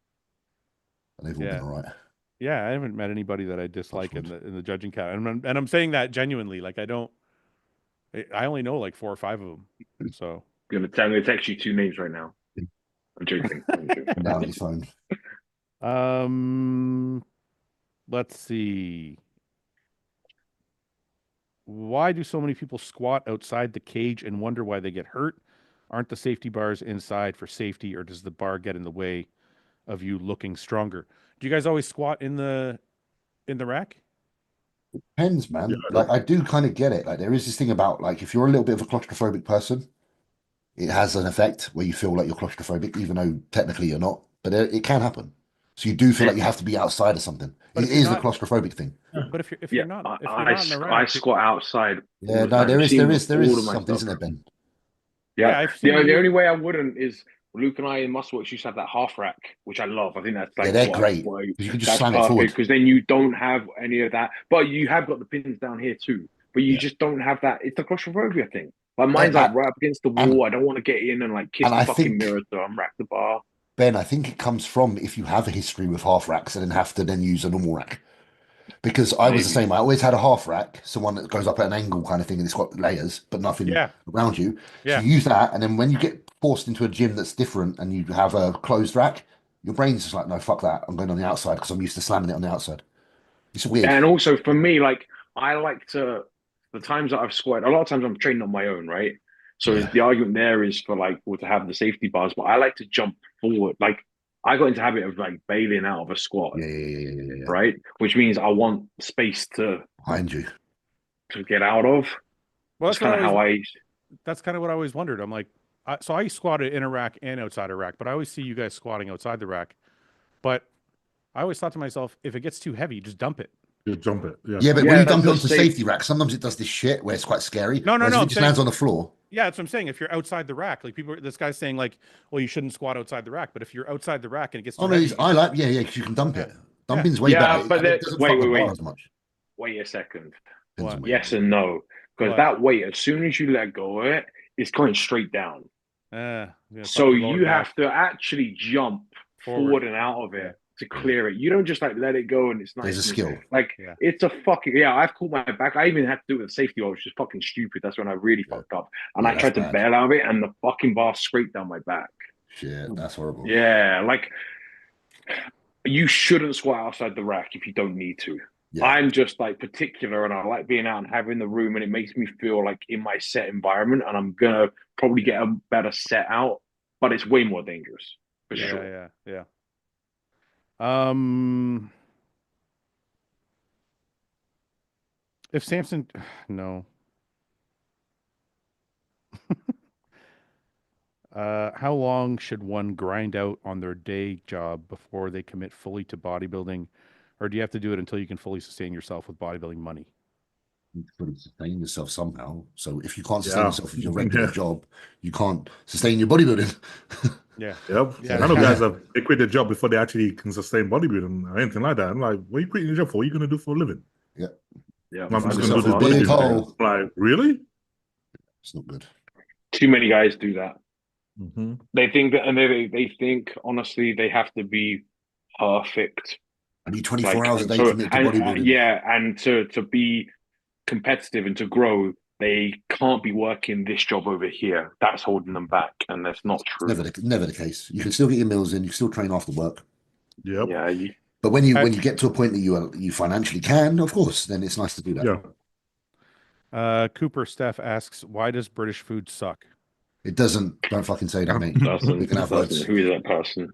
and they've all Yeah. been all right. Yeah, I haven't met anybody that I dislike in Touch the judging cat, and I'm saying that genuinely. Like I only know like 4 or 5 of them. So I'm gonna text you 2 names right now. I'm joking. I'm joking. Down his phone. let's see. Why do so many people squat outside the cage and wonder why they get hurt? Aren't the safety bars inside for safety, or does the bar get in the way of you looking stronger? Do you guys always squat in the rack? Depends, man. Yeah, Like I do kind of get it. Like there is this thing about like if you're a little bit of a claustrophobic person, it has an effect where you feel like you're claustrophobic, even though technically you're not. But it can happen. So you do feel like you have to be outside of something. But It if you're is a not- claustrophobic thing. But if Yeah, you're not in the I rack, squat outside. Yeah, all the no, time. there I've is seen there all is of my something, stuff. isn't there, Ben? yeah, I've seen The you. only way I wouldn't is Luke and I in Muscleworks used to have that half rack, which I love. I think that's like Yeah, they're great. You can just that's slam it perfect forward. because then you don't have any of that. But you have got the pins down here too. But you Yeah. just don't have that. It's the claustrophobia thing. Like mine's like right up against the wall. I don't want to get in and like kiss and the I fucking think- mirror to unrack the bar. Ben, I think it comes from if you have a history with half racks and then have to then use a normal rack. Because I was the Maybe. same. I always had a half rack, so one that goes up at an angle kind of thing, and it's got layers, but nothing Yeah. around you. Yeah. So you use that, and then when you get forced into a gym that's different and you have a closed rack, your brain's just like, no, fuck that. I'm going on the outside because I'm used to slamming it on the outside. It's weird. And also for me, like I like to the times that I've squatted, a lot of times I'm training on my own, right? So Yeah. the argument there is for like to have the safety bars, but I like to jump forward. Like I got into the habit of like bailing out of a squat, Yeah. right? Which means I want space to Behind you. get out of. Well, That's kind of how that's kind of what I always wondered. I'm like, so I squatted in a rack and outside a rack, but I always see you guys squatting outside the rack. But I always thought to myself, if it gets too heavy, just dump it. You jump it. Yeah. Yeah, but Yeah, when you that's dump it the onto safe- safety rack, sometimes it does this shit where it's quite scary. No, Whereas if I'm it just saying- lands on the floor. Yeah, that's what I'm saying. If you're outside the rack, like this guy's saying, like, well, you shouldn't squat outside the rack. But if you're outside the rack and it gets too Oh no, heavy, I like yeah, because you can dump yeah, it. Dumping's way Yeah, better, but and it doesn't fuck the bar as much. wait a second. Depends on what? what you Yes do. and no, because What? that weight, as soon as you let go of it, it's going straight down. Yeah, fuck So your lower you back have to actually jump forward and out of it to clear it. You don't just like let it go and it's nice. There's a skill. Like Yeah. it's a fucking I've caught my back. I even had to do it with safety, which is fucking stupid. That's when I really fucked up. And I tried to bail out of it, and the fucking bar scraped down my back. Shit, that's horrible. Yeah, like you shouldn't squat outside the rack if you don't need to. Yeah. I'm just like particular, and I like being out and having the room, and it makes me feel like in my set environment, and I'm gonna probably get a better set out, but it's way more dangerous for sure. Yeah. If Samson, no. How long should one grind out on their day job before they commit fully to bodybuilding? Or do you have to do it until you can fully sustain yourself with bodybuilding money? You can sustain yourself somehow. So if you can't sustain yourself with your regular job, you can't sustain your bodybuilding. Yeah. Yep. I know guys they quit their job before they actually can sustain bodybuilding or anything like that. I'm like, what are you quitting your job for? What are you going to do for a living? Yeah. Yeah. I'm just going to do this bodybuilding. Like, really? It's not good. Too many guys do that. Mm-hmm. They think that, and they think honestly they have to be perfect. I need 24 hours a day to commit to bodybuilding. And to be competitive and to grow, they can't be working this job over here. That's holding them back, and that's not true. Never the case. You can still get your meals in. You can still train after work. Yep. Yeah. But when you get to a point that you financially can, of course, then it's nice to do that. Yeah. Cooper Steph asks, why does British food suck? It doesn't. Don't fucking say that, mate. We can have words. Who is that person?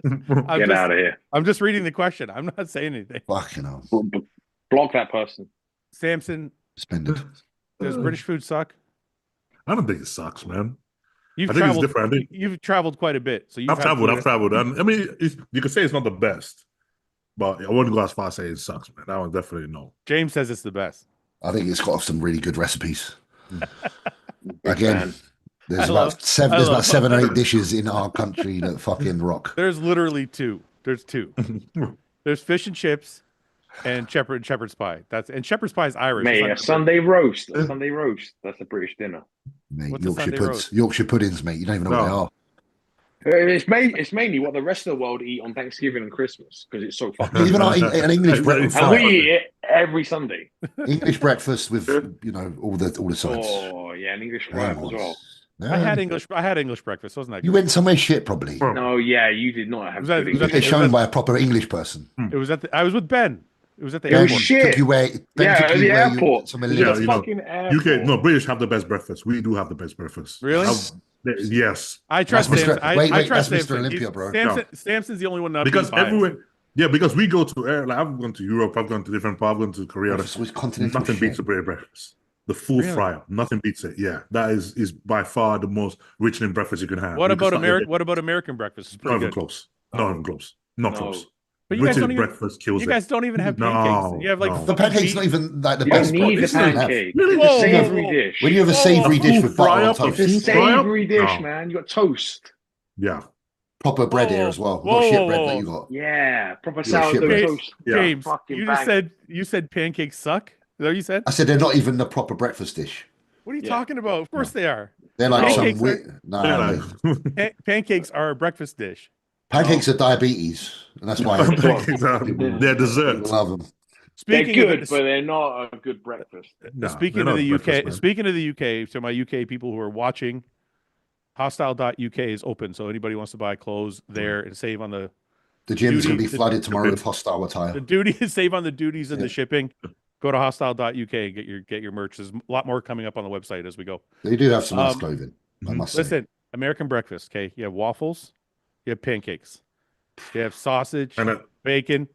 Get out of here. I'm just reading the question. I'm not saying anything. Fucking hell. Block that person. Samson. Suspended. Does British food suck? I don't think it sucks, man. You've traveled quite a bit. So I've traveled. And I mean, you could say it's not the best, but I wouldn't go as far as saying it sucks, man. That one definitely no. James says it's the best. I think it's got some really good recipes. Again, there's about 7 or 8 dishes in our country that fucking rock. There's literally 2. There's 2. There's fish and chips and shepherd's pie. And shepherd's pie is Irish. Mate, a Sunday roast. A Sunday roast. That's a British dinner. Mate, Yorkshire puddings, mate. You don't even know what they are. It's mainly what the rest of the world eat on Thanksgiving and Christmas because it's so fucking. Even an English breakfast. And we eat it every Sunday. English breakfast with all the sides. Oh yeah, an English breakfast as well. I had English breakfast, wasn't that good? You went somewhere shit, probably. No, yeah, you did not have. It shown by a proper English person. It was I was with Ben. It was at the airport. Shit. At the airport. UK. No, British have the best breakfast. We do have the best breakfast. Really? Yes. I trust Samson. I trust Mr. Olympia, bro. Samson's the only one not because everywhere. Yeah, because we go to like I've gone to Europe, I've gone to different parts, I've gone to Korea. Nothing beats a British breakfast. The full fry-up, nothing beats it. Yeah, that is by far the most rich in breakfast you can have. What about American breakfast? Not even close. Not even close. Not close. But you guys don't even have pancakes. You have like the pancake's not even like the best. You need a pancake. Really? It's a savory dish. When you have a savory dish with butter on toast. It's a savory dish, man. You got toast. Yeah. Proper bread here as well. Not shit bread that you got. Yeah, proper sourdough toast. James, you said pancakes suck. Is that what you said? I said they're not even the proper breakfast dish. What are you talking about? Of course they are. They're like pancakes are a breakfast dish. Pancakes are diabetes, and that's why they're desserts. Love them. They're good, but they're not a good breakfast. Speaking of the UK, so my UK people who are watching, HOSSTILE.uk is open, so anybody wants to buy clothes there and save on the gym is going to be flooded tomorrow with HOSSTILE attire. The duty is save on the duties and the shipping. Go to HOSSTILE.uk and get your merch. There's a lot more coming up on the website as we go. They do have some nice clothing. I must say. Listen, American breakfast. Okay, you have waffles, you have pancakes, you have sausage, bacon.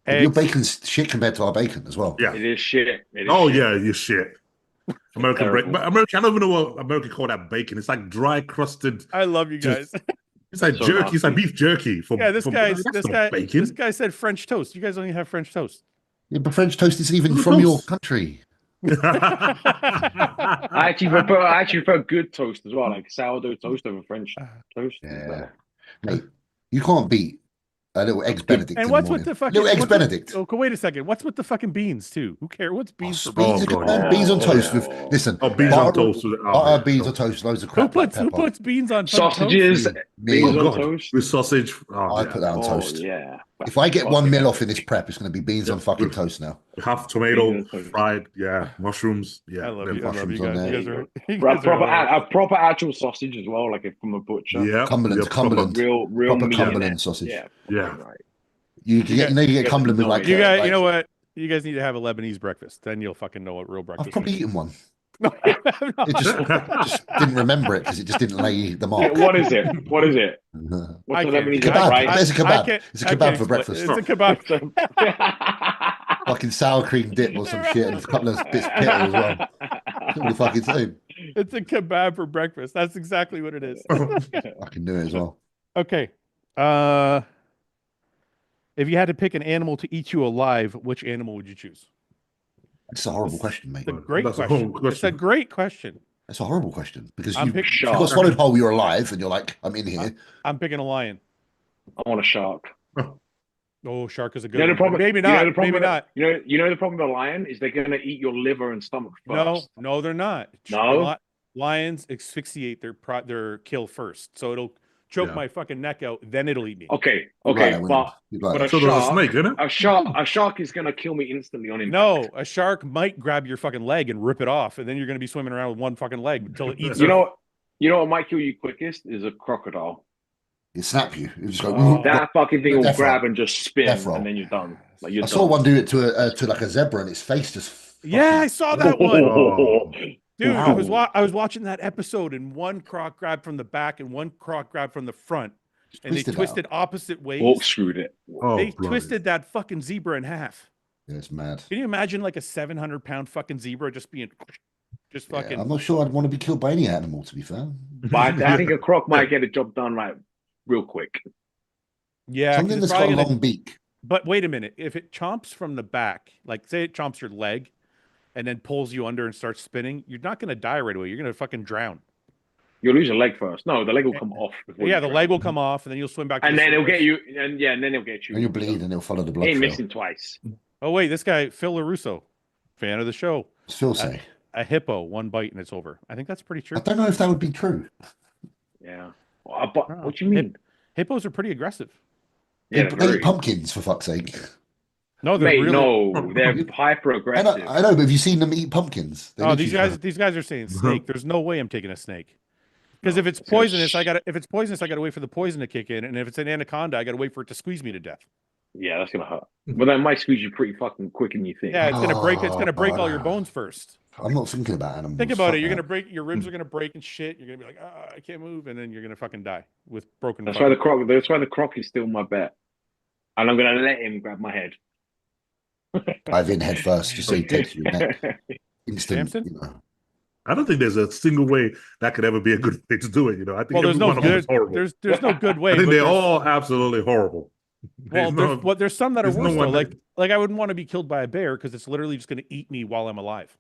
Eggs. Your bacon's shit compared to our bacon as well. Yeah, it is shit. Yeah, you're shit. American break, but American. I don't even know what American call that bacon. It's like dry crusted. I love you guys. It's like jerky. Nasty. It's like beef jerky. This guy said French toast. You guys don't even have French toast. Yeah, but French toast isn't even from your country. I actually prefer good toast as well, like sourdough toast over French toast. Is Yeah, better. mate, you can't beat a little eggs Good. Benedict And in the what's with morning. the fucking Little eggs what's with- Benedict. oh, wait a second. What's with the fucking beans too? Who cares? What's beans for Beans Oh, are good, God. man. Beans on toast with Oh. listen. Oh, beans on butter, toast with butter, beans on toast, loads of who crap black puts pepper. beans on fucking Sausages, toast? beans Me, Oh on God, toast. with sausage. Oh, I yeah. put that on Oh toast. yeah. If I get 1 Fucking mil hell. off in this prep, it's going to be beans on fucking toast now. Half Beans tomato, on toast. fried, yeah, mushrooms, yeah. I love them you. I love you mushrooms on guys. You there. guys are you Bro, guys are hilarious. a proper actual sausage as well, like from a butcher. Yeah, Cumberland, yeah, Cumberland, Real proper meat in Cumberland it. sausage. Yeah. Yeah. Fucking right. You get, you know, you get guys Cumberland with know like, it. You guys, like, you know what? You guys need to have a Lebanese breakfast. Then you'll fucking know what real I've breakfast probably is. eaten one. No, you have not. It just didn't remember it because it just didn't lay the mark. What is it? What is it? It's What's I the can't- Lebanese a kebab. right? It's a kebab. It's a I can't kebab for explain- breakfast. It's a kebab. Fucking sour cream dip or some shit and a couple of bits of pickle as well. It's all the fucking same. It's a kebab for breakfast. That's exactly what it is. I can do it as well. Okay. If you had to pick an animal to eat you alive, which animal would you choose? It's a horrible question, mate. It's a great That's a question. horrible It's a question. great question. It's a horrible question because I'm you, picking if you got shark. swallowed whole, you're alive, and you're like, I'm in here. I'm picking a lion. I want a shark. Oh, shark is a good You know the one. problem. Maybe You know not. the problem Maybe with- not. You know the problem with a lion is they're gonna eat your liver and stomach first. No, they're not. No? Lions asphyxiate their kill first, so it'll choke Yeah. my fucking neck out. Then it'll eat me. Okay, You'd okay, like that, wouldn't but you? You'd like but that. a So there's a shark, snake, isn't it? a shark is gonna kill me instantly on impact. No, a shark might grab your fucking leg and rip it off, and then you're going to be swimming around with one fucking leg until it eats You you. know what might kill you quickest is a crocodile. It snap you. It just go. Oh. That fucking thing will Death roll. grab and just spin, Death roll. and then you're done. Like you're I saw done. one do it to like a zebra, and its face just. Yeah, I saw that one. Oh. Dude, Wow. I was watching that episode, and one croc grabbed from the back and one croc grabbed from the front, and they Twisted twisted opposite ways. Corkscrewed it. Oh, They bloody. twisted that fucking zebra in half. Yeah, it's mad. Can you imagine like a 700-pound fucking zebra just Yeah, fucking? I'm not sure I'd want to be killed by any animal, to be fair. But I think a croc might get the job done like real quick. Yeah, 'cause Something it's that's got a probably gonna- long beak. But wait a minute, if it chomps from the back, like say it chomps your leg, and then pulls you under and starts spinning, you're not going to die right away. You're going to fucking drown. You'll lose a leg first. No, the leg will come off. Before Yeah, you the drown. leg will come off, and then you'll swim back. To and the then it'll surface. get you. And then it'll get you. And you'll bleed and it'll follow the blood Ain't trail. missing twice. Oh wait, this guy Phil LaRusso, fan of the show. What's Phil say? A hippo, one bite and it's over. I think that's pretty true. I don't know if that would be true. Yeah. But Oh, what do you mean? Hippos are pretty aggressive. Yeah, They very. eat pumpkins, for fuck's sake. No, they're Mate, really. no, they're hyper I aggressive. know, but have you seen them eat pumpkins? They Oh, literally- these guys are saying snake. There's no way I'm taking a snake. Because if it's poisonous, I gotta wait for the poison to kick in, and if it's an anaconda, I gotta wait for it to squeeze me to death. Yeah, that's gonna hurt. But that might squeeze you pretty fucking quick than you think. Yeah, it's gonna break. It's gonna break all your Oh. bones first. I'm not thinking about animals. Think about Fuck it. You're that. gonna break your ribs are gonna break and shit. You're gonna be like, I can't move, and then you're gonna fucking die with broken. That's why the croc. That's why the croc is still my bet, and I'm gonna let him grab my head. Dive in head first, just so he takes your neck. Instant. Samson? You know. I don't think there's a single way that could ever be a good way to do it. You know, I think Well, there's every no one of them good. is horrible. There's no good way. I think but they're there's- all absolutely horrible. Well, there's some that are there's no worse though. one Like I wouldn't want to be killed by a bear because it's literally just gonna eat me while I'm alive.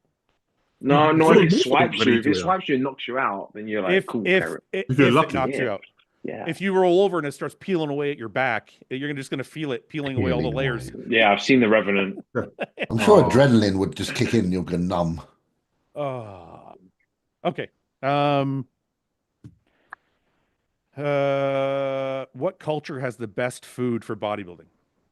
No, So if it most of swipes them you, are if it easy, swipes you and knocks you out, then you're like, cool, carrot. If you're it lucky. knocks you Yeah. out. Yeah, If you roll over and it starts peeling away at your back, you're just gonna feel it peeling away all the Peeling layers. away. yeah, I've seen the Revenant. I'm sure Oh. adrenaline would just kick in and you'll go numb. Okay. What culture has the best food for bodybuilding?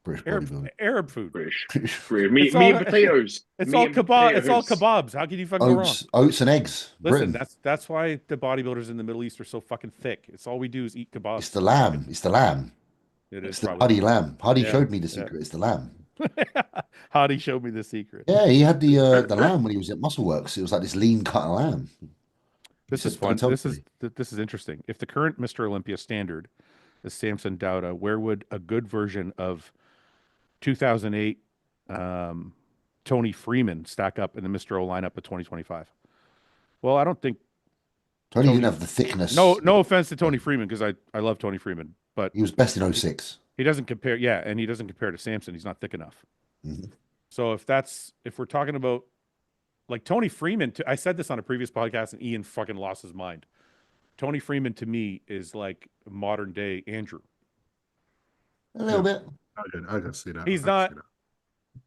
British Arab, bodybuilding. Arab food. British. British. Meat, It's meat all- and potatoes. It's Meat all and kebab. It's all potatoes. kebabs. How can you fucking go wrong? Oats and eggs. Listen, Britain. that's why the bodybuilders in the Middle East are so fucking thick. It's all we do is eat It's kebabs. the lamb. It's the lamb. It It's is the probably. Hardy lamb. Hardy Yeah, showed me the yeah. secret. It's the lamb. Hardy showed me the secret. Yeah, he had the lamb when he was at Muscleworks. It was like this lean cut of lamb. This is Don't fun. tell This me. is interesting. If the current Mr. Olympia standard is Samson Dauda, where would a good version of 2008 Tony Freeman stack up in the Mr. O lineup of 2025? Well, I don't think. Tony Tony- didn't have the thickness. No offense to Tony Freeman because I love Tony Freeman, but He was best in 06. he doesn't compare. Yeah, and he doesn't compare to Samson. He's not thick enough. Mhm. So if we're talking about Like Tony Freeman, I said this on a previous podcast, and Ian fucking lost his mind. Tony Freeman to me is like modern day Andrew. A little bit. I can see that. He's I can not. see that.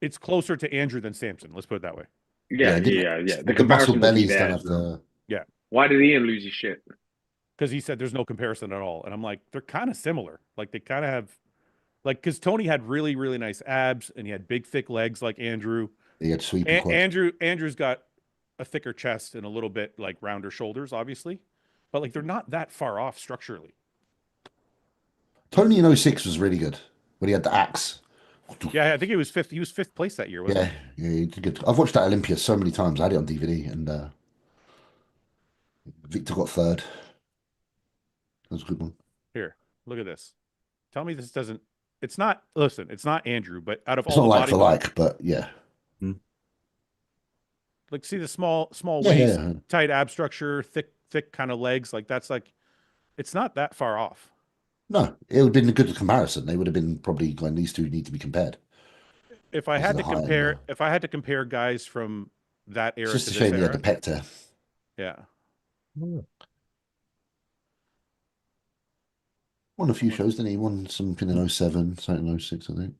It's closer to Andrew than Samson. Let's put it that way. Yeah, Yeah, yeah. The the muscle comparison would be bellies don't there. have the. Yeah, Why did Ian lose his shit? because he said there's no comparison at all, and I'm like, they're kind of similar. Like they kind of have, like, because Tony had really really nice abs and he had big thick legs like Andrew. He had sweeping quads. Andrew's got a thicker chest and a little bit like rounder shoulders, obviously, but like they're not that far off structurally. Tony in '06 was really good when he had the axe. Yeah, I think he was fifth. He was fifth place that year, wasn't Yeah, he did good. I've watched that Olympia so many times. I had it on DVD, and Victor got third. That was a good one. he? Here, look at this. Tell me this doesn't. It's not. Listen, it's not Andrew, but out of It's all not the like for like, but yeah. like see the small Yeah, waist, yeah. tight ab structure, thick kind of legs. Like that's like, it's not that far off. No, it would have been a good comparison. They would have been probably going, these two need to be compared. If I This had is to a high end, compare, if I had to compare guys from that era It's just to a this shame he had era, the pec tear. yeah. Won a few shows, didn't he? Won something in '07, something in '06, I think.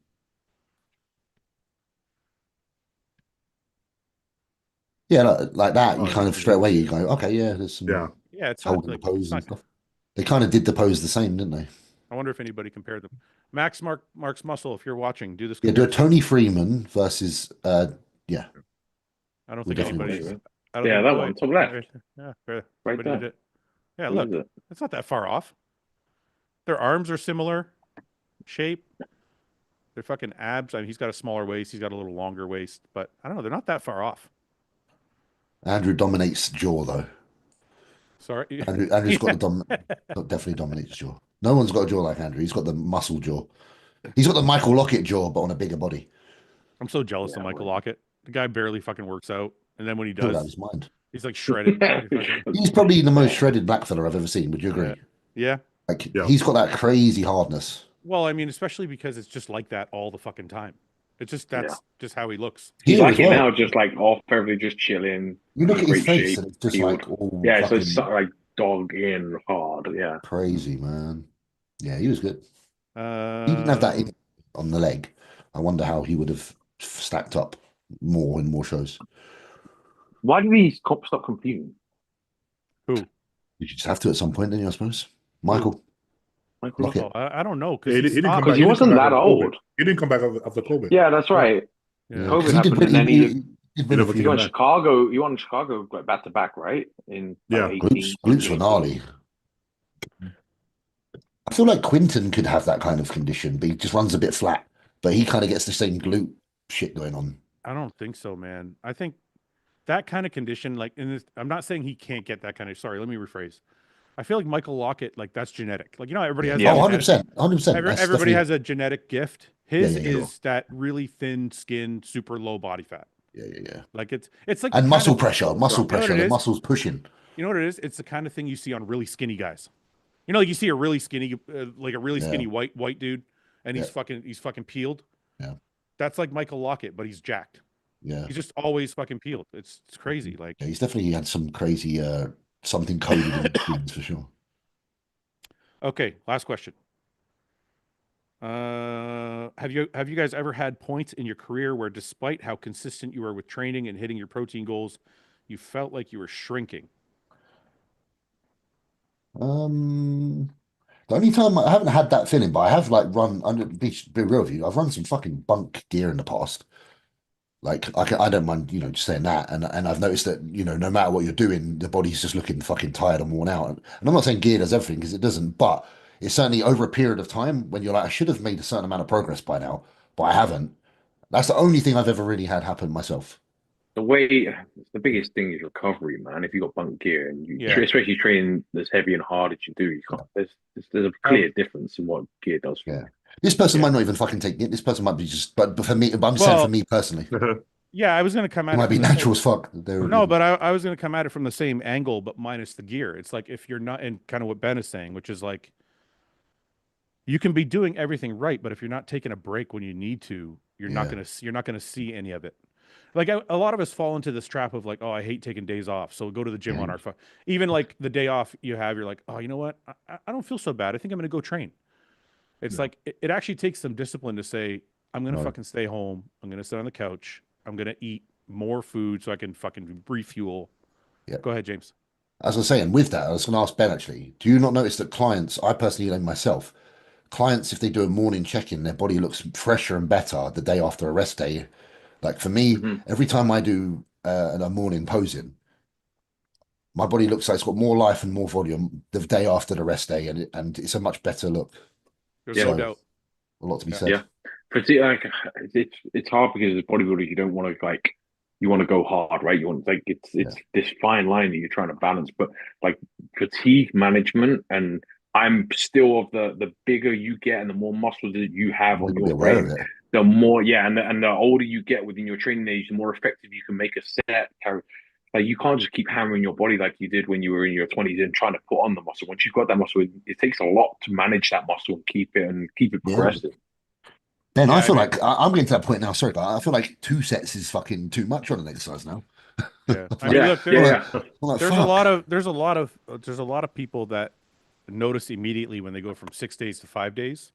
Yeah, like that, you Oh, kind of straight away you go, okay, yeah, there's some Yeah. Yeah, it's not holding like the pose it's and not. stuff. They kind of did the pose the same, didn't they? I wonder if anybody compared them. Mark's Muscle, if you're watching, do this. Yeah, do a comparison. Tony Freeman versus yeah. I don't We'll think definitely anybody's. watch I don't Yeah, think, that oh, one, wait. top left. Yeah, fair. Right Somebody there. did it. Yeah, What look, is it? it's not that far off. Their arms are similar shape. Their fucking abs. I mean, he's got a smaller waist. He's got a little longer waist, but I don't know. They're not that far off. Andrew dominates jaw though. Sorry. Andrew's got definitely dominates jaw. No one's got a jaw like Andrew. He's got the muscle jaw. He's got the Michael Lockett jaw, but on a bigger body. I'm so jealous Yeah, of Michael well. Lockett. The guy barely fucking works out, and then when he Killed out of does, his mind. he's like shredded. He's probably the most shredded black fella I've ever seen. Would you agree? Yeah. Like Yeah. he's got that crazy hardness. Well, I mean, especially because it's just like that all the fucking time. It's just that's Yeah. just how he looks. He's Here like as it well. now, just like off every, just chilling. You look in at his great face shape, and it's just peeled. like all Yeah, so fucking it's sort of like dog in hard. Yeah. crazy, man. Yeah, he was good. He didn't have that Um, on the leg. I wonder how he would have stacked up more in more shows. Why did he stop competing? who? You just have to at some point, then you, I suppose. Michael, Michael Lockett. Oh, I don't know He because didn't come Because back. he didn't come wasn't back that after COVID. old. He didn't come back after COVID. Yeah, that's right. Yeah. COVID 'Cause he did happened, win, and then he he did win a never few. he won back. Chicago. He won Chicago like back to back, right? In Yeah. like Glutes were gnarly. I feel like Quinton could have that kind of condition, but he just runs a bit flat. But he kind of gets the same glute shit going on. I don't think so, man. I think that kind of condition, like in this, I'm not saying he can't get that kind of. Sorry, let me rephrase. I feel like Michael Lockett, like that's genetic. Like everybody has. Yeah. Oh, a genetic, 100%. 100%. That's everybody definitely, has a genetic gift. His yeah, is that really thin skin, super low body fat. yeah. Like it's like And the muscle kind of, pressure, you know what it the is? muscles pushing. You know what it is? It's the kind of thing you see on really skinny guys. You know, like you see a really skinny, like a really Yeah. skinny white dude, and he's Yeah. fucking peeled. Yeah. That's like Michael Lockett, but he's jacked. Yeah. He's just always fucking peeled. It's crazy. Like Yeah, he's definitely had some crazy something coded in his genes for sure. okay, last question. Have you guys ever had points in your career where, despite how consistent you were with training and hitting your protein goals, you felt like you were shrinking? The only time I haven't had that feeling, but I have like run under be real with you, I've run some fucking bunk gear in the past. Like I don't mind, just saying that. And I've noticed that, no matter what you're doing, the body's just looking fucking tired and worn out. And I'm not saying gear does everything because it doesn't, but it's certainly over a period of time when you're like, I should have made a certain amount of progress by now, but I haven't. That's the only thing I've ever really had happen myself. The biggest thing is recovery, man. If you got bunk gear and you, Yeah. especially training as heavy and hard as you do, you can't, there's a clear difference in what gear does. For Yeah. you. This person Yeah. might not even fucking take it. This person might be just, but for me, but I'm saying for me personally, Yeah, I was going to come it at might it be from the natural same, as fuck. no, but I was going to come at it from the same angle, but minus the gear. It's like if you're not, and kind of what Ben is saying, which is like, you can be doing everything right, but if you're not taking a break when you need to, you're not Yeah. going to see any of it. Like a lot of us fall into this trap of like, oh, I hate taking days off, so we'll go to the gym on our phone. Even like the day off you have, you're like, oh, you know what? I don't feel so bad. I think I'm gonna go train. It's like it actually takes some discipline to say, I'm gonna No. fucking stay home. I'm gonna sit on the couch. I'm gonna eat more food so I can fucking refuel. Yeah. Go ahead, James. As I was saying, with that, I was going to ask Ben actually, do you not notice that clients, I personally know myself, clients, if they do a morning check-in, their body looks fresher and better the day after a rest day. Like for me, Hmm. every time I do a morning posing, my body looks like it's got more life and more volume the day after the rest day, and it's a much better look. There's Yeah. no So doubt. a lot to be Yeah. said. Yeah. But see, like it's hard because as a bodybuilder, you don't want to like you want to go hard, right? You want like it's this fine line that you're trying to balance. But like fatigue management, and I'm still of the bigger you get and the more muscle that you have You've on got to be your aware of frame, it. the more and the older you get within your training age, the more effective you can make a set. Like you can't just keep hammering your body like you did when you were in your 20s and trying to put on the muscle. Once you've got that muscle, it takes a lot to manage that muscle and keep it Yeah. progressive. Ben, I Yeah, I feel mean, like I'm getting to that point now. Sorry, but I feel like 2 sets is fucking too much on an exercise now. yeah. I Like, mean, Yeah, look, yeah, like, yeah. I'm like, there's a fuck. lot of there's a lot of people that notice immediately when they go from 6 days to 5 days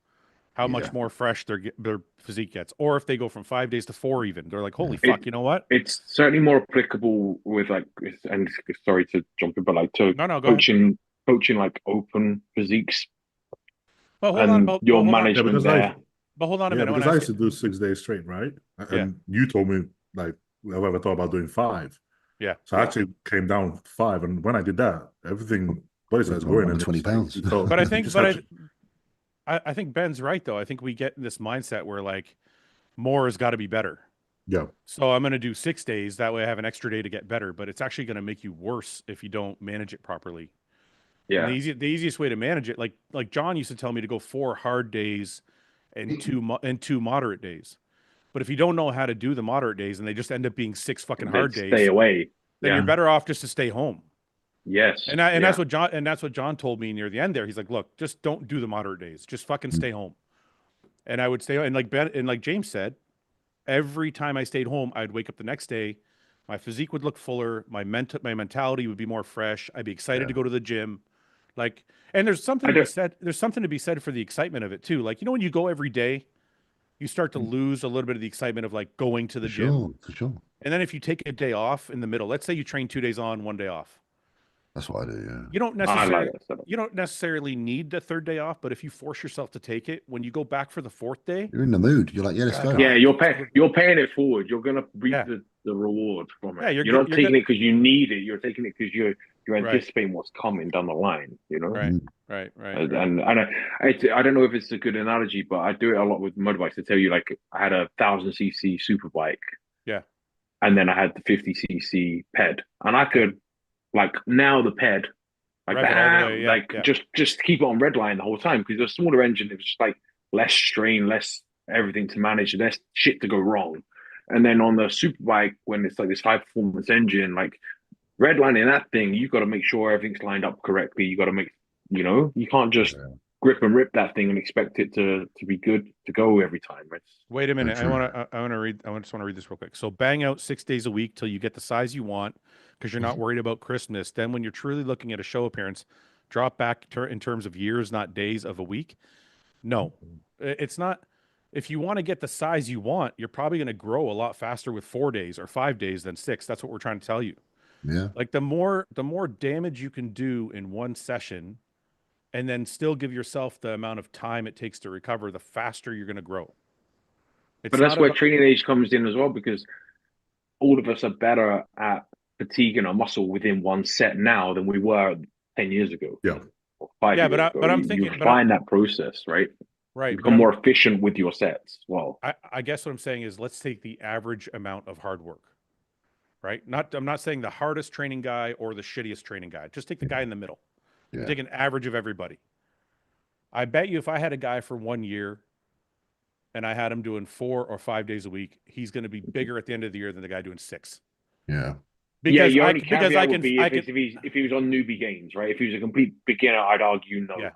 how Yeah. much more fresh their physique gets, or if they go from 5 days to four, even they're like, holy Yeah. fuck, you know what? It's certainly more applicable with like, and sorry to jump in, but like to No, no, go ahead. coaching like open physiques But hold on, and your Yeah, management because there. but hold on a yeah, minute. I want because to I ask used you. to do 6 days straight, right? Yeah, And you told me like have I ever thought about doing 5? yeah. So I Yeah. actually came down 5, and when I did that, everything body size going, Another and 20 pounds. so But I you think, just have to. I think Ben's right though. I think we get in this mindset where like more has got to be better. Yeah, So I'm going to do 6 days. That way I have an extra day to get better. But it's actually going to make you worse if you don't manage it properly. And Yeah. the easiest way to manage it, like John used to tell me to go 4 hard days and two moderate days. But if you don't know how to do the moderate days and they just end up being six fucking Then hard stay days, away. then you're Yeah. better off just to stay home. Yes. And Yeah. that's what John told me near the end there. He's like, look, just don't do the moderate days. Just fucking stay home. And I would stay, and like Ben and like James said, every time I stayed home, I'd wake up the next day, my physique would look fuller, my mentality would be more fresh. I'd be excited to go to the gym. Like, and there's something I to be don't. said. There's something to be said for the excitement of it too. Like, you know, when you go every day, you start to lose a little bit of the excitement of like going to For the gym. sure, for sure. And then if you take a day off in the middle, let's say you train 2 days on, 1 day off. That's what I do, yeah. I like that stuff. You don't necessarily need the third day off, but if you force yourself to take it, when you go back for the fourth day, You're in the mood. You're like, yeah, let's like, go. Yeah, oh, you're paying it forward. You're gonna reap yeah, the reward from yeah, it. You're not you're taking good. it because you need it. You're taking it because you're Right, anticipating what's coming down the line. You know. right, Mm. right. And I don't know if it's a good analogy, but I do it a lot with motorbikes. I tell you, like I had a 1,000 cc super bike, Yeah, and then I had the 50 cc ped, and I could like now the ped like rev it all the way. bam, Yeah, like yeah, just keep it on red line the whole time because the smaller engine, it was just like less strain, less everything to manage, less shit to go wrong. And then on the super bike, when it's like this high performance engine, like redlining that thing, you got to make sure everything's lined up correctly. You got to make, you can't just Yeah. grip and rip that thing and expect it to be good to go every time. Wait a Very minute. true. I want to read. I just want to read this real quick. So bang out 6 days a week till you get the size you want, because you're not worried about Christmas. Then when you're truly looking at a show appearance, drop back in terms of years, not days of a week. No, it's not. If you want to get the size you want, you're probably going to grow a lot faster with 4 days or 5 days than six. That's what we're trying to tell you. Yeah. Like the more damage you can do in one session, and then still give yourself the amount of time it takes to recover, the faster you're going to grow. But It's that's not where about. training age comes in as well because all of us are better at fatiguing our muscle within one set now than we were 10 years ago yeah. or five Yeah, years ago. but I'm You thinking, find that process, right? You right, but become more efficient with your sets as well. I guess what I'm saying is let's take the average amount of hard work, right? I'm not saying the hardest training guy or the shittiest training guy. Just take the guy in the middle. Yeah. Take an average of everybody. I bet you if I had a guy for 1 year and I had him doing 4 or 5 days a week, he's going to be bigger at the end of the year than the guy doing six. Yeah. Yeah, Because your I only because caveat would be I if can if he was on newbie gains, right? If he was a complete beginner, I'd argue no. yeah.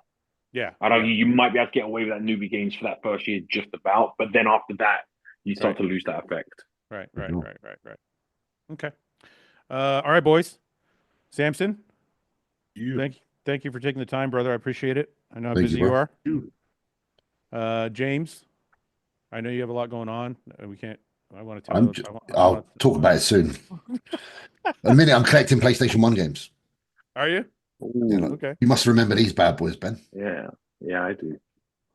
Yeah. I'd argue you might be able to get away with that newbie gains for that first year just about, but then after that, you start Right. to lose that effect. Right. Okay. All right, boys. Samson, You. thank you for taking the time, brother. I appreciate it. I know how Thank you, busy you bro. are. James, I know you have a lot going on. We can't. I want to I'm. tell. I'll talk about it soon. A minute, I'm collecting PlayStation 1 games. Are you? Yeah, Ooh, look, Okay. you must remember these bad boys, Ben. yeah, yeah, I do.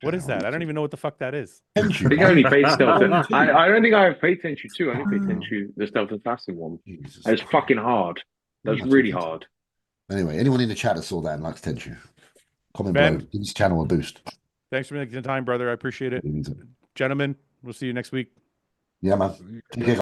What is that? I don't even know what the fuck that is. Tenchu, I think I man. only played Stealth. Oh, I don't think I played Tenchu 2. I only played Tenchu, the Stealth Assassin one. Jesus It's Christ. fucking hard. Who That's am I really talking to? hard. Anyway, anyone in the chat that saw that and likes Tenchu, comment below. Ben, Give this channel a boost. thanks for making the time, brother. I appreciate it. Gentlemen, we'll see you next week. Yeah, man. Take care.